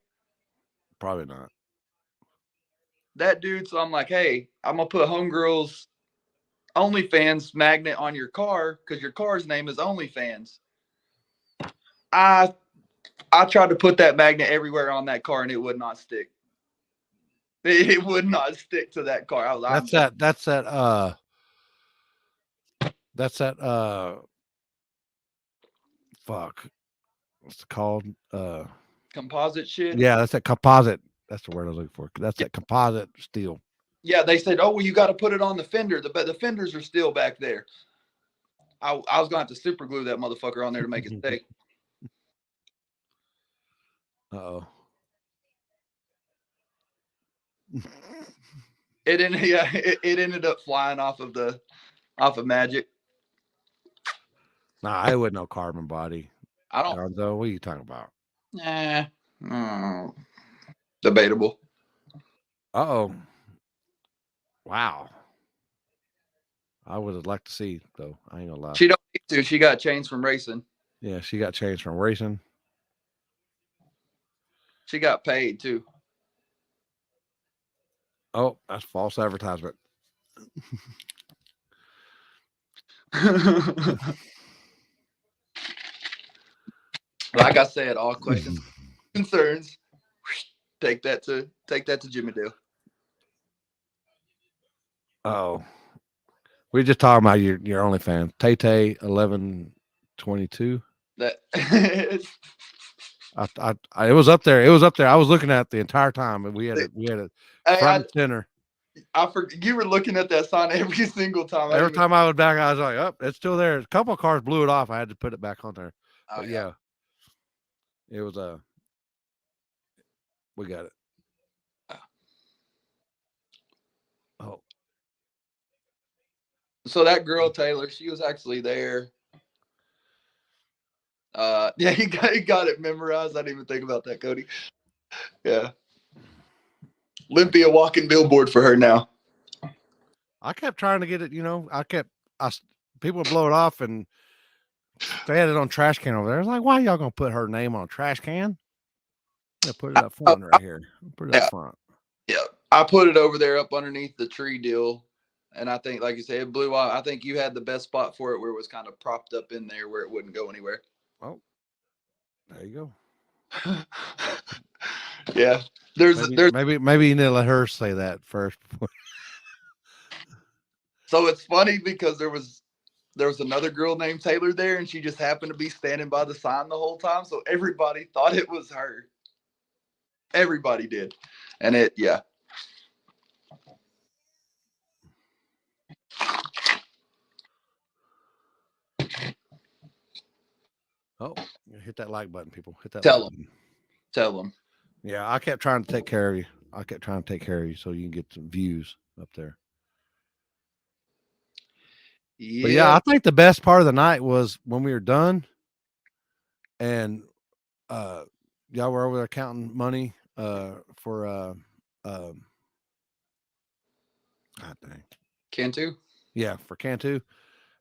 Probably not. That dude. So I'm like, hey, I'm gonna put Homegirl's OnlyFans magnet on your car because your car's name is OnlyFans. I tried to put that magnet everywhere on that car and it would not stick. It would not stick to that car. That's that fuck. What's it called? Composite shit. Yeah, that's that composite. That's the word I was looking for. That's that composite steel. Yeah, they said, oh, well, you got to put it on the fender. The fenders are still back there. I was going to have to super glue that motherfucker on there to make it stay. Uh-oh. It ended up flying off of Magic. Nah, it wasn't no carbon body. I don't know. What are you talking about? Debatable. Uh-oh. Wow. I would have liked to see, though. I ain't gonna lie. She don't need to. She got chains from racing. Yeah, she got chains from racing. She got paid too. Oh, that's false advertisement. Like I said, all questions, concerns, take that to Jimmy Dale. Oh, we're just talking about your OnlyFans. Tay 1122. That it was up there. I was looking at it the entire time, and we had it front and center. I forget you were looking at that sign every single time. Every time I was back, I was like, "Oh, it's still there." A couple of cars blew it off. I had to put it back on there. Oh, but yeah, it was we got it. Oh, so that girl Taylor, she was actually there. Yeah, he got it memorized. I didn't even think about that, Cody. Yeah. Limpy a walking billboard for her now. I kept trying to get it, people would blow it off and they had it on trash can over there. I was like, why y'all gonna put her name on a trash can? Yeah, put it up front right here. Put it up front. Yeah. I put it over there up underneath the tree deal. And I think, like you said, it blew off. I think you had the best spot for it where it was kind of propped up in there where it wouldn't go anywhere. Oh, there you go. Yeah. Maybe you need to let her say that first. So it's funny because there was another girl named Taylor there, and she just happened to be standing by the sign the whole time. So everybody thought it was her. Everybody did. And yeah. Oh, hit that like button, people. Hit that. Tell them. Yeah, I kept trying to take care of you. So you can get some views up there. Yeah. But yeah, I think the best part of the night was when we were done and y'all were over there counting money God dang. Cantu. Yeah, for Cantu.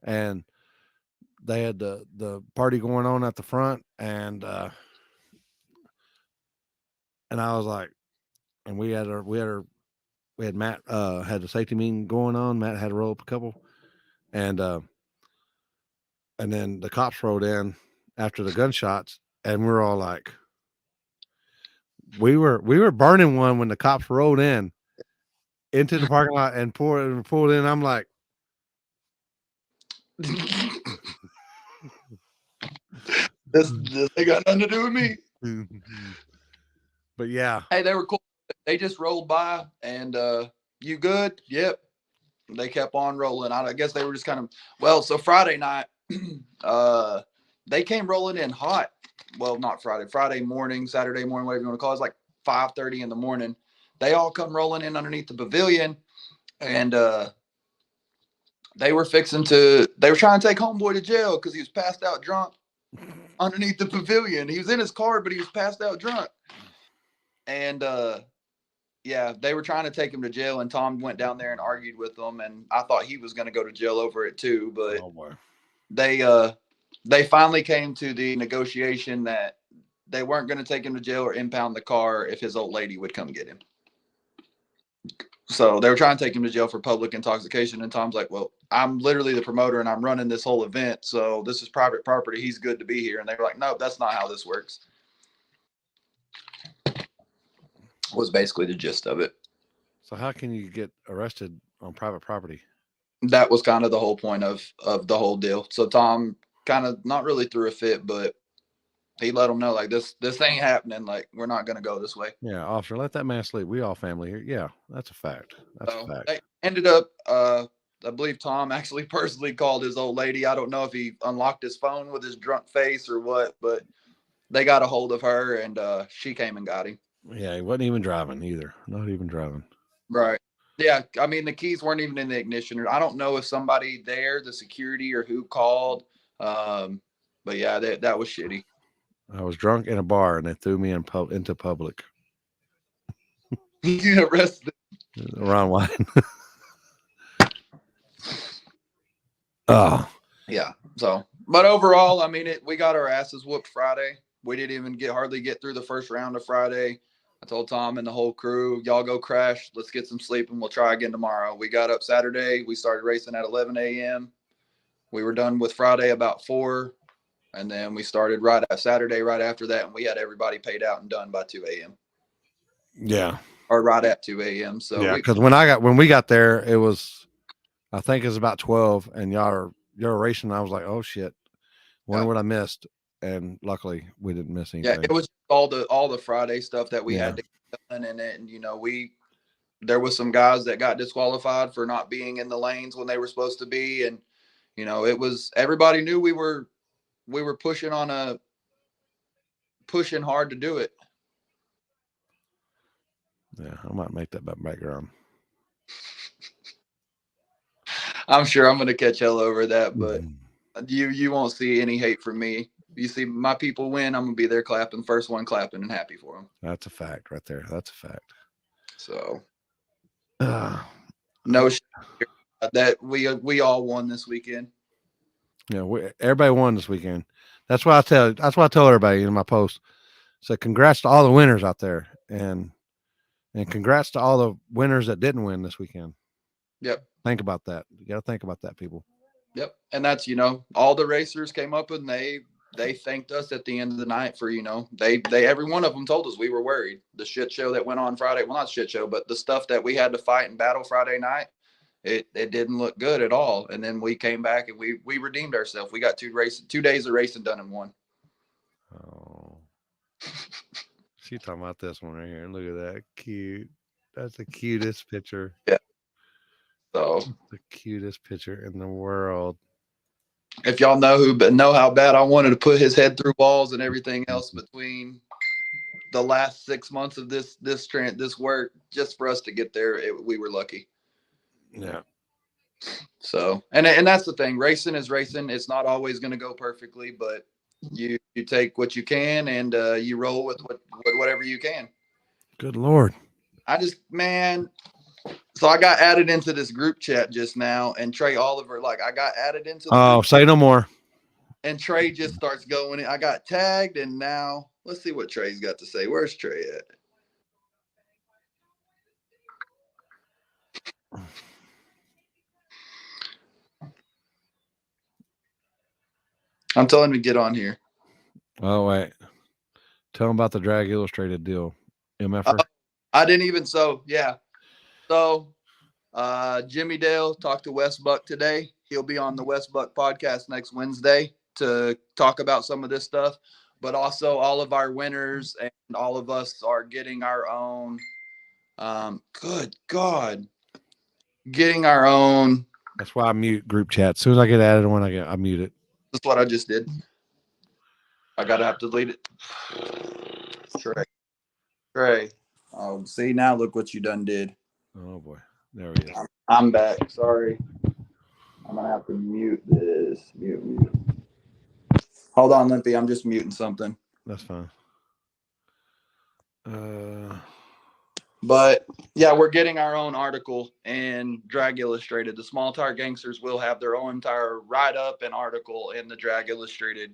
And they had the party going on at the front, and I was like, and we had Matt had the safety meeting going on. Matt had to roll up a couple, and then the cops rolled in after the gunshots, and we're all like, we were burning one when the cops rolled in into the parking lot and pulled in. I'm like, This ain't got nothing to do with me. but yeah, Hey, they were cool. They just rolled by and you good? Yep. They kept on rolling. I guess they were just kind of so Friday night, they came rolling in hot. Well, not Friday morning, Saturday morning, whatever you want to call it. It's like 5:30 in the morning. They all come rolling in underneath the pavilion, and they were trying to take homeboy to jail because he was passed out drunk underneath the pavilion. He was in his car, but he was passed out drunk. And yeah, they were trying to take him to jail, and Tom went down there and argued with them. And I thought he was going to go to jail over it too, but they finally came to the negotiation that they weren't going to take him to jail or impound the car if his old lady would come get him. So they were trying to take him to jail for public intoxication. And Tom's like, well, I'm literally the promoter and I'm running this whole event. So this is private property. He's good to be here. And they were like, nope, that's not how this works. Was basically the gist of it. So how can you get arrested on private property? That was kind of the whole point of the whole deal. So Tom kind of not really threw a fit, but he let them know like this ain't happening. Like, we're not going to go this way. Yeah, officer, let that man sleep. We all family here. Yeah, that's a fact. That's a fact. They ended up, I believe Tom actually personally called his old lady. I don't know if he unlocked his phone with his drunk face or what, but they got a hold of her and she came and got him. Yeah, he wasn't even driving either. Not even driving. Right. Yeah, I mean, the keys weren't even in the ignition. I don't know if somebody there, the security or who called, but yeah, that was shitty. I was drunk in a bar and they threw me into public. You arrested around wine. Oh. Yeah. So, but overall, I mean, we got our asses whooped Friday. We didn't even hardly get through the first round of Friday. I told Tom and the whole crew, y'all go crash. Let's get some sleep and we'll try again tomorrow. We got up Saturday. We started racing at 11 a.m. We were done with Friday about 4. And then we started Saturday right after that. And we had everybody paid out and done by 2 a.m. Yeah. Or right at 2 a.m. So yeah, because when we got there, it was, I think it was about 12 and y'all were racing. I was like, oh shit. Wonder what I missed. And luckily we didn't miss anything. Yeah, it was all the Friday stuff that we had to get done in it. And, you know, there was some guys that got disqualified for not being in the lanes when they were supposed to be. And, you know, everybody knew we were pushing hard to do it. Yeah, I might make that background. I'm sure I'm going to catch hell over that, but you won't see any hate from me. You see my people win, I'm going to be there clapping, first one clapping and happy for them. That's a fact right there. That's a fact. So no that we all won this weekend. Yeah, everybody won this weekend. That's why I tell everybody in my post. So congrats to all the winners out there, and congrats to all the winners that didn't win this weekend. Yep. Think about that. You got to think about that, people. Yep. And that's, you know, all the racers came up and they thanked us at the end of the night for, you know, they every one of them told us we were worried. The shit show that went on Friday, well, not shit show, but the stuff that we had to fight and battle Friday night, it didn't look good at all. And then we came back and we redeemed ourselves. We got 2 days of racing done in one. Oh, she's talking about this one right here. Look at that. Cute. That's the cutest picture. Yeah. So the cutest picture in the world. If y'all know how bad I wanted to put his head through walls and everything else between the last 6 months of this work, just for us to get there, we were lucky. Yeah. So, and that's the thing. Racing is racing. It's not always going to go perfectly, but you take what you can and you roll with whatever you can. Good Lord. So I got added into this group chat just now, and Trey Oliver, like I got added into the Oh, group say no more. and Trey just starts going in. I got tagged, and now let's see what Trey's got to say. Where's Trey at? I'm telling him to get on here. Oh, wait. Tell him about the Drag Illustrated deal. MFR. I didn't even, so Jimmy Dale talked to Wes Buck today. He'll be on the Wes Buck podcast next Wednesday to talk about some of this stuff. But also all of our winners and all of us are getting our own, good God, getting our own. That's why I mute group chat. As soon as I get added one, I mute it. That's what I just did. I gotta have to delete it. Trey. Oh, see, now look what you done did. Oh boy, there he is. I'm back. Sorry. I'm gonna have to mute this. Mute. Hold on, Limpy. I'm just muting something. That's fine. But yeah, we're getting our own article in Drag Illustrated. The Small Tire Gangsters will have their own entire write-up and article in the Drag Illustrated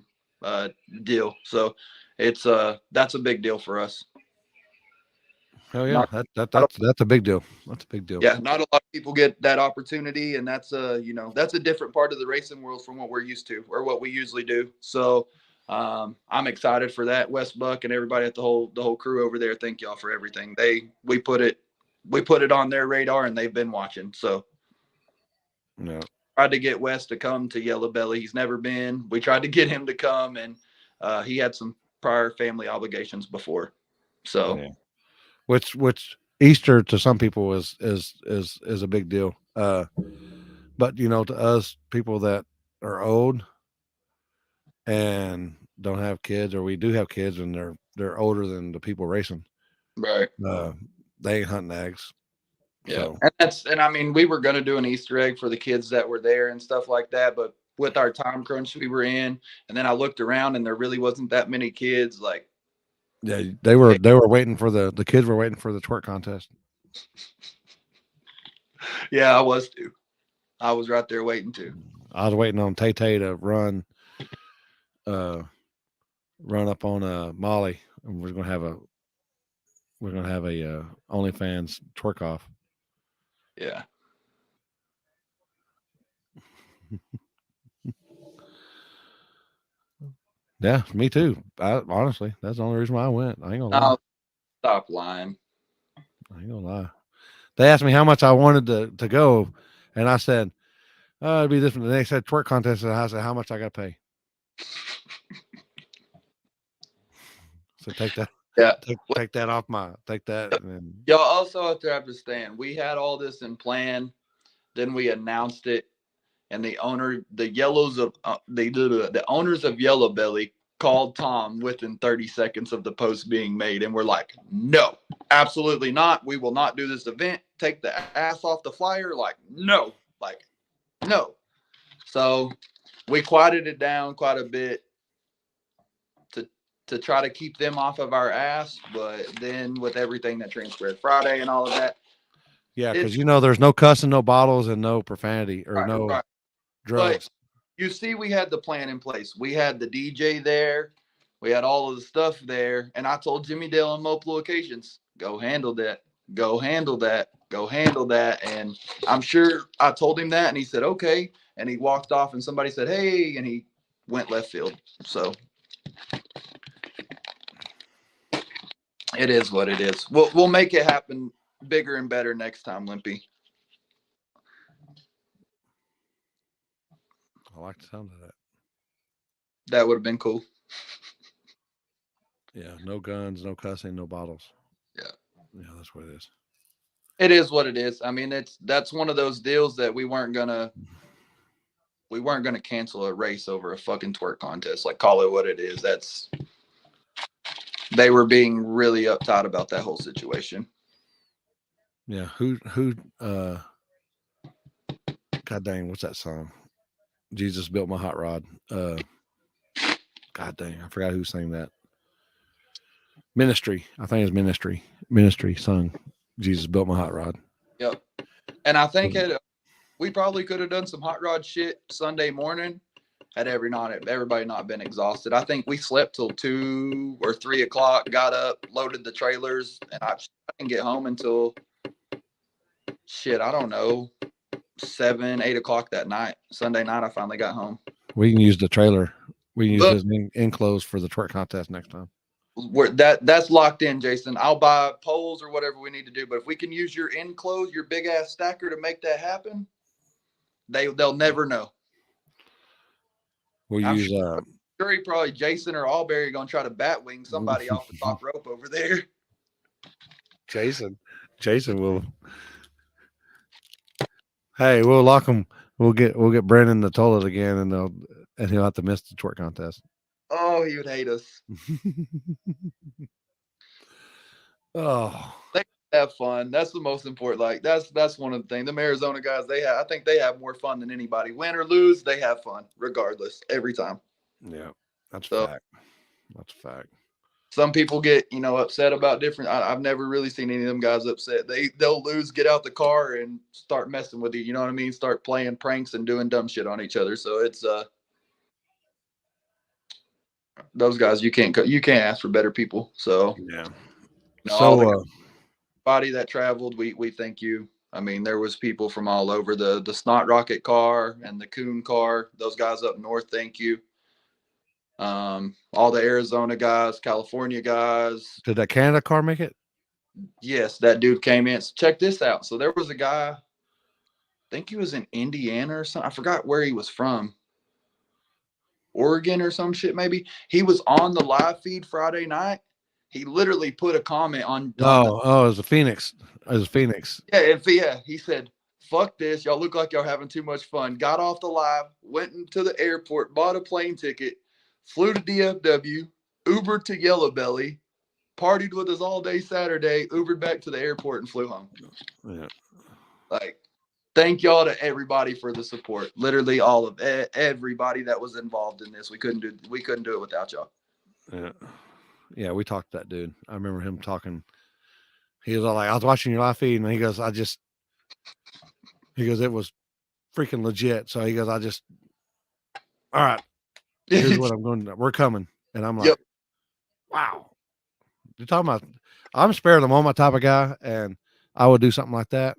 deal. So it's that's a big deal for us. Hell yeah, that's a big deal. That's a big deal. Yeah, not a lot of people get that opportunity, and that's that's a different part of the racing world from what we're used to or what we usually do. So I'm excited for that. Wes Buck and everybody at the whole crew over there. Thank y'all for everything. We put it on their radar, and they've been watching. So no, tried to get Wes to come to Yellow Belly. He's never been. We tried to get him to come, and he had some prior family obligations before. So. Yeah. Which Easter to some people is a big deal. But to us people that are old and don't have kids, or we do have kids and they're older than the people racing. Right. They ain't hunting eggs. Yeah. So. And I mean, we were going to do an Easter egg for the kids that were there and stuff like that. But with our time crunch we were in, and then I looked around and there really wasn't that many kids. Like, yeah, they were waiting for the kids were waiting for the twerk contest. Yeah, I was too. I was right there waiting too. I was waiting on Tay to run up on Molly, and we're gonna have a OnlyFans twerk off. Yeah. Yeah, me too. Honestly, that's the only reason why I went. I ain't gonna lie. Stop lying. I ain't gonna lie. They asked me how much I wanted to go, and I said, it'd be different. The next said twerk contest, and I said, how much I gotta pay? So take that. Yeah. Take that off take that. And y'all also have to understand, we had all this in plan, then we announced it, and the owners of Yellow Belly called Tom within 30 seconds of the post being made, and we're like, no, absolutely not. We will not do this event. Take the ass off the flyer. No. So we quieted it down quite a bit to try to keep them off of our ass, but then with everything that transpired Friday and all of that. Yeah, because there's no cussing, no bottles, and no profanity or right. drugs. But you see, we had the plan in place. We had the DJ there. We had all of the stuff there. And I told Jimmy Dale on multiple occasions, go handle that. Go handle that. Go handle that. And I'm sure I told him that, and he said, okay. And he walked off, and somebody said, hey, and he went left field. So it is what it is. We'll make it happen bigger and better next time, Limpy. I like the sound of that. That would have been cool. Yeah, no guns, no cussing, no bottles. Yeah, that's what it is. It is what it is. I mean, that's one of those deals that we weren't gonna cancel a race over a fucking twerk contest. Like, call it what it is. They were being really uptight about that whole situation. Yeah, God dang, what's that song? Jesus Built My Hot Rod. God dang, I forgot who sang that. Ministry. I think it's Ministry. Ministry sung Jesus Built My Hot Rod. Yep. And I think we probably could have done some hot rod shit Sunday morning had everybody not been exhausted. I think we slept till 2 or 3 o'clock, got up, loaded the trailers, and I didn't get home until I don't know, 7, 8 o'clock that night. Sunday night, I finally got home. We can use the trailer. We can use his enclosed for the twerk contest next time. That's locked in, Jason. I'll buy poles or whatever we need to do. But if we can use your enclosed, your big ass stacker to make that happen, they'll never know. We'll use sure probably Jason or Albury are gonna try to bat wing somebody off the top rope over there. Jason will. Hey, we'll lock him. We'll get Brandon the toilet again, and he'll have to miss the twerk contest. Oh, he would hate us. Oh, they have fun. That's the most important. Like that's one of the things. Them Arizona guys, I think they have more fun than anybody. Win or lose, they have fun regardless every time. Yeah, that's a fact. That's a fact. Some people get upset about different. I've never really seen any of them guys upset. They'll lose, get out the car, and start messing with you. You know what I mean? Start playing pranks and doing dumb shit on each other. So it's those guys. You can't ask for better people. So yeah. Everybody that traveled, we thank you. I mean, there was people from all over the Snot Rocket car and the Coon car. Those guys up north, thank you. All the Arizona guys, California guys. Did that Canada car make it? Yes, that dude came in. So check this out. So there was a guy, I think he was in Indiana or something. I forgot where he was from. Oregon or some shit, maybe. He was on the live feed Friday night. He literally put a comment on. It was a Phoenix. It was a Phoenix. Yeah, he said, "Fuck this. Y'all look like y'all having too much fun." Got off the live, went into the airport, bought a plane ticket, flew to DFW, Ubered to Yellow Belly, partied with us all day Saturday, Ubered back to the airport, and flew home. Yeah. Like, thank y'all to everybody for the support. Literally all of everybody that was involved in this. We couldn't do it without y'all. Yeah. Yeah, we talked to that dude. I remember him talking. He was all like, I was watching your live feed, and he goes, it was freaking legit. So he goes, all right, here's what I'm going to do. We're coming. And I'm like, wow. You're talking about, I'm spare the moment type of guy, and I would do something like that.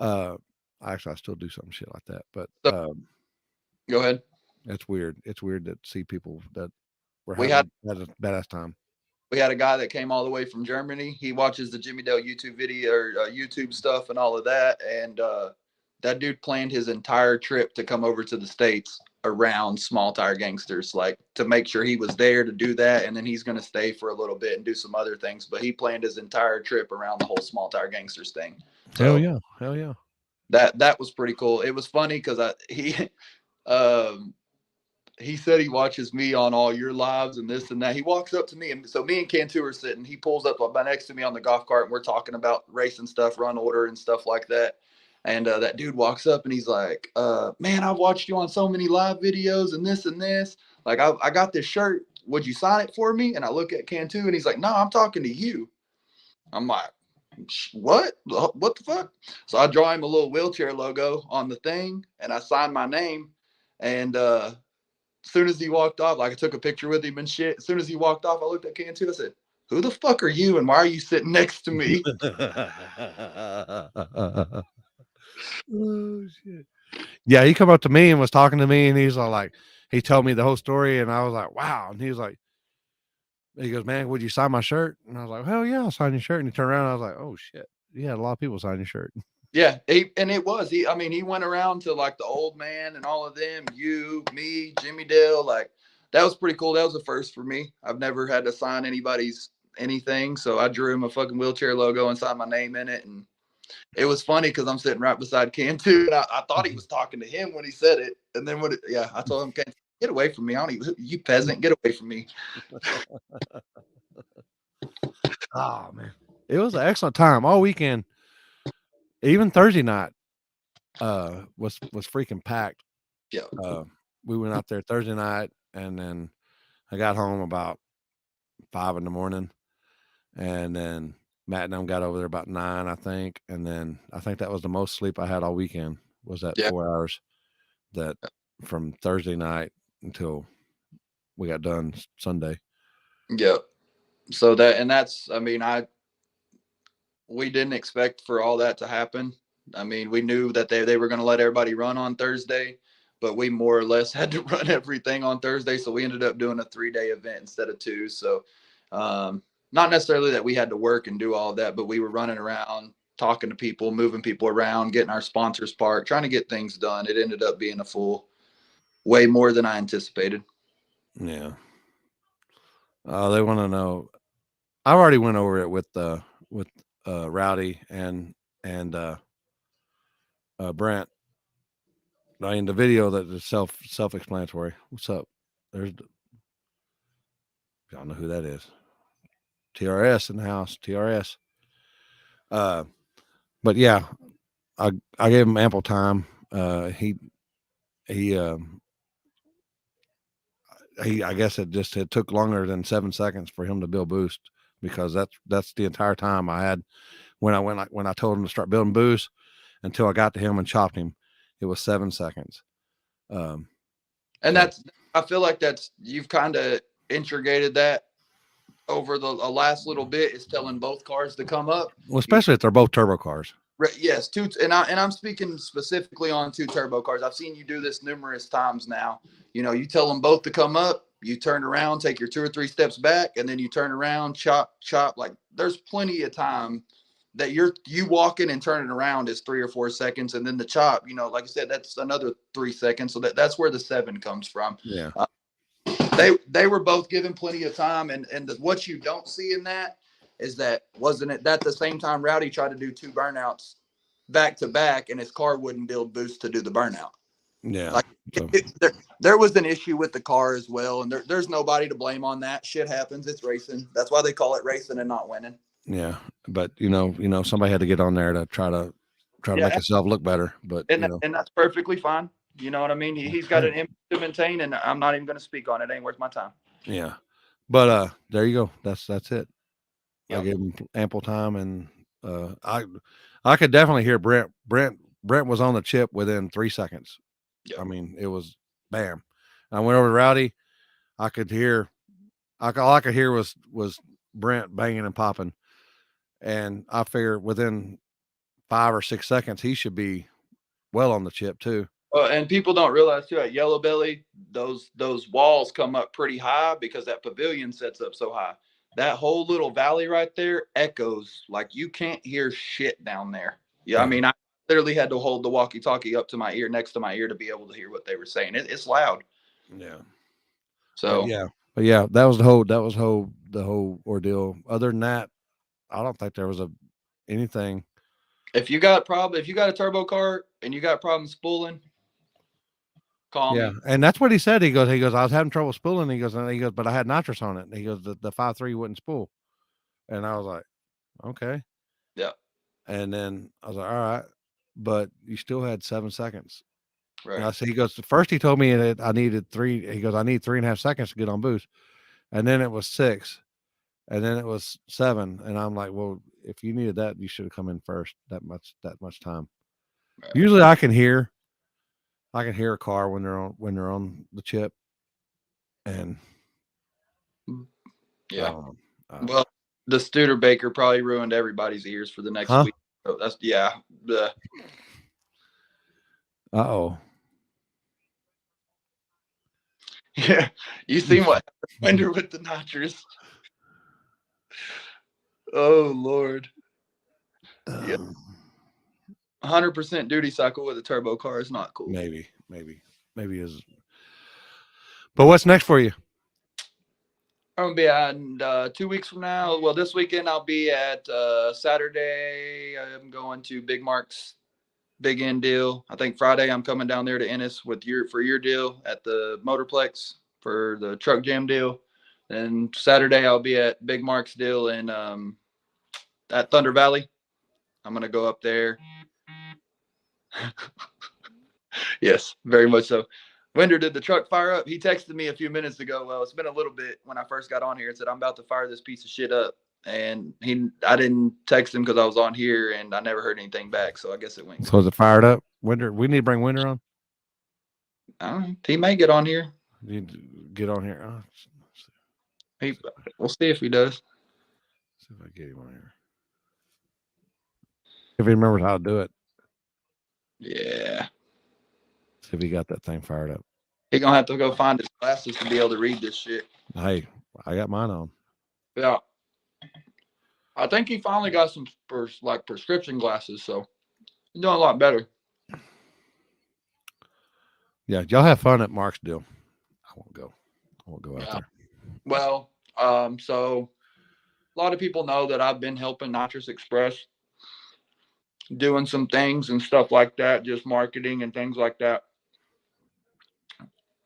Actually, I still do some shit like that, but go ahead. It's weird. It's weird to see people that had a badass time. We had a guy that came all the way from Germany. He watches the Jimmy Dale YouTube video or YouTube stuff and all of that. And that dude planned his entire trip to come over to the States around Small Tire Gangsters, like to make sure he was there to do that. And then he's going to stay for a little bit and do some other things. But he planned his entire trip around the whole Small Tire Gangsters thing. So, hell yeah. That was pretty cool. It was funny because he said he watches me on all your lives and this and that. He walks up to me, and so me and Cantu are sitting. He pulls up next to me on the golf cart, and we're talking about racing stuff, run order, and stuff like that. And that dude walks up, and he's like, "Man, I've watched you on so many live videos and this and this. Like, I got this shirt. Would you sign it for me?" And I look at Cantu, and he's like, "No, I'm talking to you." I'm like, "What? What the fuck?" So I draw him a little wheelchair logo on the thing, and I sign my name, and as soon as he walked off, like I took a picture with him and shit. As soon as he walked off, I looked at Cantu. I said, "Who the fuck are you, and why are you sitting next to me?" Oh shit! Yeah, he come up to me and was talking to me, and he's all like, he told me the whole story, and I was like, "Wow!" And he was like, he goes, "Man, would you sign my shirt?" And I was like, "Hell yeah, I'll sign your shirt." And he turned around, and I was like, "Oh shit!" You had a lot of people sign your shirt. Yeah, he went around to like the old man and all of them, you, me, Jimmy Dale. Like, that was pretty cool. That was a first for me. I've never had to sign anybody's anything. So I drew him a fucking wheelchair logo and signed my name in it. And it was funny because I'm sitting right beside Cantu, and I thought he was talking to him when he said it. And then I told him, "Cantu, get away from me. You peasant, get away from me." Oh man, it was an excellent time all weekend. Even Thursday night was freaking packed. Yeah. We went out there Thursday night, and then I got home about 5 in the morning, and then Matt and them got over there about 9, I think, and then I think that was the most sleep I had all weekend. Was that 4 hours that from Thursday night until we got done Sunday. Yep. So that's I mean, we didn't expect for all that to happen. I mean, we knew that they were going to let everybody run on Thursday, but we more or less had to run everything on Thursday. So we ended up doing a 3-day event instead of 2. So not necessarily that we had to work and do all of that, but we were running around, talking to people, moving people around, getting our sponsors parked, trying to get things done. It ended up being a full, way more than I anticipated. Yeah. They want to know. I already went over it with Rowdy and Brent. I mean, the video that is self-explanatory. What's up? There's y'all know who that is. TRS in the house. TRS. But yeah, I gave him ample time. He I guess it took longer than 7 seconds for him to build boost, because that's the entire time I had when I told him to start building boost until I got to him and chopped him. It was 7 seconds. And I feel like you've kind of integrated that over the last little bit, is telling both cars to come up. Well, especially if they're both turbo cars. Yes, I'm speaking specifically on 2 turbo cars. I've seen you do this numerous times now. You tell them both to come up, you turn around, take your 2 or 3 steps back, and then you turn around, chop. Like, there's plenty of time that you walking and turning around is 3 or 4 seconds, and then the chop, like I said, that's another 3 seconds. So that's where the 7 comes from. Yeah. They were both given plenty of time, and what you don't see in that is that wasn't it that the same time Rowdy tried to do 2 burnouts back to back, and his car wouldn't build boost to do the burnout. Yeah. Like, there was an issue with the car as well, and there's nobody to blame on that. Shit happens. It's racing. That's why they call it racing and not winning. Yeah, but somebody had to get on there to try to make himself look better. But and that's perfectly fine. You know what I mean? He's got an image to maintain, and I'm not even going to speak on it. Ain't worth my time. Yeah, but there you go. That's it. Yep. I gave him ample time, and I could definitely hear Brent was on the chip within 3 seconds. Yep. I mean, it was bam. I went over to Rowdy. I could hear. All I could hear was Brent banging and popping, and I figure within 5 or 6 seconds he should be well on the chip too. And people don't realize too, at Yellow Belly, those walls come up pretty high because that pavilion sets up so high. That whole little valley right there echoes like you can't hear shit down there. Yeah, I mean, I literally had to hold the walkie-talkie up to my ear, next to my ear, to be able to hear what they were saying. It's loud. Yeah. So but yeah, that was the whole ordeal. Other than that, I don't think there was anything. If you got a turbo car and you got problems spooling, call me. And that's what he said. He goes, I was having trouble spooling. He goes, but I had nitrous on it. And he goes, the 5.3 wouldn't spool. And I was like, okay. Yeah. And then I was like, all right, but you still had 7 seconds. Right. And I said, he goes, first he told me that I needed 3. He goes, I need 3.5 seconds to get on boost. And then it was 6. And then it was 7. And I'm like, well, if you needed that, you should have come in first. That much time. Right. Usually I can hear a car when they're on the chip. And yeah. Well, the Studebaker probably ruined everybody's ears for the next week. So that's Uh-oh. Yeah. You seen what happened with the nitrous? Oh Lord. Yeah. 100% duty cycle with a turbo car is not cool. Maybe is. But what's next for you? I'm gonna be at 2 weeks from now. Well, this weekend I'll be at Saturday. I'm going to Big Mark's Big End deal. I think Friday I'm coming down there to Ennis for your deal at the Motorplex for the truck jam deal. And Saturday I'll be at Big Mark's deal in at Thunder Valley. I'm gonna go up there. Yes, very much so. Winder, did the truck fire up? He texted me a few minutes ago. Well, it's been a little bit when I first got on here and said, I'm about to fire this piece of shit up. And I didn't text him because I was on here and I never heard anything back. So I guess it went. So is it fired up? Winder, we need to bring Winder on. I don't know. He may get on here. You need to get on here. Oh, We'll see if he does. see if I get him on here. If he remembers how to do it. Yeah. See if he got that thing fired up. He gonna have to go find his glasses to be able to read this shit. Hey, I got mine on. Yeah. I think he finally got some prescription glasses, so he's doing a lot better. Yeah, y'all have fun at Mark's deal. I won't go. I won't go out there. Well, so a lot of people know that I've been helping Nitrous Express doing some things and stuff like that, just marketing and things like that.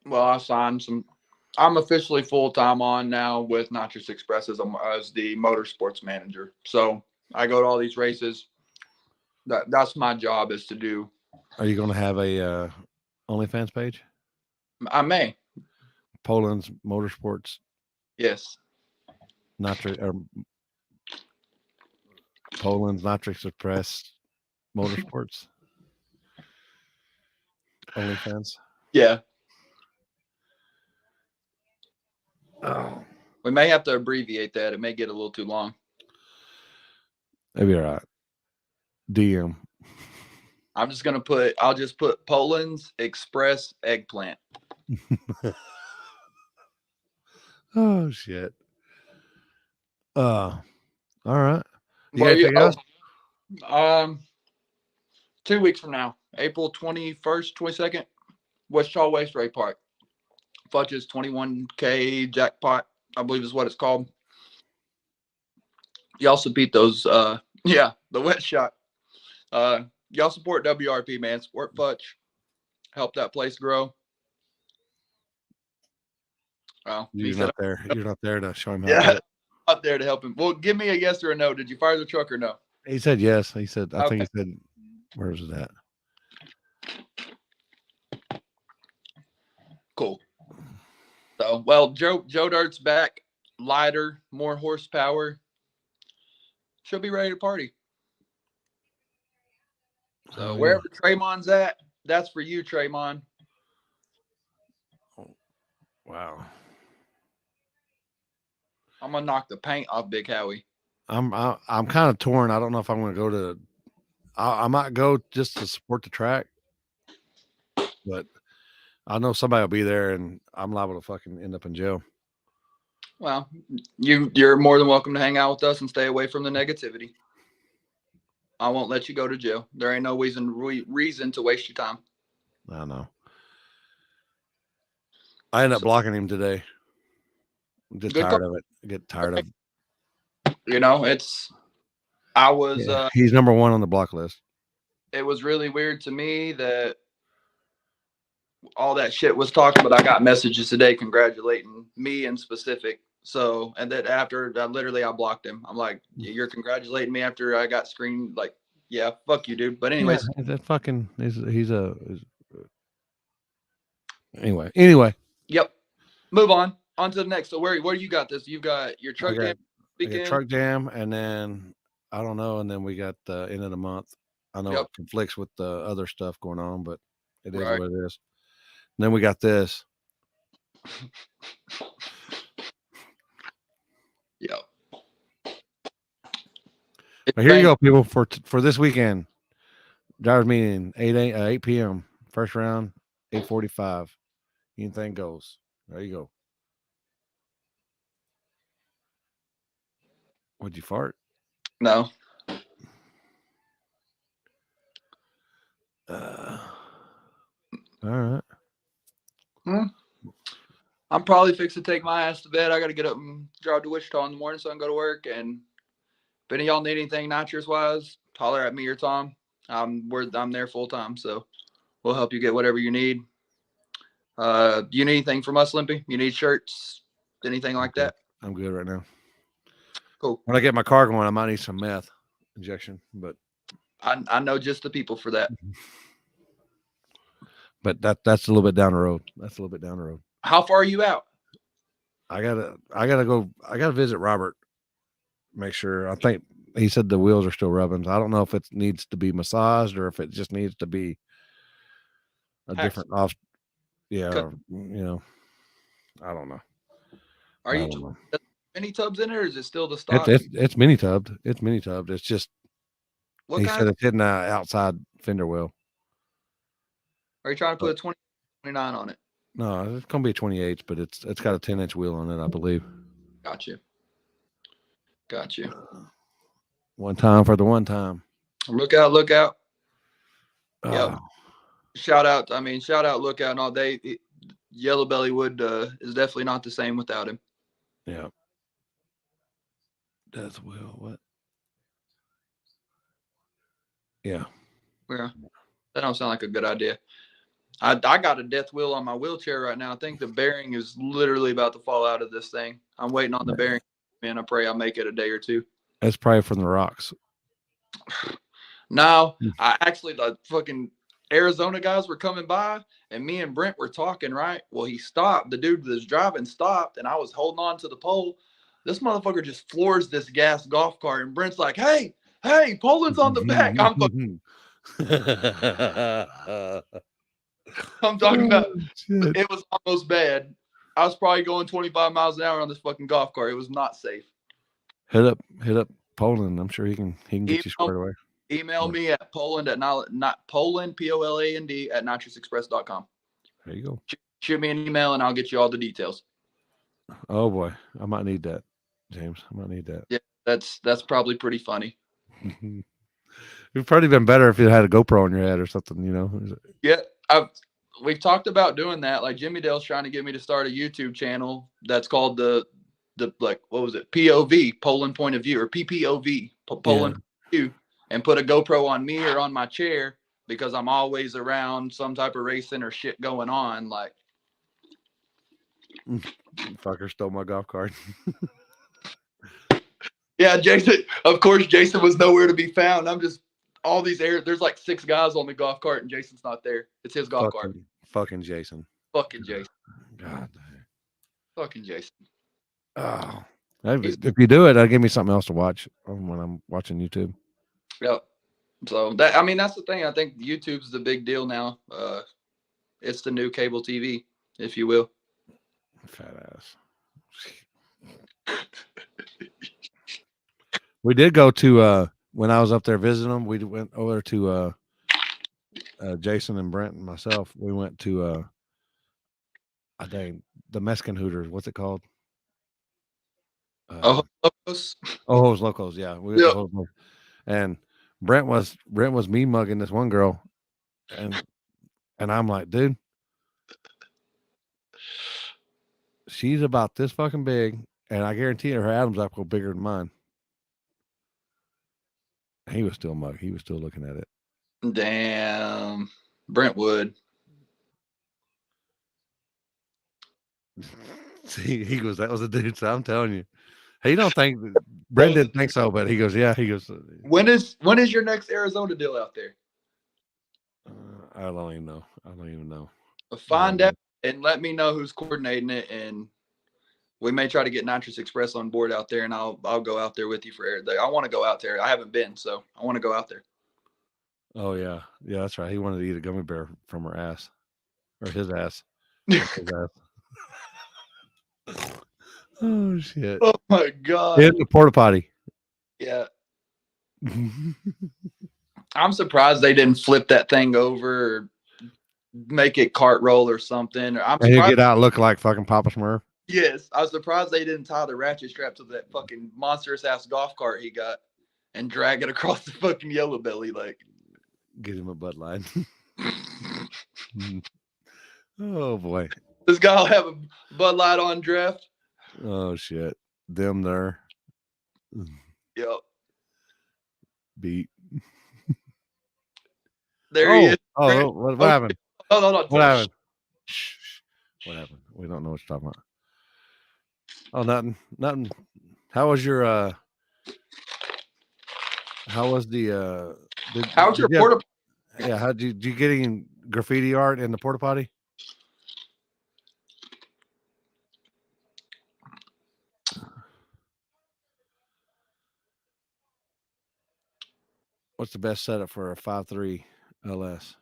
Well, I signed some. I'm officially full-time on now with Nitrous Express as the motorsports manager. So I go to all these races. That's my job, is to do. Are you going to have a OnlyFans page? I may. Poland's Motorsports. Yes. Poland's Nitrous Express Motorsports. OnlyFans. Yeah. Oh. We may have to abbreviate that. It may get a little too long. That'd be all right. DM. I'll just put Poland's Express Eggplant. Oh shit. All right. You got anything else? 2 weeks from now, April 21st, 22nd, Westchall Raceway Park. Futch's 21K jackpot, I believe is what it's called. Y'all support those, the wet shot. Y'all support WRP, man. Support Futch. Help that place grow. Well, You're not there. You're not there to show him how to do it. Out there to help him. Well, give me a yes or a no. Did you fire the truck or no? He said yes. He said, I think he said, where's it at? Cool. So, well, Joe Dirt's back, lighter, more horsepower. She'll be ready to party. So wherever Traymon's at, that's for you, Traymon. Oh, wow. I'm gonna knock the paint off Big Howie. I'm kind of torn. I don't know if I'm going to go to. I might go just to support the track, but I know somebody will be there, and I'm liable to fucking end up in jail. Well, you're more than welcome to hang out with us and stay away from the negativity. I won't let you go to jail. There ain't no reason to waste your time. I know. I ended up blocking him today. I'm just tired of it. I get tired of it. You know, he's number one on the block list. It was really weird to me that all that shit was talking, but I got messages today congratulating me in specific. So, and then after I blocked him. I'm like, you're congratulating me after I got screened. Like, yeah, fuck you, dude. But anyways, that fucking anyway. Yep. Move on to the next. So where you got this? You've got your truck jam. I got truck jam, and then I don't know, and then we got the end of the month. I know it conflicts with the other stuff going on, but it is what it is. And then we got this. Yep. Here you go, people, for this weekend. Drivers meeting 8 p.m. First round, 8:45. Anything goes. There you go. Would you fart? No. All right. I'm probably fixing to take my ass to bed. I got to get up and drive to Wichita in the morning so I can go to work. And if any of y'all need anything nitrous wise, holler at me or Tom. I'm there full time, so we'll help you get whatever you need. Do you need anything from us, Limpy? You need shirts, anything like that? I'm good right now. Cool. When I get my car going, I might need some meth injection, but I know just the people for that. but that's a little bit down the road. That's a little bit down the road. How far are you out? I gotta visit Robert. Make sure. I think he said the wheels are still rubbing. I don't know if it needs to be massaged or if it just needs to be a different off. Yeah, I don't know. Are you mini tubs in it, or is it still the stock? It's mini tubbed. It's mini tubbed. It's just he said it's hitting the outside fender well. Are you trying to put a 29 on it? No, it's gonna be a 28, but it's got a 10-inch wheel on it, I believe. Got you. One time for the one time. Look out. Yep. Shout out, Lookout and all day. Yellow Belly Wood is definitely not the same without him. Yeah. Death wheel. What? Yeah. That don't sound like a good idea. I got a death wheel on my wheelchair right now. I think the bearing is literally about to fall out of this thing. I'm waiting on the bearing. Man, I pray I'll make it a day or two. That's probably from the rocks. No, the fucking Arizona guys were coming by, and me and Brent were talking, right? Well, he stopped. The dude that was driving stopped, and I was holding on to the pole. This motherfucker just floors this gas golf cart, and Brent's like, hey, Poland's on the back. I'm talking about it was almost bad. I was probably going 25 miles an hour on this fucking golf cart. It was not safe. Hit up Poland. I'm sure he can get you squared away. Email me at Poland at not Poland Poland at nitrosexpress.com. There you go. Shoot me an email and I'll get you all the details. Oh boy, I might need that, James. I might need that. Yeah, that's probably pretty funny. It'd probably been better if you had a GoPro on your head or something, Yeah, we've talked about doing that. Like Jimmy Dale's trying to get me to start a YouTube channel that's called the what was it? POV, Poland Point of View, or PPOV, Poland Point of View, and put a GoPro on me or on my chair because I'm always around some type of racing or shit going on. Like, fucker stole my golf cart. Yeah, Jason. Of course, Jason was nowhere to be found. I'm just all these there's like 6 guys on the golf cart and Jason's not there. It's his golf cart. Fucking Jason. Fucking Jason. God. Fucking Jason. Oh, if you do it, that'll give me something else to watch when I'm watching YouTube. Yep. So that's the thing. I think YouTube's the big deal now. It's the new cable TV, if you will. Fat ass. We did go to when I was up there visiting them. We went over to Jason and Brent and myself. We went to the Mexican Hooters. What's it called? Locos. Ojos Locos, yeah. And Brent was me mugging this one girl, and I'm like, dude, she's about this fucking big, and I guarantee her Adam's apple bigger than mine. He was still mugging. He was still looking at it. Damn, Brentwood. See, he goes, that was a dude. So I'm telling you, he don't think Brent didn't think so, but he goes, yeah. He goes, when is your next Arizona deal out there? I don't even know. Find out and let me know who's coordinating it, and we may try to get Nitrous Express on board out there, and I'll go out there with you for Air. I want to go out there. I haven't been, so I want to go out there. Oh yeah, that's right. He wanted to eat a gummy bear from her ass, or his ass. His ass. Oh shit! Oh my god! In the porta potty. Yeah. I'm surprised they didn't flip that thing over or make it cart roll or something. I'm surprised. And he'll get out and look like fucking Papa Smurf. Yes, I was surprised they didn't tie the ratchet strap to that fucking monstrous ass golf cart he got and drag it across the fucking Yellow Belly. Like, get him a Bud Light. Oh boy, this guy will have a Bud Light on draft. Oh shit, them there. Yep. Beat. There he is. Oh, what happened? Oh, no. What happened? Shh. What happened? We don't know what you're talking about. Oh, nothing. How was your how was the how's your porta? Yeah, did you get any graffiti art in the porta potty? What's the best setup for a 5.3 LS?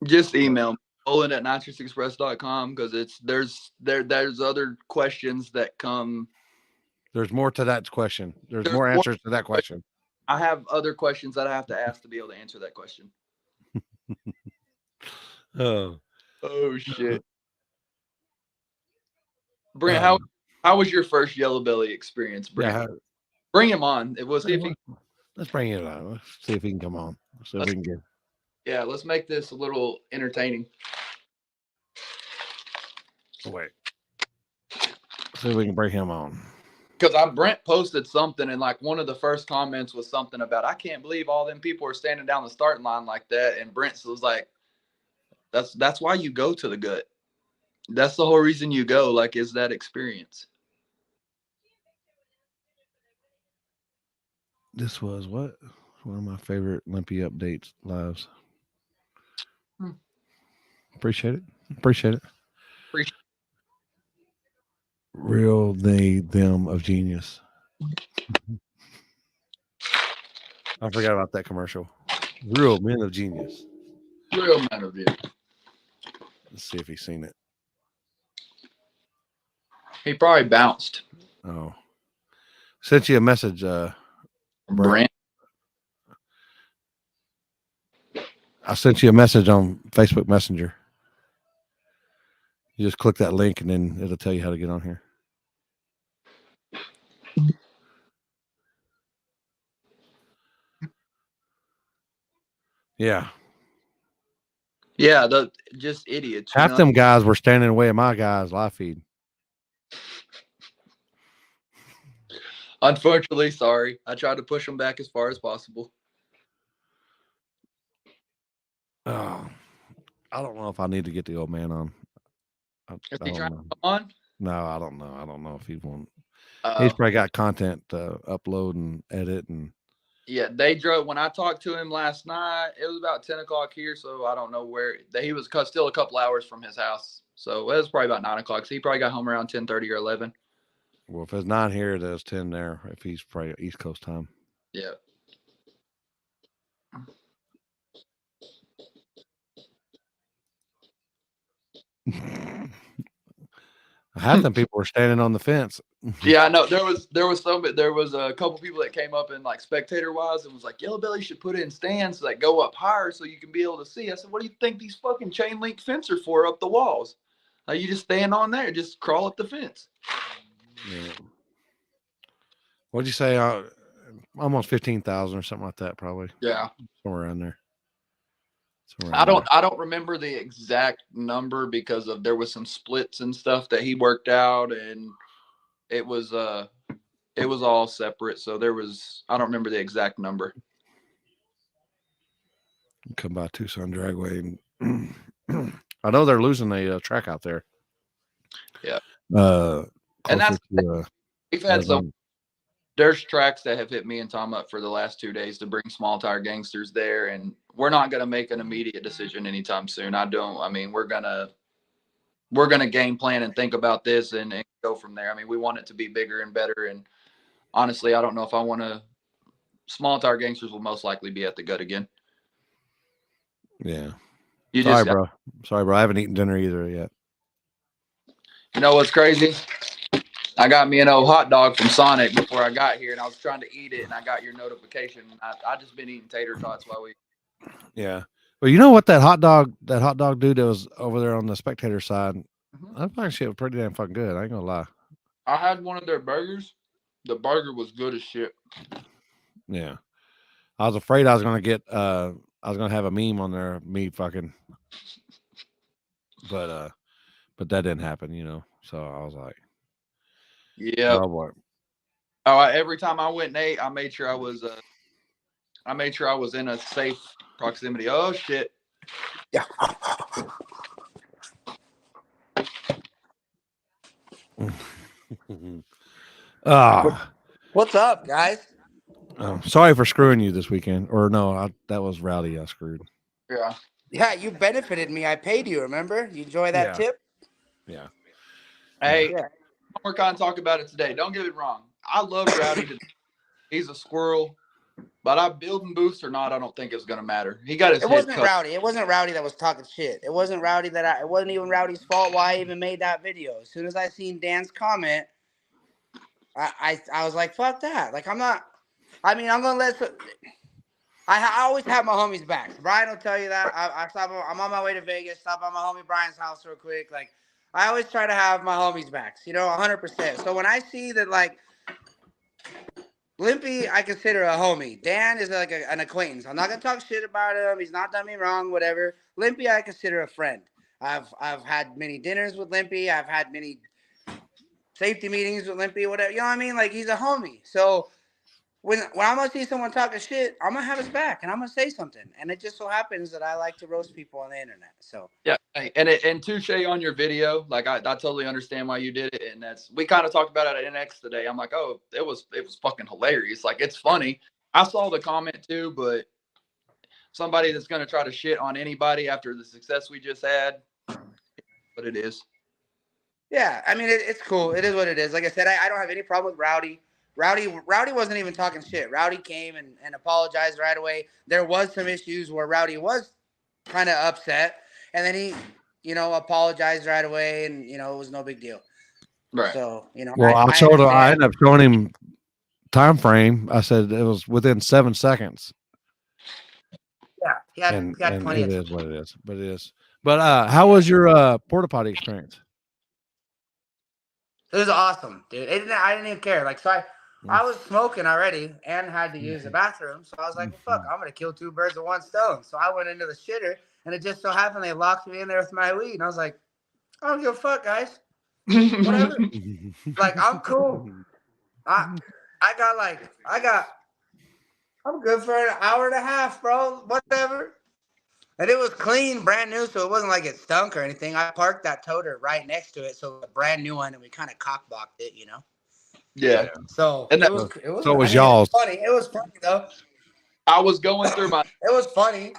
Just email me, Olin@nitrusexpress.com, because there's other questions that come. There's more to that question. There's more answers to that question. I have other questions that I have to ask to be able to answer that question. Oh shit. Brent, how was your first Yellow Belly experience, Brent? Yeah, bring him on. We'll see if he. Let's bring it on. Let's see if he can come on. So we can get. Yeah, let's make this a little entertaining. Wait. See if we can bring him on. Because Brent posted something, and like one of the first comments was something about, I can't believe all them people are standing down the starting line like that. And Brent was like, that's why you go to the gut. That's the whole reason you go, like, is that experience. This was what? One of my favorite Limpy updates lives. Appreciate it. Appreciate it. Real them of genius. I forgot about that commercial. Real men of genius. Real men of genius. Let's see if he's seen it. He probably bounced. Oh. Sent you a message, Brent. I sent you a message on Facebook Messenger. You just click that link and then it'll tell you how to get on here. Yeah. Yeah, just idiots. Half them guys were standing away at my guys' live feed. Unfortunately, sorry. I tried to push them back as far as possible. Oh, I don't know if I need to get the old man on. Is he trying to come on? No, I don't know. I don't know if he'd want. He's probably got content to upload and edit and. Yeah, they drove. When I talked to him last night, it was about 10 o'clock here, so I don't know where he was. Still a couple hours from his house, so it was probably about 9 o'clock. So he probably got home around 10:30 or 11. Well, if it's 9 here, there's 10 there. If he's probably East Coast time. Yeah. Half them people were standing on the fence. Yeah, I know. There was a couple people that came up in like Spectator wise and was like, Yellow Belly should put in stands that go up higher so you can be able to see. I said, what do you think these fucking chain link fence are for up the walls? You just stand on there, just crawl up the fence. Yeah. What'd you say? Almost 15,000 or something like that, probably. Yeah, somewhere around there. I don't remember the exact number because there was some splits and stuff that he worked out, and it was all separate. So I don't remember the exact number. Come by Tucson Dragway. And I know they're losing a track out there. Yeah. And that's we've had some. There's tracks that have hit me and Tom up for the last 2 days to bring Small Tire Gangsters there, and we're not going to make an immediate decision anytime soon. We're gonna game plan and think about this and go from there. I mean, we want it to be bigger and better. And honestly, I don't know if I want to. Small Tire Gangsters will most likely be at the gut again. Yeah. Sorry, bro. I haven't eaten dinner either yet. You know what's crazy? I got me an old hot dog from Sonic before I got here, and I was trying to eat it, and I got your notification. I just been eating tater tots while we. Yeah. Well, you know what, that hot dog dude that was over there on the Spectator side, that actually was pretty damn fucking good. I ain't gonna lie. I had one of their burgers. The burger was good as shit. Yeah. I was afraid I was gonna get I was gonna have a meme on there, me fucking, but that didn't happen, you know. So I was like, yeah. Oh boy. Every time I went and ate, I made sure I was in a safe proximity. Oh shit. Yeah. What's up, guys? Sorry for screwing you this weekend. Or no, that was Rowdy I screwed. Yeah. Yeah, you benefited me. I paid you. Remember? You enjoy that Yeah. tip? Yeah. Hey, Yeah. we're kind of talk about it today. Don't get it wrong. I love Rowdy. He's a squirrel. But I building booths or not, I don't think it's gonna matter. He got his It head wasn't cut. Rowdy. It wasn't Rowdy that was talking shit. It wasn't Rowdy it wasn't even Rowdy's fault why I even made that video. As soon as I seen Dan's comment, I was like, fuck that. Like, I'm not. I mean, I'm gonna let. I always have my homies back. Brian will tell you that. I'm on my way to Vegas. Stop by my homie Brian's house real quick. Like, I always try to have my homies back. 100%. So when I see that, like, Limpy, I consider a homie. Dan is like an acquaintance. I'm not gonna talk shit about him. He's not done me wrong, whatever. Limpy, I consider a friend. I've had many dinners with Limpy. I've had many safety meetings with Limpy, whatever. You know what I mean? Like, he's a homie. So when I'm gonna see someone talking shit, I'm gonna have his back and I'm gonna say something. And it just so happens that I like to roast people on the internet. So yeah, and touche on your video. Like I totally understand why you did it, and we kind of talked about it at NX today. I'm like, oh, it was fucking hilarious. Like, it's funny. I saw the comment too, but somebody that's gonna try to shit on anybody after the success we just had, but it is. yeah, I mean, it's cool. It is what it is. Like I said, I don't have any problem with Rowdy. Rowdy wasn't even talking shit. Rowdy came and apologized right away. There was some issues where Rowdy was kind of upset, and then he, apologized right away, and it was no big deal. Right. So Well, I ended up showing him time frame. I said it was within 7 seconds. Yeah, he had plenty. It is what it is, but it is. But how was your porta potty experience? It was awesome, dude. I didn't even care. Like, so I was smoking already and had to use the bathroom. So I was like, well, fuck, I'm going to kill 2 birds with 1 stone. So I went into the shitter, and it just so happened they locked me in there with my weed. And I was like, I don't give a fuck, guys. Whatever. Like, I'm cool. I'm good for an hour and a half, bro. Whatever. And it was clean, brand new, so it wasn't like it stunk or anything. I parked that toter right next to it, so a brand new one, and we kind of cockblocked it, Yeah. So and it was y'all's. funny. It was funny though. I was going through my. It was funny.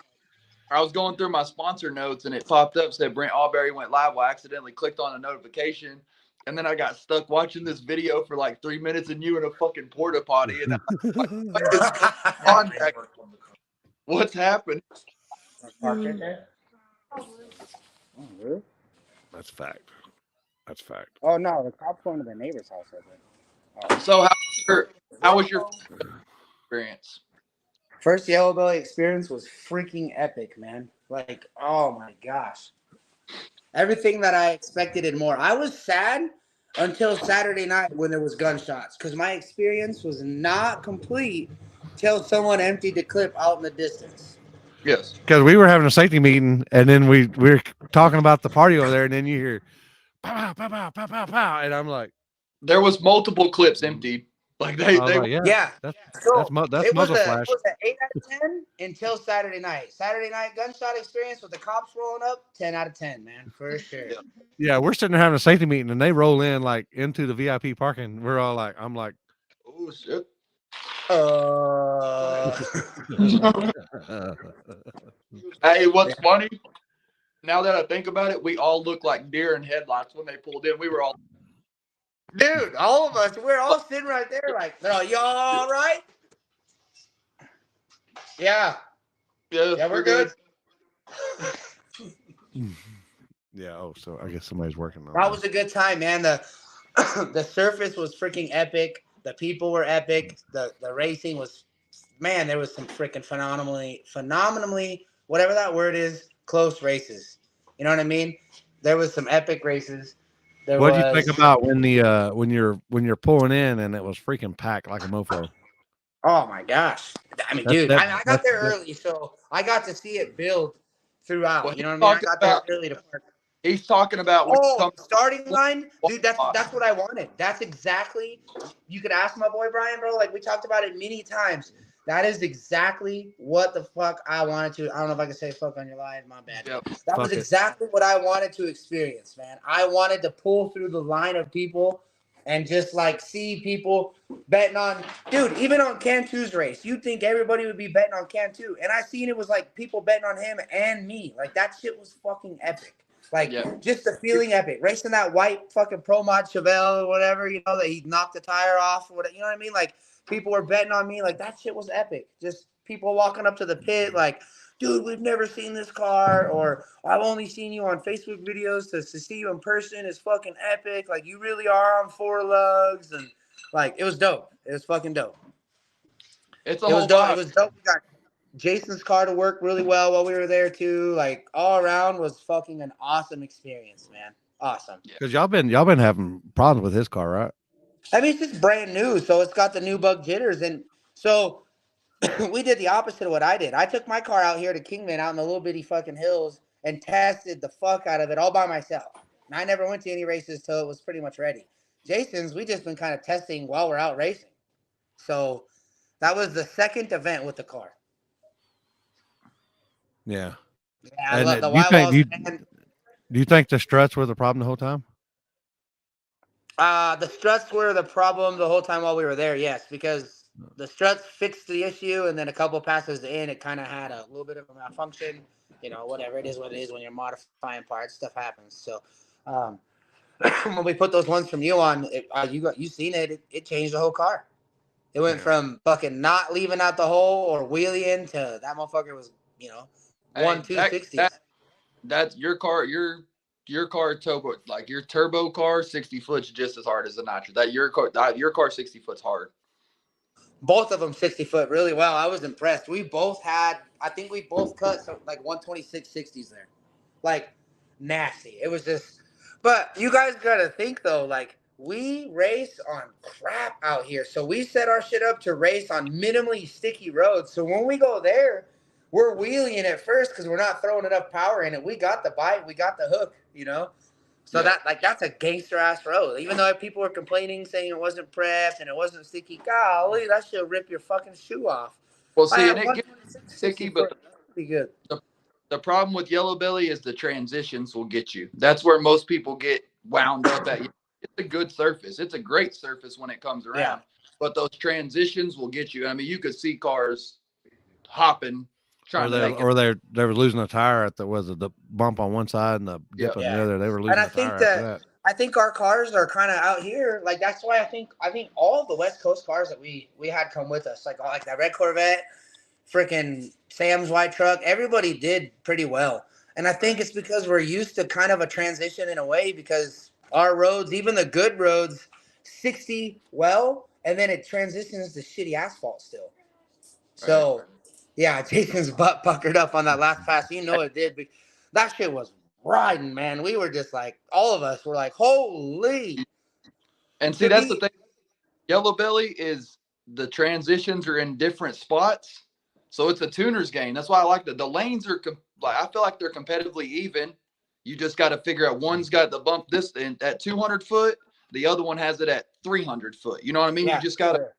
I was going through my sponsor notes, and it popped up said Brent Alberry went live. Well, I accidentally clicked on a notification, and then I got stuck watching this video for like 3 minutes, and you in a fucking porta potty, and I'm like, what's happened? That's fact. That's fact. Oh no, the cops going to the neighbor's house. I think. So how was your experience? First Yellow Belly experience was freaking epic, man. Like, oh my gosh. Everything that I expected and more. I was sad until Saturday night when there was gunshots, because my experience was not complete till someone emptied the clip out in the distance. Yes. Because we were having a safety meeting, and then we were talking about the party over there, and then you hear pow, pow, pow, pow, pow, pow, and I'm like, there was multiple clips emptied. Like they yeah. That's muzzle flash. It was an 8 out of 10 until Saturday night. Saturday night gunshot experience with the cops rolling up, 10 out of 10, man, for sure. Yeah, we're sitting there having a safety meeting, and they roll in like into the VIP parking. We're all like, I'm like, oh shit. Hey, what's funny? Now that I think about it, we all look like deer in headlights when they pulled in. We were all, dude, all of us, we're all sitting right there, like, y'all all right? Yeah. Yeah, we're good. Yeah. Oh, so I guess somebody's working on that. Was a good time, man. The surface was freaking epic. The people were epic. The racing was, man, there was some freaking phenomenally, whatever that word is, close races. You know what I mean? There was some epic races. What did you think about when you're pulling in and it was freaking packed like a mofo? Oh my gosh! I mean, dude, I got there early, so I got to see it build throughout. Well, you know what I mean? I got there early to park. He's talking about starting line, dude. That's what I wanted. That's exactly. You could ask my boy Brian, bro. Like, we talked about it many times. That is exactly what the fuck I wanted to. I don't know if I can say fuck on your line. My bad. Yep. That was exactly what I wanted to experience, man. I wanted to pull through the line of people and just like see people betting on, dude, even on Cantu's race, you'd think everybody would be betting on Cantu. And I seen it was like people betting on him and me. Like that shit was fucking epic. Like just the feeling epic. Racing that white fucking Pro Mod Chevelle or whatever, you know, that he knocked the tire off or whatever, you know what I mean? Like people were betting on me. Like that shit was epic. Just people walking up to the pit like, dude, we've never seen this car, or I've only seen you on Facebook videos. To see you in person is fucking epic. Like, you really are on 4 lugs. And, like, it was dope. It was fucking dope. It was dope. It was dope. We got Jason's car to work really well while we were there, too. Like, all around was fucking an awesome experience, man. Awesome. Because y'all been having problems with his car, right? I mean, it's just brand new, so it's got the new bug jitters. And so we did the opposite of what I did. I took my car out here to Kingman out in the little bitty fucking hills and tested the fuck out of it all by myself. And I never went to any races till it was pretty much ready. Jason's, we just been kind of testing while we're out racing. So that was the second event with the car. Yeah. Yeah, I love the wild walls. Do you think the struts were the problem the whole time? The struts were the problem the whole time while we were there, yes, because the struts fixed the issue, and then a couple passes in, it kind of had a little bit of a malfunction. You know, whatever it is, what it is when you're modifying parts, stuff happens. So, when we put those ones from you on, you seen it? It changed the whole car. It went from fucking not leaving out the hole or wheeling to that motherfucker was, you know, 260. That's your car. Your car turbo, like your turbo car, 60 foot's just as hard as the Nitro. Your car 60 foot's hard. Both of them 60 foot really well. I was impressed. I think we both cut some, like 126 60s there. Like nasty. It was just, but you guys got to think though, like we race on crap out here. So we set our shit up to race on minimally sticky roads. So when we go there, we're wheeling at first because we're not throwing enough power in it. We got the bite, we got the hook, you know? So that's a gangster ass road. Even though people were complaining, saying it wasn't prepped and it wasn't sticky, golly, that shit'll rip your fucking shoe off. Well, see, and it gets sticky, but pretty good. The problem with Yellow Belly is the transitions will get you. That's where most people get wound up at. It's a good surface. It's a great surface when it comes around. But those transitions will get you. I mean, you could see cars hopping. They were losing a tire at the bump on one side and the dip on the other. They were losing a tire after that. I think our cars are kind of out here. Like that's why I think all of the West Coast cars that we had come with us, like that red Corvette, freaking Sam's white truck, everybody did pretty well. And I think it's because we're used to kind of a transition in a way because our roads, even the good roads, 60 well, and then it transitions to shitty asphalt still. So. Right. Yeah, Jason's butt puckered up on that last pass. You know it did. That shit was riding, man. We were just like, all of us were like, holy. And see, that's the thing. Yellow Belly is the transitions are in different spots. So it's a tuner's game. That's why I like the lanes are, I feel like they're competitively even. You just got to figure out one's got the bump this at 200 foot. The other one has it at 300 foot. You know what I mean? Yeah, you just got to.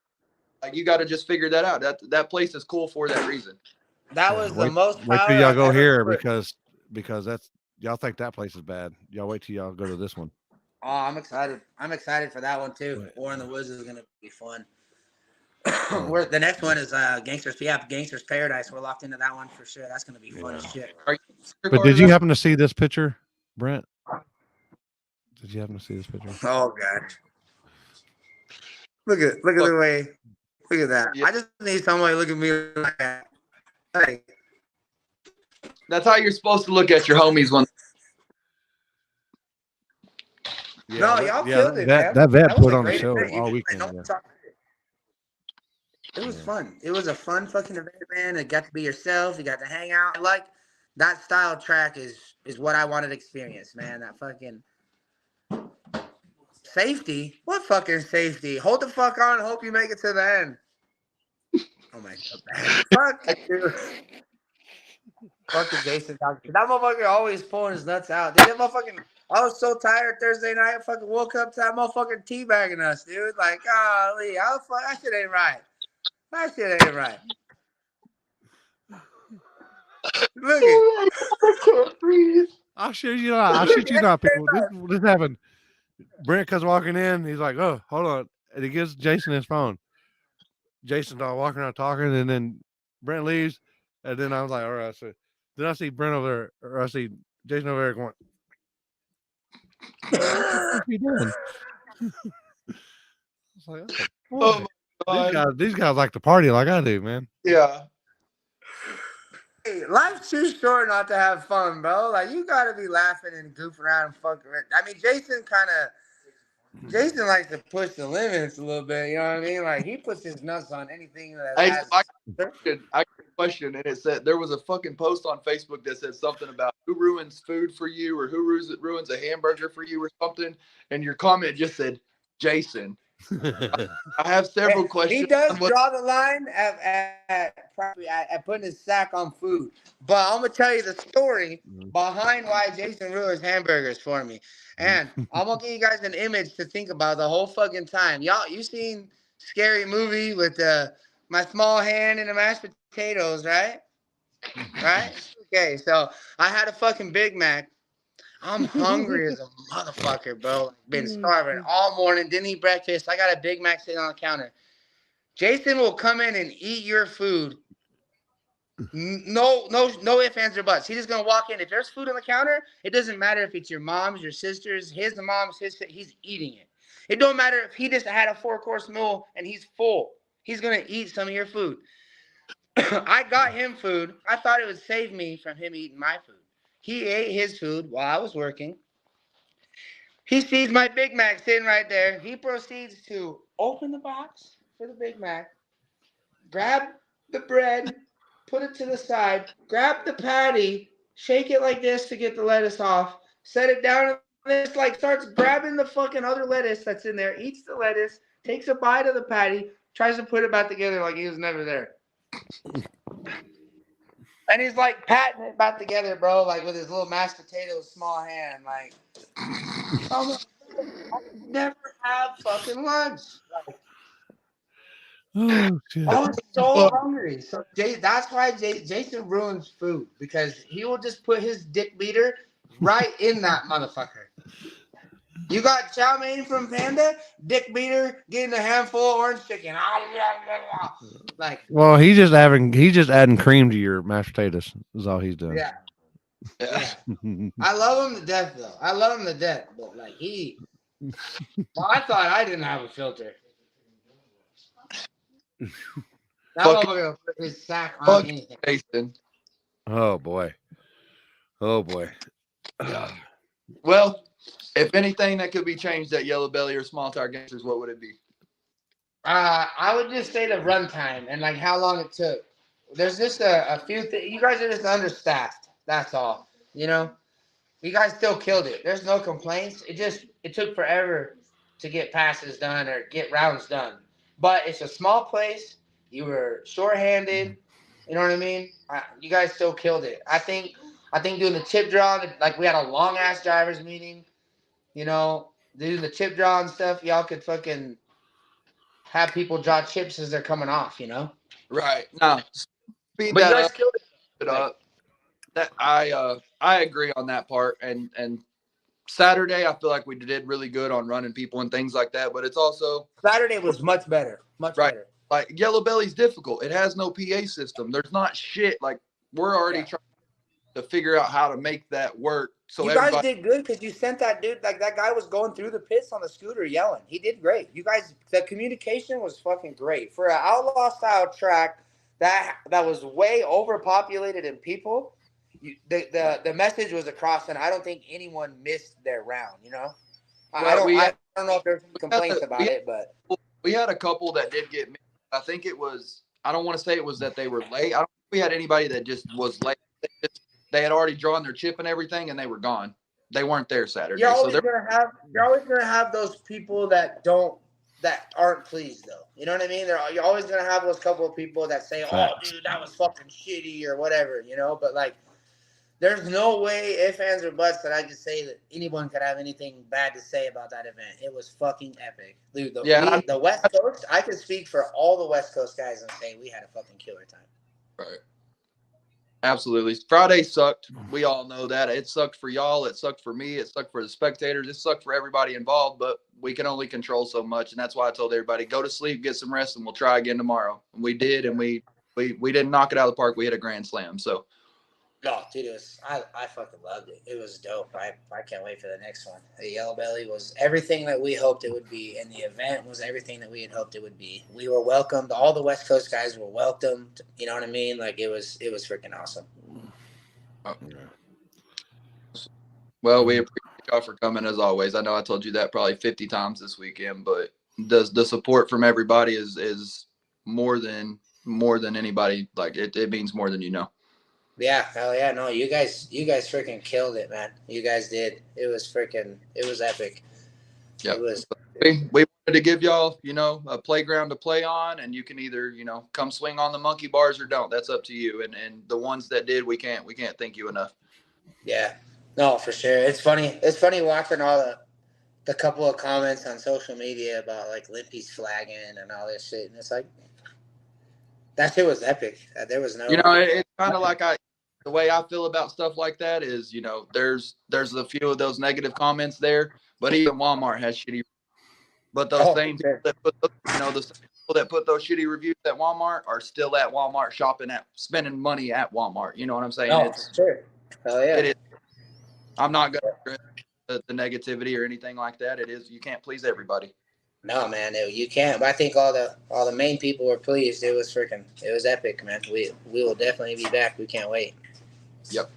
You got to just figure that out. That place is cool for that reason. That was the most power. Wait till y'all go here because that's y'all think that place is bad. Y'all wait till y'all go to this one. Oh, I'm excited. I'm excited for that one too. War in the Woods is gonna be fun. The next one is Gangsters. Yeah, Gangsters Paradise. We're locked into that one for sure. That's gonna be fun as shit. But did you happen to see this picture, Brent? Did you happen to see this picture? Oh god. Look at the way. Look at that. Yeah. I just need somebody to look at me like that. Hey. That's how you're supposed to look at your homies when. Yeah, no, y'all killed it, man. That vet put on the show all weekend. It was fun. It was a fun fucking event, man. It got to be yourself. You got to hang out. Like that style track is what I wanted to experience, man. That fucking safety? What fucking safety? Hold the fuck on. Hope you make it to the end. Oh my god. Fuck you. Fucking Jason. That motherfucker always pulling his nuts out. Dude, that motherfucking. I was so tired Thursday night. I fucking woke up to that motherfucking teabagging us, dude. Like, golly, that shit ain't right. That shit ain't right. Look at. I can't breathe. I'll shoot you not. People. This happened. Brent comes walking in. He's like, "Oh, hold on," and he gives Jason his phone. Jason's all walking around talking, and then Brent leaves, and then I was like, "All right." So then I see Brent over there, or I see Jason over there going, "What's he doing?" I was like, "Oh, boy. These guys like to party like I do, man." Yeah. Hey, life's too short not to have fun, bro. Like, you gotta be laughing and goofing around and fucking. I mean, Jason likes to push the limits a little bit. You know what I mean? Like, he puts his nuts on anything that Hey, has. so I got a question, and it said there was a fucking post on Facebook that said something about who ruins food for you or who ruins a hamburger for you or something, and your comment just said Jason. I have several questions. He does draw the line at putting his sack on food. But I'm gonna tell you the story behind why Jason ruins hamburgers for me. And I'm gonna give you guys an image to think about the whole fucking time. Y'all, you seen Scary Movie with my small hand in the mashed potatoes, right? Right? Okay, so I had a fucking Big Mac. I'm hungry as a motherfucker, bro. Been starving all morning. Didn't eat breakfast. I got a Big Mac sitting on the counter. Jason will come in and eat your food. No ifs, ands, or buts. He's just gonna walk in. If there's food on the counter, it doesn't matter if it's your mom's, your sister's, his mom's, he's eating it. It don't matter if he just had a 4-course meal and he's full. He's gonna eat some of your food. I got him food. I thought it would save me from him eating my food. He ate his food while I was working. He sees my Big Mac sitting right there. He proceeds to open the box for the Big Mac, grab the bread, put it to the side, grab the patty, shake it like this to get the lettuce off, set it down, and this like starts grabbing the fucking other lettuce that's in there, eats the lettuce, takes a bite of the patty, tries to put it back together like he was never there. And he's like patting it back together, bro, like with his little mashed potatoes small hand. Like, I never have fucking lunch. Like, Oh shit! I was so hungry. So that's why Jason ruins food, because he will just put his dick beater right in that motherfucker. You got chow mein from Panda, dick beater, getting a handful of orange chicken. Like, well, he's just adding cream to your mashed potatoes. Is all he's doing. Yeah. I love him to death, though. I love him to death, but like well, I thought I didn't have a filter. That motherfucker put his sack on anything. Jason. Oh boy. Yeah. Well, if anything that could be changed at Yellow Belly or Small Tire Gangsters, what would it be? I would just say the runtime and like how long it took. There's just a few things. You guys are just understaffed. That's all. You know, you guys still killed it. There's no complaints. It took forever to get passes done or get rounds done. But it's a small place. You were short-handed. You know what I mean? You guys still killed it. I think doing the chip draw, like we had a long ass drivers meeting. You know, doing the chip draw and stuff. Y'all could fucking have people draw chips as they're coming off. You know? Right. No. Speed But you that guys up. killed it. That I agree on that part. And Saturday, I feel like we did really good on running people and things like that. But it's also Saturday was much better. Much better. Like Yellow Belly's difficult. It has no PA system. There's not shit. Like we're already trying to figure out how to make that work. So you guys did good because you sent that dude. Like that guy was going through the pits on the scooter yelling. He did great. You guys, the communication was fucking great for an outlaw style track that was way overpopulated in people. The message was across, and I don't think anyone missed their round. You know, I don't know if there's complaints about it, but we had a couple that did get missed. I think it was. I don't want to say it was that they were late. I don't think we had anybody that just was late. They had already drawn their chip and everything, and they were gone. They weren't there Saturday. You're always gonna have those people that aren't pleased though. You know what I mean? You're always gonna have those couple of people that say, "Oh, dude, that was fucking shitty" or whatever. You know, but like, there's no way, ifs, ands, or buts, that I could say that anyone could have anything bad to say about that event. It was fucking epic, dude. The West Coast. I could speak for all the West Coast guys and say we had a fucking killer time. Right. Absolutely. Friday sucked. We all know that. It sucked for y'all. It sucked for me. It sucked for the spectators. It sucked for everybody involved, but we can only control so much. And that's why I told everybody, go to sleep, get some rest, and we'll try again tomorrow. And we did, and we didn't knock it out of the park. We hit a grand slam. So No, dude, I fucking loved it. It was dope. I can't wait for the next one. The Yellow Belly was everything that we hoped it would be, and the event was everything that we had hoped it would be. We were welcomed. All the West Coast guys were welcomed. You know what I mean? Like it was freaking awesome. Well, we appreciate y'all for coming as always. I know I told you that probably 50 times this weekend, but the support from everybody is more than anybody. Like it means more than you know. Yeah, hell yeah. No, you guys freaking killed it, man. You guys did. It was epic. Yeah. It was. We wanted to give y'all, a playground to play on, and you can either, come swing on the monkey bars or don't. That's up to you. And the ones that did, we can't thank you enough. Yeah. No, for sure. It's funny. It's funny watching all the couple of comments on social media about like Limpy's flagging and all this shit, and it's like that shit was epic. There was no. It's kind of like the way I feel about stuff like that is, there's a few of those negative comments there, but even Walmart has shitty. But those same people that put the same people that put those shitty reviews at Walmart are still at Walmart spending money at Walmart. You know what I'm saying? No, sure. Hell yeah. It is. I'm not going to the negativity or anything like that. It is. You can't please everybody. No, man, you can't. But I think all the main people were pleased. It was epic, man. We will definitely be back. We can't wait. Yep.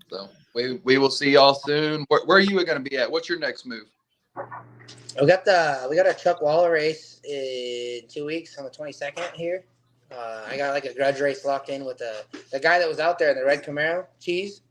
So we will see y'all soon. Where are you going to be at? What's your next move? We got a Chuck Waller race in 2 weeks on the 22nd here. I got like a grudge race locked in with the guy that was out there in the red Camaro, Cheese.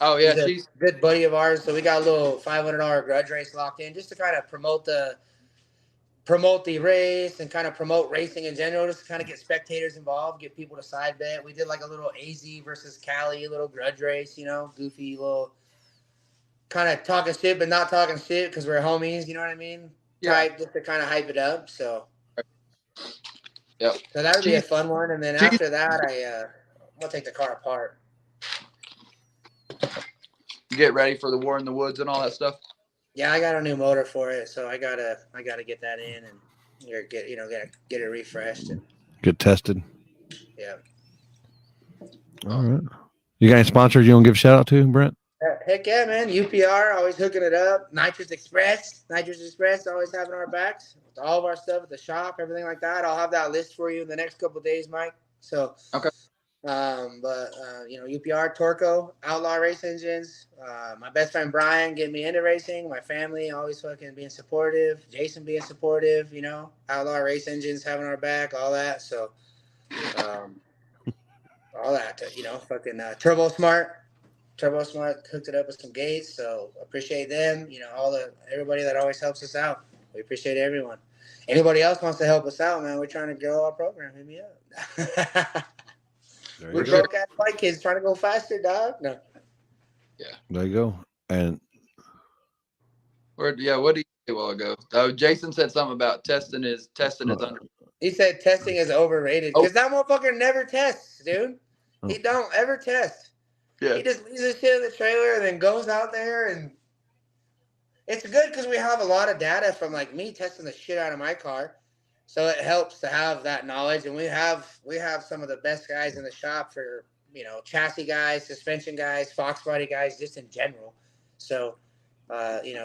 Oh yeah, He's Cheese, a good buddy of ours. So we got a little $500 grudge race locked in just to kind of promote the race and kind of promote racing in general, just to kind of get spectators involved, get people to side bet. We did like a little AZ versus Cali, a little grudge race, goofy little kind of talking shit, but not talking shit because we're homies, you know what I mean? Yeah. Just to kind of hype it up. So, yep. So that would be a fun one. And then after that, I'm going to take the car apart. You get ready for the War in the Woods and all that stuff? Yeah, I got a new motor for it, so I gotta get that in and get it refreshed and get tested. Yeah. All right. You got any sponsors you want to give a shout out to, Brent? Heck yeah, man. UPR always hooking it up. Nitrous Express always having our backs with all of our stuff at the shop, everything like that. I'll have that list for you in the next couple of days, Mike. So okay. UPR, Torco, Outlaw Race Engines, my best friend Brian getting me into racing, my family always fucking being supportive, Jason being supportive, Outlaw Race Engines having our back, all that. So, all that, fucking Turbo Smart hooked it up with some gates. So appreciate them, everybody that always helps us out. We appreciate everyone. Anybody else wants to help us out, man? We're trying to grow our program. Hit me up. We're broke ass bike kids trying to go faster, dog. No. Yeah. There you go. And what do you say a while ago? Jason said something about testing is under. He said testing is overrated because that motherfucker never tests, dude. He don't ever test. Yeah. He just leaves his shit in the trailer and then goes out there, and it's good because we have a lot of data from like me testing the shit out of my car. So it helps to have that knowledge, and we have some of the best guys in the shop for chassis guys, suspension guys, Fox body guys, just in general. So,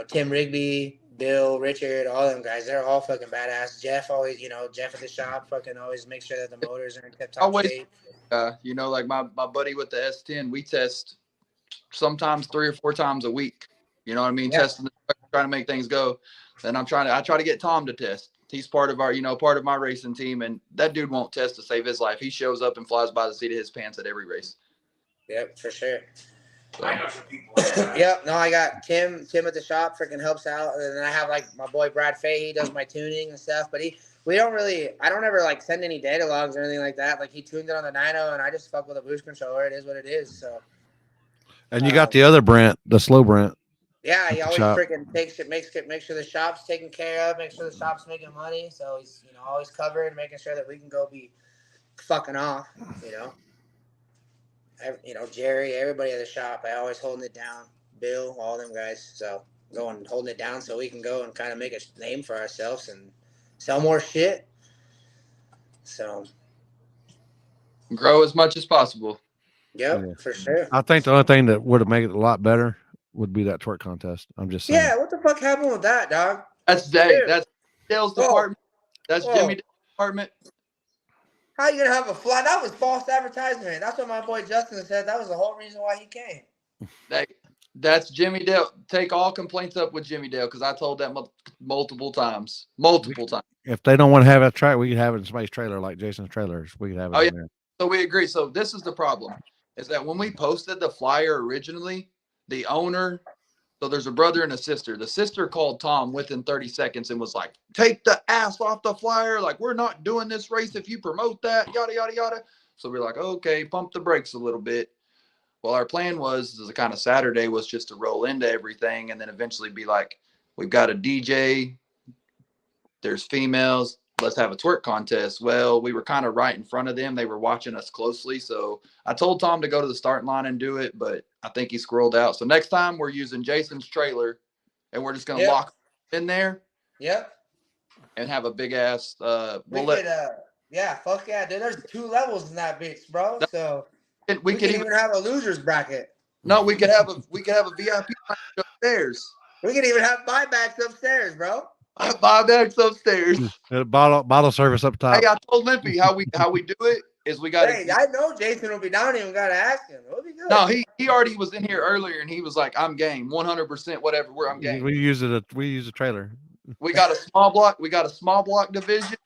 Tim Rigby, Bill, Richard, all them guys, they're all fucking badass. Jeff always, Jeff at the shop fucking always makes sure that the motors are in tip-top shape. Like my buddy with the S10, we test sometimes 3 or 4 times a week. You know what I mean? Yeah. Testing, trying to make things go. And I try to get Tom to test. He's part of our, part of my racing team, and that dude won't test to save his life. He shows up and flies by the seat of his pants at every race. Yep, for sure. So. I know some people. Yep. No, I got Tim at the shop freaking helps out, and then I have like my boy Brad Fay. He does my tuning and stuff, but I don't ever like send any data logs or anything like that. Like he tuned it on the dyno, and I just fuck with a boost controller. It is what it is. So. And you got the other Brent, the slow Brent. Yeah, he always freaking takes it, make sure the shop's taken care of, make sure the shop's making money. So he's, always covered, making sure that we can go be fucking off, Jerry, everybody at the shop. I always holding it down. Bill, all them guys. So holding it down so we can go and kind of make a name for ourselves and sell more shit. So grow as much as possible. Yep, for sure. I think the only thing that would have made it a lot better would be that twerk contest. I'm just saying. Yeah, what the fuck happened with that, dog? That's Dave. That's Dale's department. That's Whoa. Jimmy Dale's department. How you gonna have a fly? That was false advertisement. That's what my boy Justin said. That was the whole reason why he came. That's Jimmy Dale. Take all complaints up with Jimmy Dale because I told that multiple times. Multiple times. If they don't want to have that track, we could have it in somebody's trailer, like Jason's trailers. We could have it in there. So we agree. So this is the problem, is that when we posted the flyer originally, the owner, so there's a brother and a sister. The sister called Tom within 30 seconds and was like, take the ass off the flyer. Like, we're not doing this race if you promote that, yada, yada, yada. So we're like, okay, pump the brakes a little bit. Well, our plan was the kind of Saturday was just to roll into everything and then eventually be like, we've got a DJ, there's females, let's have a twerk contest. Well, we were kind of right in front of them. They were watching us closely. So I told Tom to go to the starting line and do it, but I think he scrolled out. So next time we're using Jason's trailer and we're just going to lock in there. Yep. And have a big ass, fuck yeah, dude. There's 2 levels in that bitch, bro. So we could even have a losers bracket. No, we could have a VIP upstairs. We could even have buybacks upstairs, bro. Buybacks upstairs. Bottle service up top. Hey, I told Limpy how we do it is we got. Hey, I know Jason will be down. Even gotta ask him. It'll be good. No, he already was in here earlier and he was like, "I'm game, 100%, whatever. I'm game." We use a trailer. We got a small block. We got a small block division,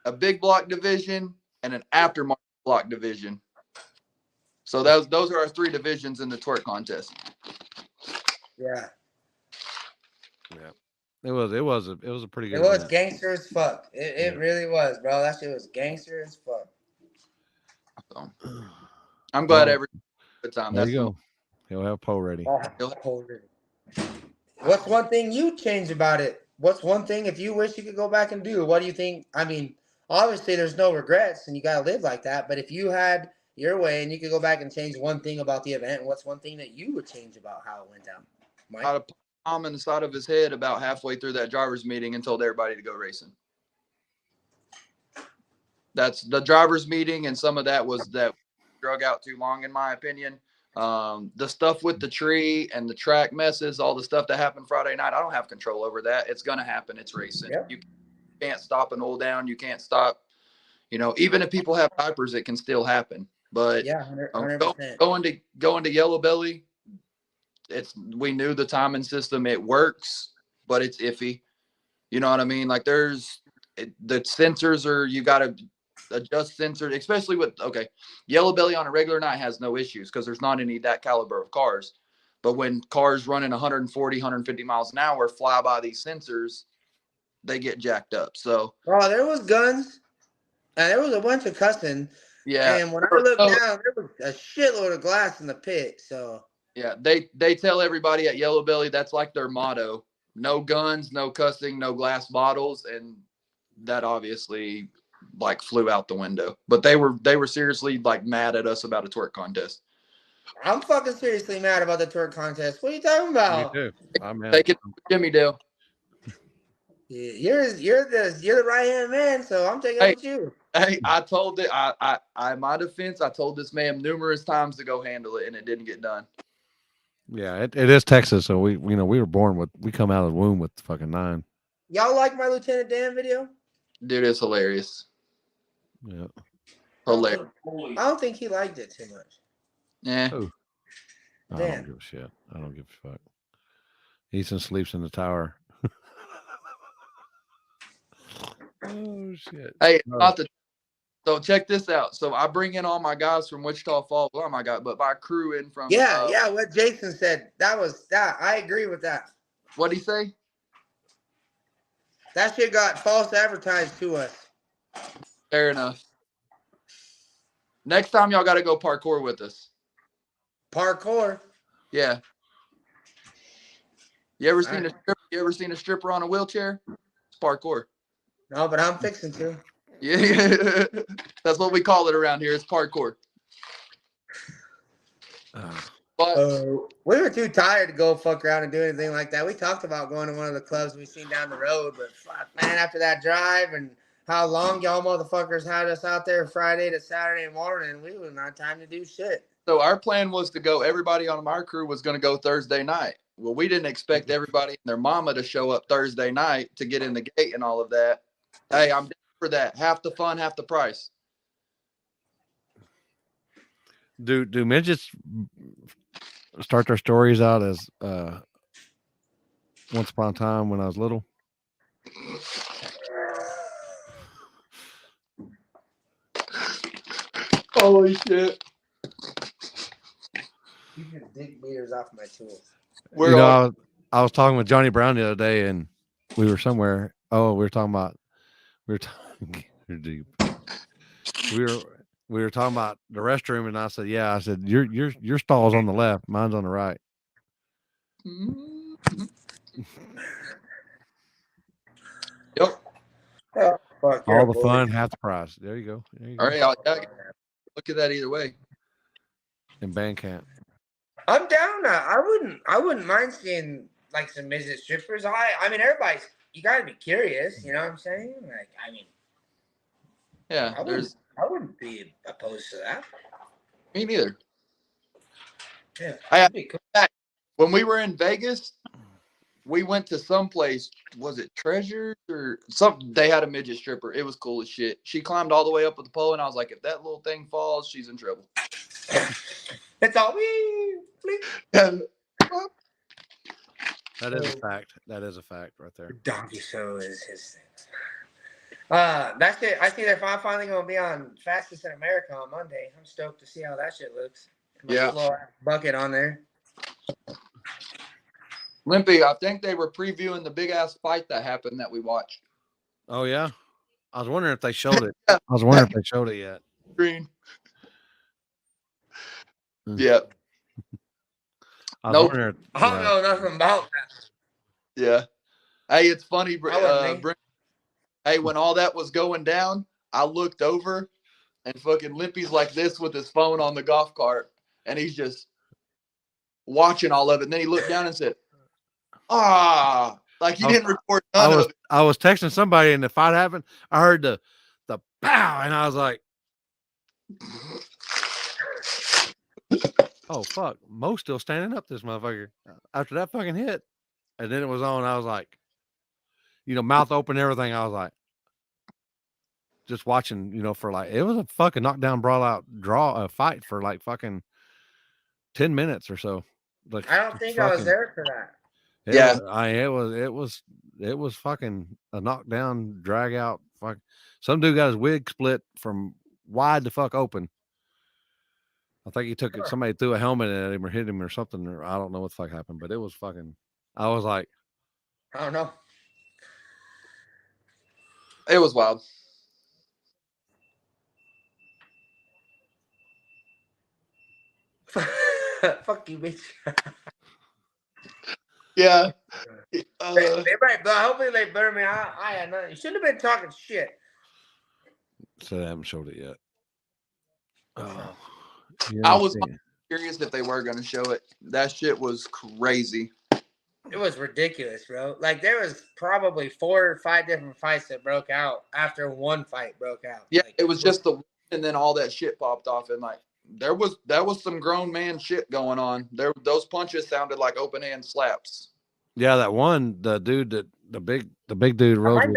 a big block division, and an aftermarket block division. So those are our 3 divisions in the twerk contest. Yeah. Yeah. It was a pretty good. It was gangster as fuck. It really was, bro. That shit was gangster as fuck. So, I'm glad every time. There you go. He'll have pole ready. What's one thing you change about it? What's one thing if you wish you could go back and do? What do you think? I mean, obviously there's no regrets and you gotta live like that. But if you had your way and you could go back and change one thing about the event, what's one thing that you would change about how it went down? Mike? I'd have put Tom in the side of his head about halfway through that drivers meeting and told everybody to go racing. That's the drivers meeting, and some of that was that drug out too long, in my opinion. The stuff with the tree and the track messes, all the stuff that happened Friday night, I don't have control over that. It's going to happen. It's racing. Yep. You can't stop an oil down. You can't stop, even if people have diapers, it can still happen. But 100%. Going to Yellow Belly, we knew the timing system, it works, but it's iffy. You know what I mean? Like the sensors you got to adjust sensors, especially with, Yellow Belly on a regular night has no issues because there's not any that caliber of cars. But when cars running 140, 150 miles an hour fly by these sensors, they get jacked up. So, there was guns and there was a bunch of cussing. Yeah. And when I looked down, there was a shitload of glass in the pit. So yeah, they tell everybody at Yellow Belly that's like their motto: no guns, no cussing, no glass bottles, and that obviously flew out the window. But they were seriously mad at us about a twerk contest. I'm fucking seriously mad about the twerk contest. What are you talking about? Me too. I'm mad. Take it, Jimmy Dale. You're the right hand man, so I'm taking it with you. Hey, I told it. I my defense, I told this man numerous times to go handle it, and it didn't get done. Yeah, it is Texas, so we were born we come out of the womb with fucking 9. Y'all like my Lieutenant Dan video? Dude, it's hilarious. Yeah, hilarious. I don't think he liked it too much. Yeah. Oh. I don't give a shit. I don't give a fuck. Ethan sleeps in the tower. Oh shit! Hey, so check this out. So I bring in all my guys from Wichita Falls. Well, my guy, but my crew in from. Yeah. What Jason said, that. I agree with that. What'd he say? That shit got false advertised to us. Fair enough. Next time y'all got to go parkour with us. Parkour. Yeah. You ever seen a stripper on a wheelchair? It's parkour. No, but I'm fixing to. Yeah, that's what we call it around here. It's parkour. But we were too tired to go fuck around and do anything like that. We talked about going to one of the clubs we seen down the road, but fuck, man, after that drive and how long y'all motherfuckers had us out there Friday to Saturday morning, we wouldn't have time to do shit. so our plan was to go. Everybody on our crew was going to go Thursday night. Well, we didn't expect everybody and their mama to show up Thursday night to get in the gate and all of that. Hey, I'm down for that. Half the fun, half the price. Do midgets start their stories out as once upon a time when I was little? Holy shit. You can dig meters off my tools. I was talking with Johnny Brown the other day, and we were somewhere. Oh, we were talking about the restroom, and I said, "Yeah." I said, "Your stall's on the left, mine's on the right." Yep. Oh, fuck, All the fun, half the price. There you go. All right, I'll look at that either way. In Bandcamp. I'm down now. I wouldn't mind seeing like some midget strippers. I mean, you gotta be curious, you know what I'm saying? Like, I mean, yeah, I wouldn't be opposed to that. Me neither. Yeah, that'd be cool. When we were in Vegas, we went to some place. Was it Treasure or something? They had a midget stripper. It was cool as shit. She climbed all the way up with the pole, and I was like, if that little thing falls, she's in trouble. It's all That is a fact. That is a fact right there. Donkey show is his thing. That's it. I see they're finally going to be on Fastest in America on Monday. I'm stoked to see how that shit looks. Yeah. Bucket on there. Limpy, I think they were previewing the big ass fight that happened that we watched. Oh yeah, I was wondering if they showed it. I was wondering if they showed it yet. Green. Yeah. I was wondering. I don't know nothing about that. Yeah. Hey, it's funny. Hey, when all that was going down, I looked over and fucking Limpy's like this with his phone on the golf cart, and he's just watching all of it. And then he looked down and said, like he didn't record none of it. I was texting somebody, and the fight happened. I heard the pow, and I was like, oh fuck, Mo's still standing up, this motherfucker. After that fucking hit, and then it was on. I was like, mouth open, everything. I was like, just watching, for like, it was a fucking knockdown, brawl out, fight for like fucking 10 minutes or so. Like, I don't think I was there for that. It was fucking a knockdown, drag out. Fuck, some dude got his wig split from wide to fuck open. I think he took it. Somebody threw a helmet at him or hit him or something, or I don't know what the fuck happened, but it was fucking. I was like, I don't know. It was wild. Fuck you, bitch. Yeah. They might, but hopefully they burn me. I had nothing. You shouldn't have been talking shit. So they haven't showed it yet. Oh, I was curious if they were going to show it. That shit was crazy. It was ridiculous, bro. Like, there was probably 4 or 5 different fights that broke out after one fight broke out. Yeah, like, it was just the, and then all that shit popped off, and like that was some grown man shit going on. Those punches sounded like open hand slaps. Yeah, that one, the dude that the big dude rode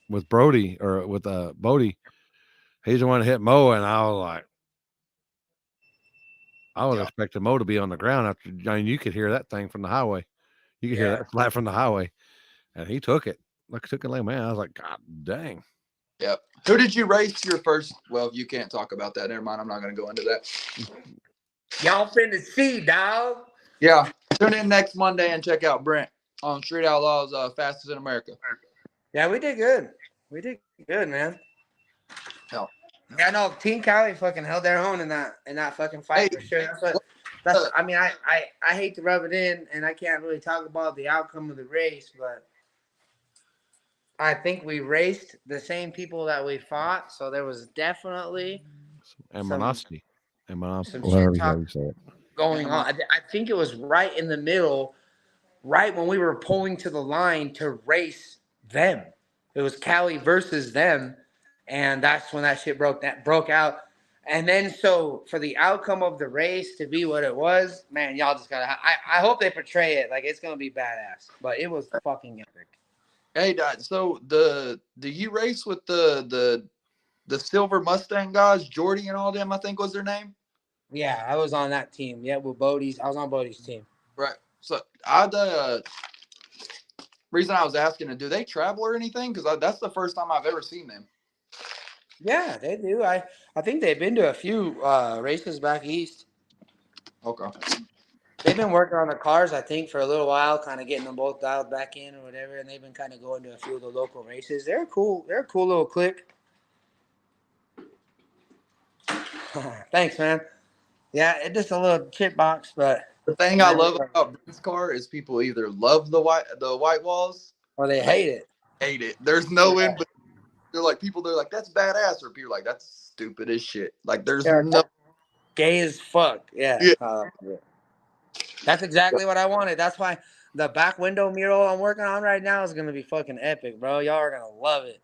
with Brody or with Bodie. He's the one that hit Mo, and I was like, I would expect Mo to be on the ground after. I mean, you could hear that thing from the highway. You could hear that flat from the highway, and he took it. Took it like, man. I was like, God dang. Yep. Who did you race your first? Well, you can't talk about that. Never mind. I'm not going to go into that. Y'all finna see, dog. Yeah. Tune in next Monday and check out Brent on Street Outlaws Fastest in America. Yeah, we did good. We did good, man. Hell. Yeah, no, Team Cali fucking held their own in that fucking fight for sure. I mean, I hate to rub it in, and I can't really talk about the outcome of the race, but I think we raced the same people that we fought, so there was definitely animosity. some Whatever shit talk you say it. going on. I think it was right in the middle, right when we were pulling to the line to race them. It was Cali versus them, and that's when that shit broke out. And then so for the outcome of the race to be what it was, man, y'all just gotta. I hope they portray it like it's gonna be badass, but it was fucking epic. Hey, Dad. So do you race with the silver Mustang guys, Jordy and all them? I think was their name. Yeah, I was on that team. Yeah, with Bodie's. I was on Bodie's team. Right. So reason I was asking, do they travel or anything? Because that's the first time I've ever seen them. Yeah, they do. I think they've been to a few races back east. Okay. They've been working on the cars, I think, for a little while, kind of getting them both dialed back in or whatever, and they've been kind of going to a few of the local races. They're cool. They're a cool little clique. Thanks, man. Yeah, it's just a little chip box, but the thing I love about Brent's car is people either love the white walls or they hate it. Hate it. There's no in, but they're like that's badass, or people are like that's stupid as shit. Like there's no gay as fuck. Yeah. That's exactly what I wanted. That's why the back window mural I'm working on right now is gonna be fucking epic, bro. Y'all are gonna love it.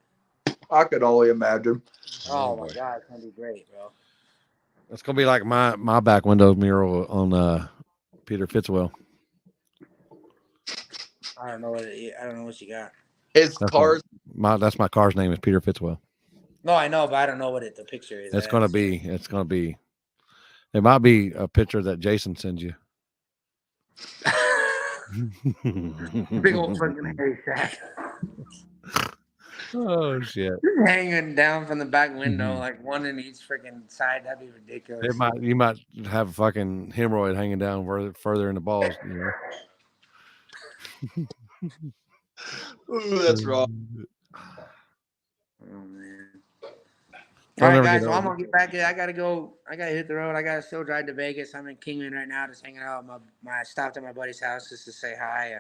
I could only imagine. Oh my god, it's gonna be great, bro. It's gonna be like my back window mural on Peter Fitzwell. I don't know what you got. His cars. That's my car's name is Peter Fitzwell. No, I know, but I don't know what the picture is. It's gonna be. It might be a picture that Jason sends you. Big old fucking hairy sack. Oh shit! Just hanging down from the back window, like one in each freaking side. That'd be ridiculous. You might have a fucking hemorrhoid hanging down further in the balls. You know? Ooh, that's wrong. Oh man. All right, guys. Well, I'm gonna get back to it. I gotta go. I gotta hit the road. I gotta still drive to Vegas. I'm in Kingman right now, just hanging out. I stopped at my buddy's house just to say hi.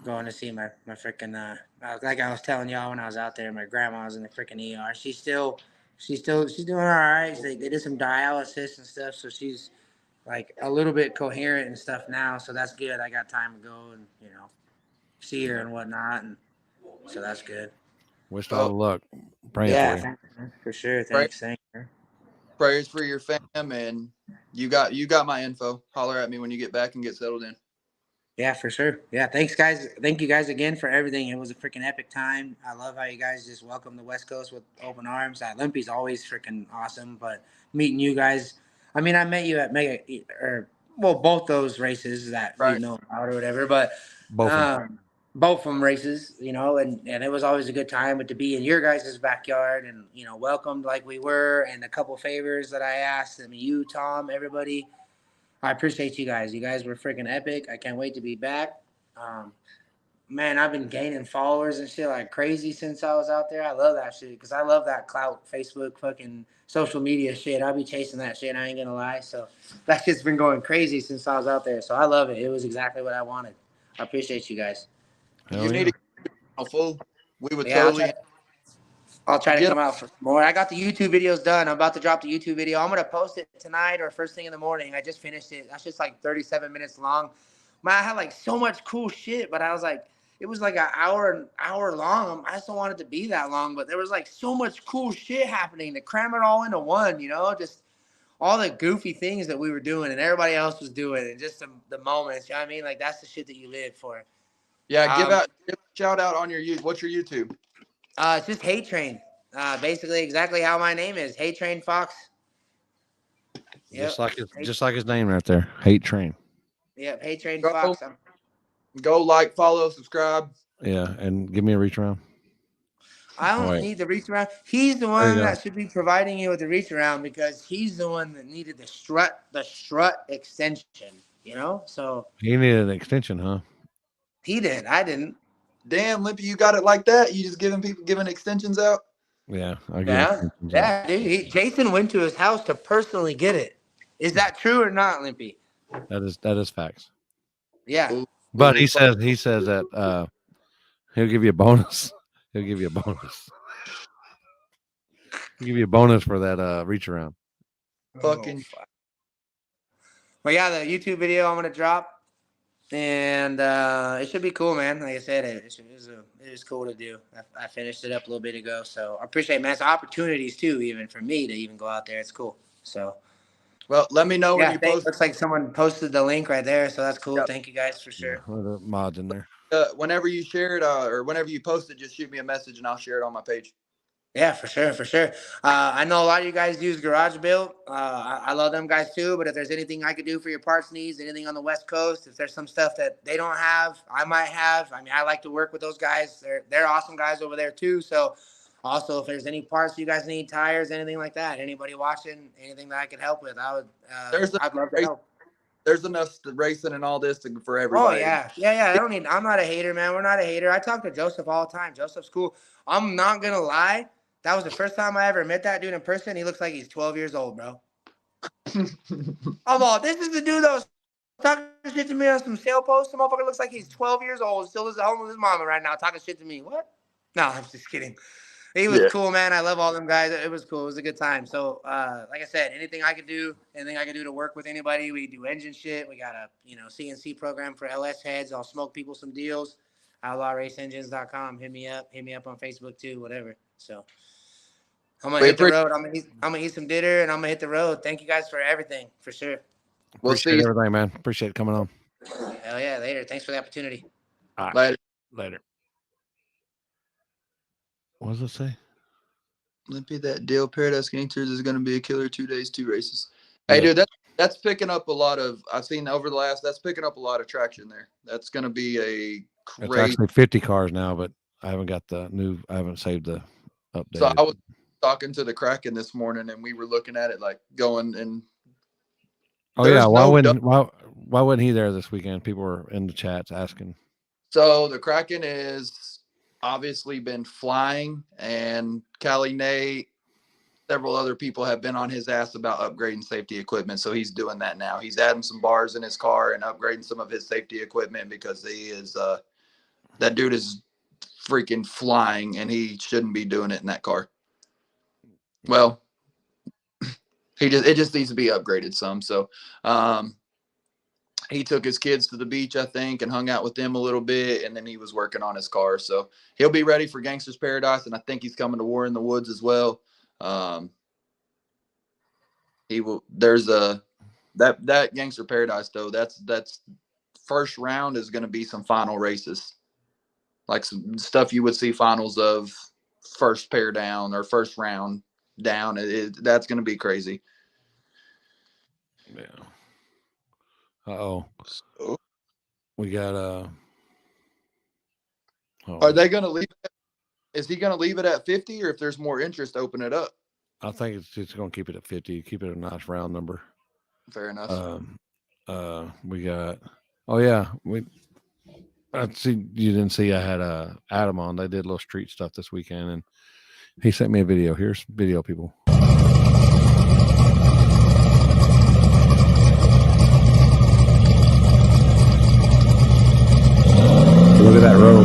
Going to see my freaking like I was telling y'all when I was out there, my grandma was in the freaking ER. She's doing all right. They did some dialysis and stuff, so she's like a little bit coherent and stuff now. So that's good. I got time to go and see her and whatnot, and so that's good. Wish all the luck. Praying for you. For sure. Thanks. Prayers for your fam, and you got my info. Holler at me when you get back and get settled in. Yeah, for sure. Yeah, thanks, guys. Thank you guys again for everything. It was a freaking epic time. I love how you guys just welcome the West Coast with open arms. Limpy's always freaking awesome, but meeting you guys, I mean, I met you at both those races that you know about or whatever, but both of them races, and it was always a good time. But to be in your guys' backyard and welcomed like we were, and a couple favors that I asked, I mean, you, Tom, everybody. I appreciate you guys. You guys were freaking epic. I can't wait to be back. Man, I've been gaining followers and shit like crazy since I was out there. I love that shit because I love that clout, Facebook, fucking social media shit. I'll be chasing that shit. I ain't gonna lie. So that shit's been going crazy since I was out there. So I love it. It was exactly what I wanted. I appreciate you guys. You need to get a full. We would totally. I'll try to come out for more. I got the YouTube videos done. I'm about to drop the YouTube video. I'm going to post it tonight or first thing in the morning. I just finished it. That's just like 37 minutes long. Man, I had like so much cool shit, but I was like, it was like an hour long. I just don't want it to be that long, but there was like so much cool shit happening to cram it all into one, just all the goofy things that we were doing and everybody else was doing and just the moments. You know what I mean? Like that's the shit that you live for. Yeah. Give a shout out on your YouTube. What's your YouTube? It's just Hate Train. Basically exactly how my name is. Hate Train Fox. Yep. Just like his name right there. Hate Train. Yep, Hate Train Fox. Go like, follow, subscribe. Yeah, and give me a reach around. I don't need the reach around. He's the one that should be providing you with the reach around because he's the one that needed the strut extension, So he needed an extension, huh? He did. I didn't. Damn, Limpy, you got it like that? You just giving extensions out? Yeah, I guess. Yeah, dude. Jason went to his house to personally get it. Is that true or not, Limpy? That is facts. Yeah. But he says that he'll give you a bonus. He'll give you a bonus. He'll give you a bonus for that reach around. fucking. Well, yeah, the YouTube video I'm gonna drop, and it should be cool, man. Like I said, it was cool to do. I finished it up a little bit ago, so I appreciate it, man. It's opportunities too, even for me to even go out there. It's cool. So, well, let me know when you post. Looks like someone posted the link right there, so that's cool. Yep. Thank you guys for sure. The mods in there. Whenever you share it or whenever you post it, just shoot me a message and I'll share it on my page. Yeah, for sure. I know a lot of you guys use Garage Built. I love them guys too, but if there's anything I could do for your parts needs, anything on the West Coast, if there's some stuff that they don't have, I might have. I mean, I like to work with those guys. They're awesome guys over there too. So also, if there's any parts you guys need, tires, anything like that, anybody watching, anything that I could help with, I'd love to help. There's enough racing and all this for everybody. Oh, yeah. I'm not a hater, man. We're not a hater. I talk to Joseph all the time. Joseph's cool. I'm not going to lie. That was the first time I ever met that dude in person. He looks like he's 12 years old, bro. I'm all, this is the dude that was talking shit to me on some sale post. The motherfucker looks like he's 12 years old. Still lives at home with his mama right now, talking shit to me. What? No, I'm just kidding. He was cool, man. I love all them guys. It was cool. It was a good time. So, like I said, anything I could do to work with anybody. We do engine shit. We got a, CNC program for LS heads. I'll smoke people some deals. outlawraceengines.com. Hit me up on Facebook too, whatever. So I'm going to hit the road. I'm going to eat some dinner and I'm going to hit the road. Thank you guys for everything, for sure. We'll appreciate everything, man. Appreciate coming on. Hell yeah. Later. Thanks for the opportunity. All right. Later. What does it say? Limpy, that deal Paradise Gangsters is going to be a killer 2 days, 2 races. Hey, dude, that's picking up a lot of. I've seen over the last. That's picking up a lot of traction there. That's going to be a crazy. It's actually 50 cars now, but I haven't got the new. I haven't saved the update. So I was talking to the Kraken this morning, and we were looking at it like going and. Oh yeah, why wasn't he there this weekend? People were in the chats asking. So the Kraken is obviously been flying, and Callie Nate, several other people have been on his ass about upgrading safety equipment. So he's doing that now. He's adding some bars in his car and upgrading some of his safety equipment because he is that dude is freaking flying, and he shouldn't be doing it in that car. Well, it just needs to be upgraded some. So he took his kids to the beach, I think, and hung out with them a little bit, and then he was working on his car. So he'll be ready for Gangsters Paradise, and I think he's coming to War in the Woods as well. He will. There's that Gangster Paradise though. That's first round is going to be some final races, like some stuff you would see finals of first pair down or first round down. That's going to be crazy. Yeah. We got Are they going to leave it? Is he going to leave it at 50, or if there's more interest, open it up? I think it's just going to keep it at 50. Keep it a nice round number. Fair enough. We got. Oh yeah, I see. You didn't see I had Adam on. They did a little street stuff this weekend, and he sent me a video. Here's video, people. Look at that road.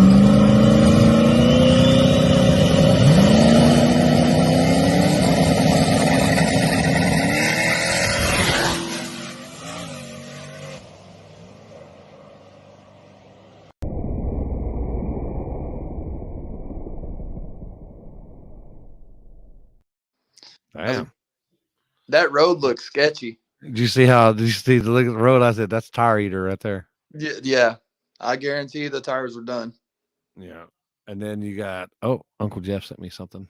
Damn. That road looks sketchy. Did you see the look at the road? I said, that's tire eater right there. Yeah. I guarantee the tires were done. Yeah. And then you got, Uncle Jeff sent me something.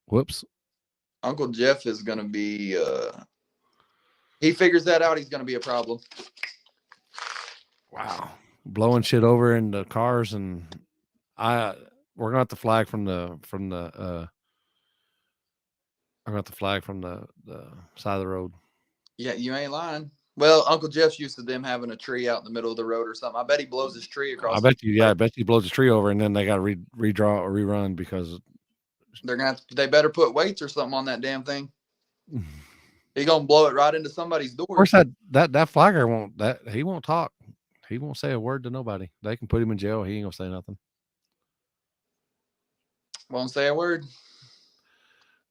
Whoops. Uncle Jeff is going to be, he figures that out. He's going to be a problem. Wow. Blowing shit over in the cars. And we're going to have to flag from the side of the road. Yeah, you ain't lying. Well, Uncle Jeff's used to them having a tree out in the middle of the road or something. I bet he blows his tree across. I bet you, yeah, I bet he blows the tree over, and then they got to redraw or rerun because they're gonna they better put weights or something on that damn thing. He gonna blow it right into somebody's door. Of course, that flagger he won't talk. He won't say a word to nobody. They can put him in jail. He ain't gonna say nothing. Won't say a word.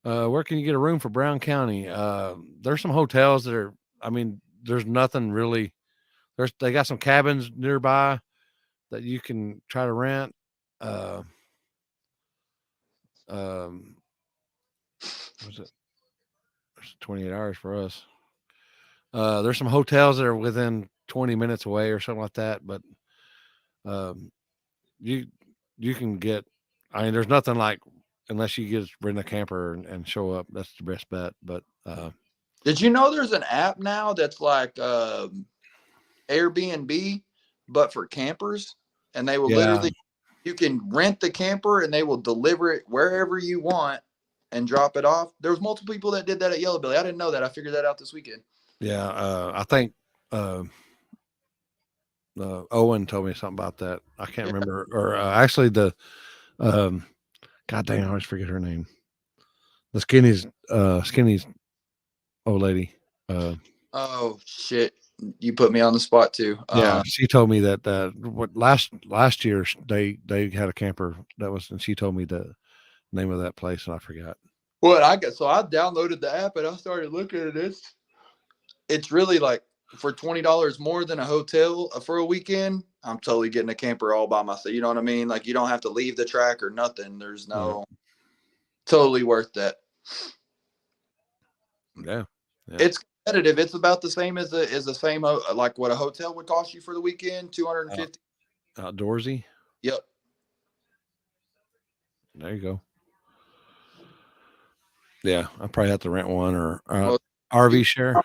Where can you get a room for Brown County? There's some hotels that are. I mean, there's nothing really. They got some cabins nearby that you can try to rent. What was it? It's 28 hours for us. There's some hotels that are within 20 minutes away or something like that, but you can get. I mean, there's nothing like unless you get rent a camper and show up. That's the best bet. But did you know there's an app now that's like Airbnb, but for campers, and they will literally you can rent the camper and they will deliver it wherever you want and drop it off. There was multiple people that did that at Yellow Belly. I didn't know that. I figured that out this weekend. Yeah, I think Owen told me something about that. I can't remember. Or actually, the God dang, I always forget her name. The skinny's old lady. Oh shit! You put me on the spot too. Yeah, she told me that what last year they had a camper that was, and she told me the name of that place, and I forgot. What I downloaded the app and I started looking at it. It's really like for $20 more than a hotel for a weekend. I'm totally getting a camper all by myself. You know what I mean? Like you don't have to leave the track or nothing. There's no totally worth that. Yeah. It's competitive. It's about the same as the same like what a hotel would cost you for the weekend, $250. Outdoorsy. Yep. There you go. Yeah, I probably have to rent one or RV share.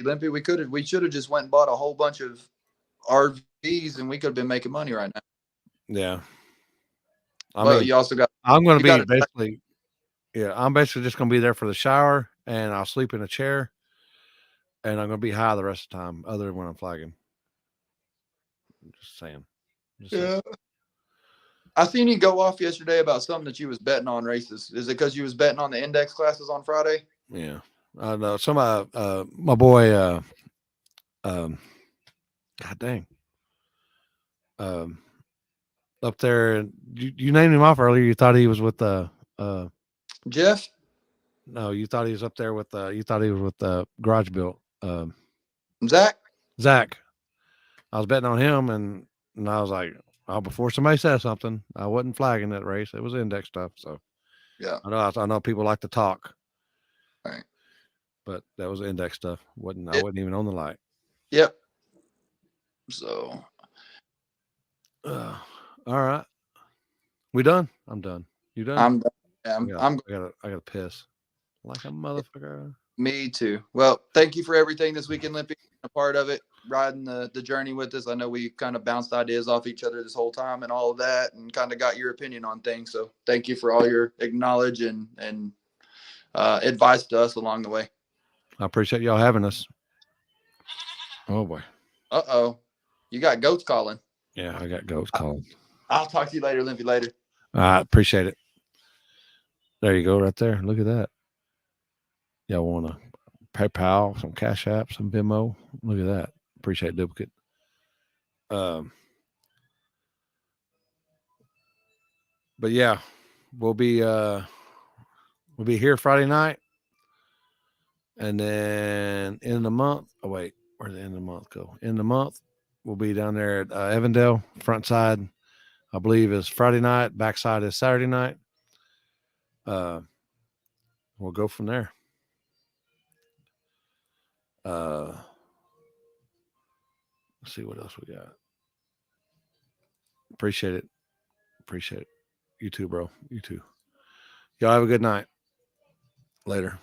Limpy, we should have just went and bought a whole bunch of RVs and we could have been making money right now. Yeah. I mean, you also got. I'm going to be basically. Yeah, I'm basically just going to be there for the shower, and I'll sleep in a chair, and I'm going to be high the rest of the time, other than when I'm flagging. I'm just saying. Yeah. I seen you go off yesterday about something that you was betting on races. Is it because you was betting on the index classes on Friday? Yeah. I know. My boy, God dang. Up there, you named him off earlier. You thought he was with Jeff? No, you thought he was up there with you thought he was with Garage Built. Zach. I was betting on him, and I was like, oh, before somebody said something, I wasn't flagging that race. It was index stuff. So yeah, I know people like to talk. All right. But that was index stuff. I wasn't even on the light. Yep. So all right. We done? I'm done. You done? I'm done. I gotta piss. Like a motherfucker. Me too. Well, thank you for everything this weekend, Limpy. A part of it, riding the journey with us. I know we kind of bounced ideas off each other this whole time and all of that, and kind of got your opinion on things. So thank you for all your acknowledge and advice to us along the way. I appreciate y'all having us. Oh boy. Uh-oh. You got goats calling. Yeah, I got goats calling. I'll talk to you later, Limpy, later. I appreciate it. There you go, right there. Look at that. Y'all want to PayPal, some Cash App, some Venmo? Look at that. Appreciate duplicate. But yeah, we'll be here Friday night, and then in the month. Oh wait, where'd the end of the month go? In the month, we'll be down there at Evandale. Front side, I believe, is Friday night. Back side is Saturday night. We'll go from there. Let's see what else we got. Appreciate it. You too, bro. You too. Y'all have a good night. Later.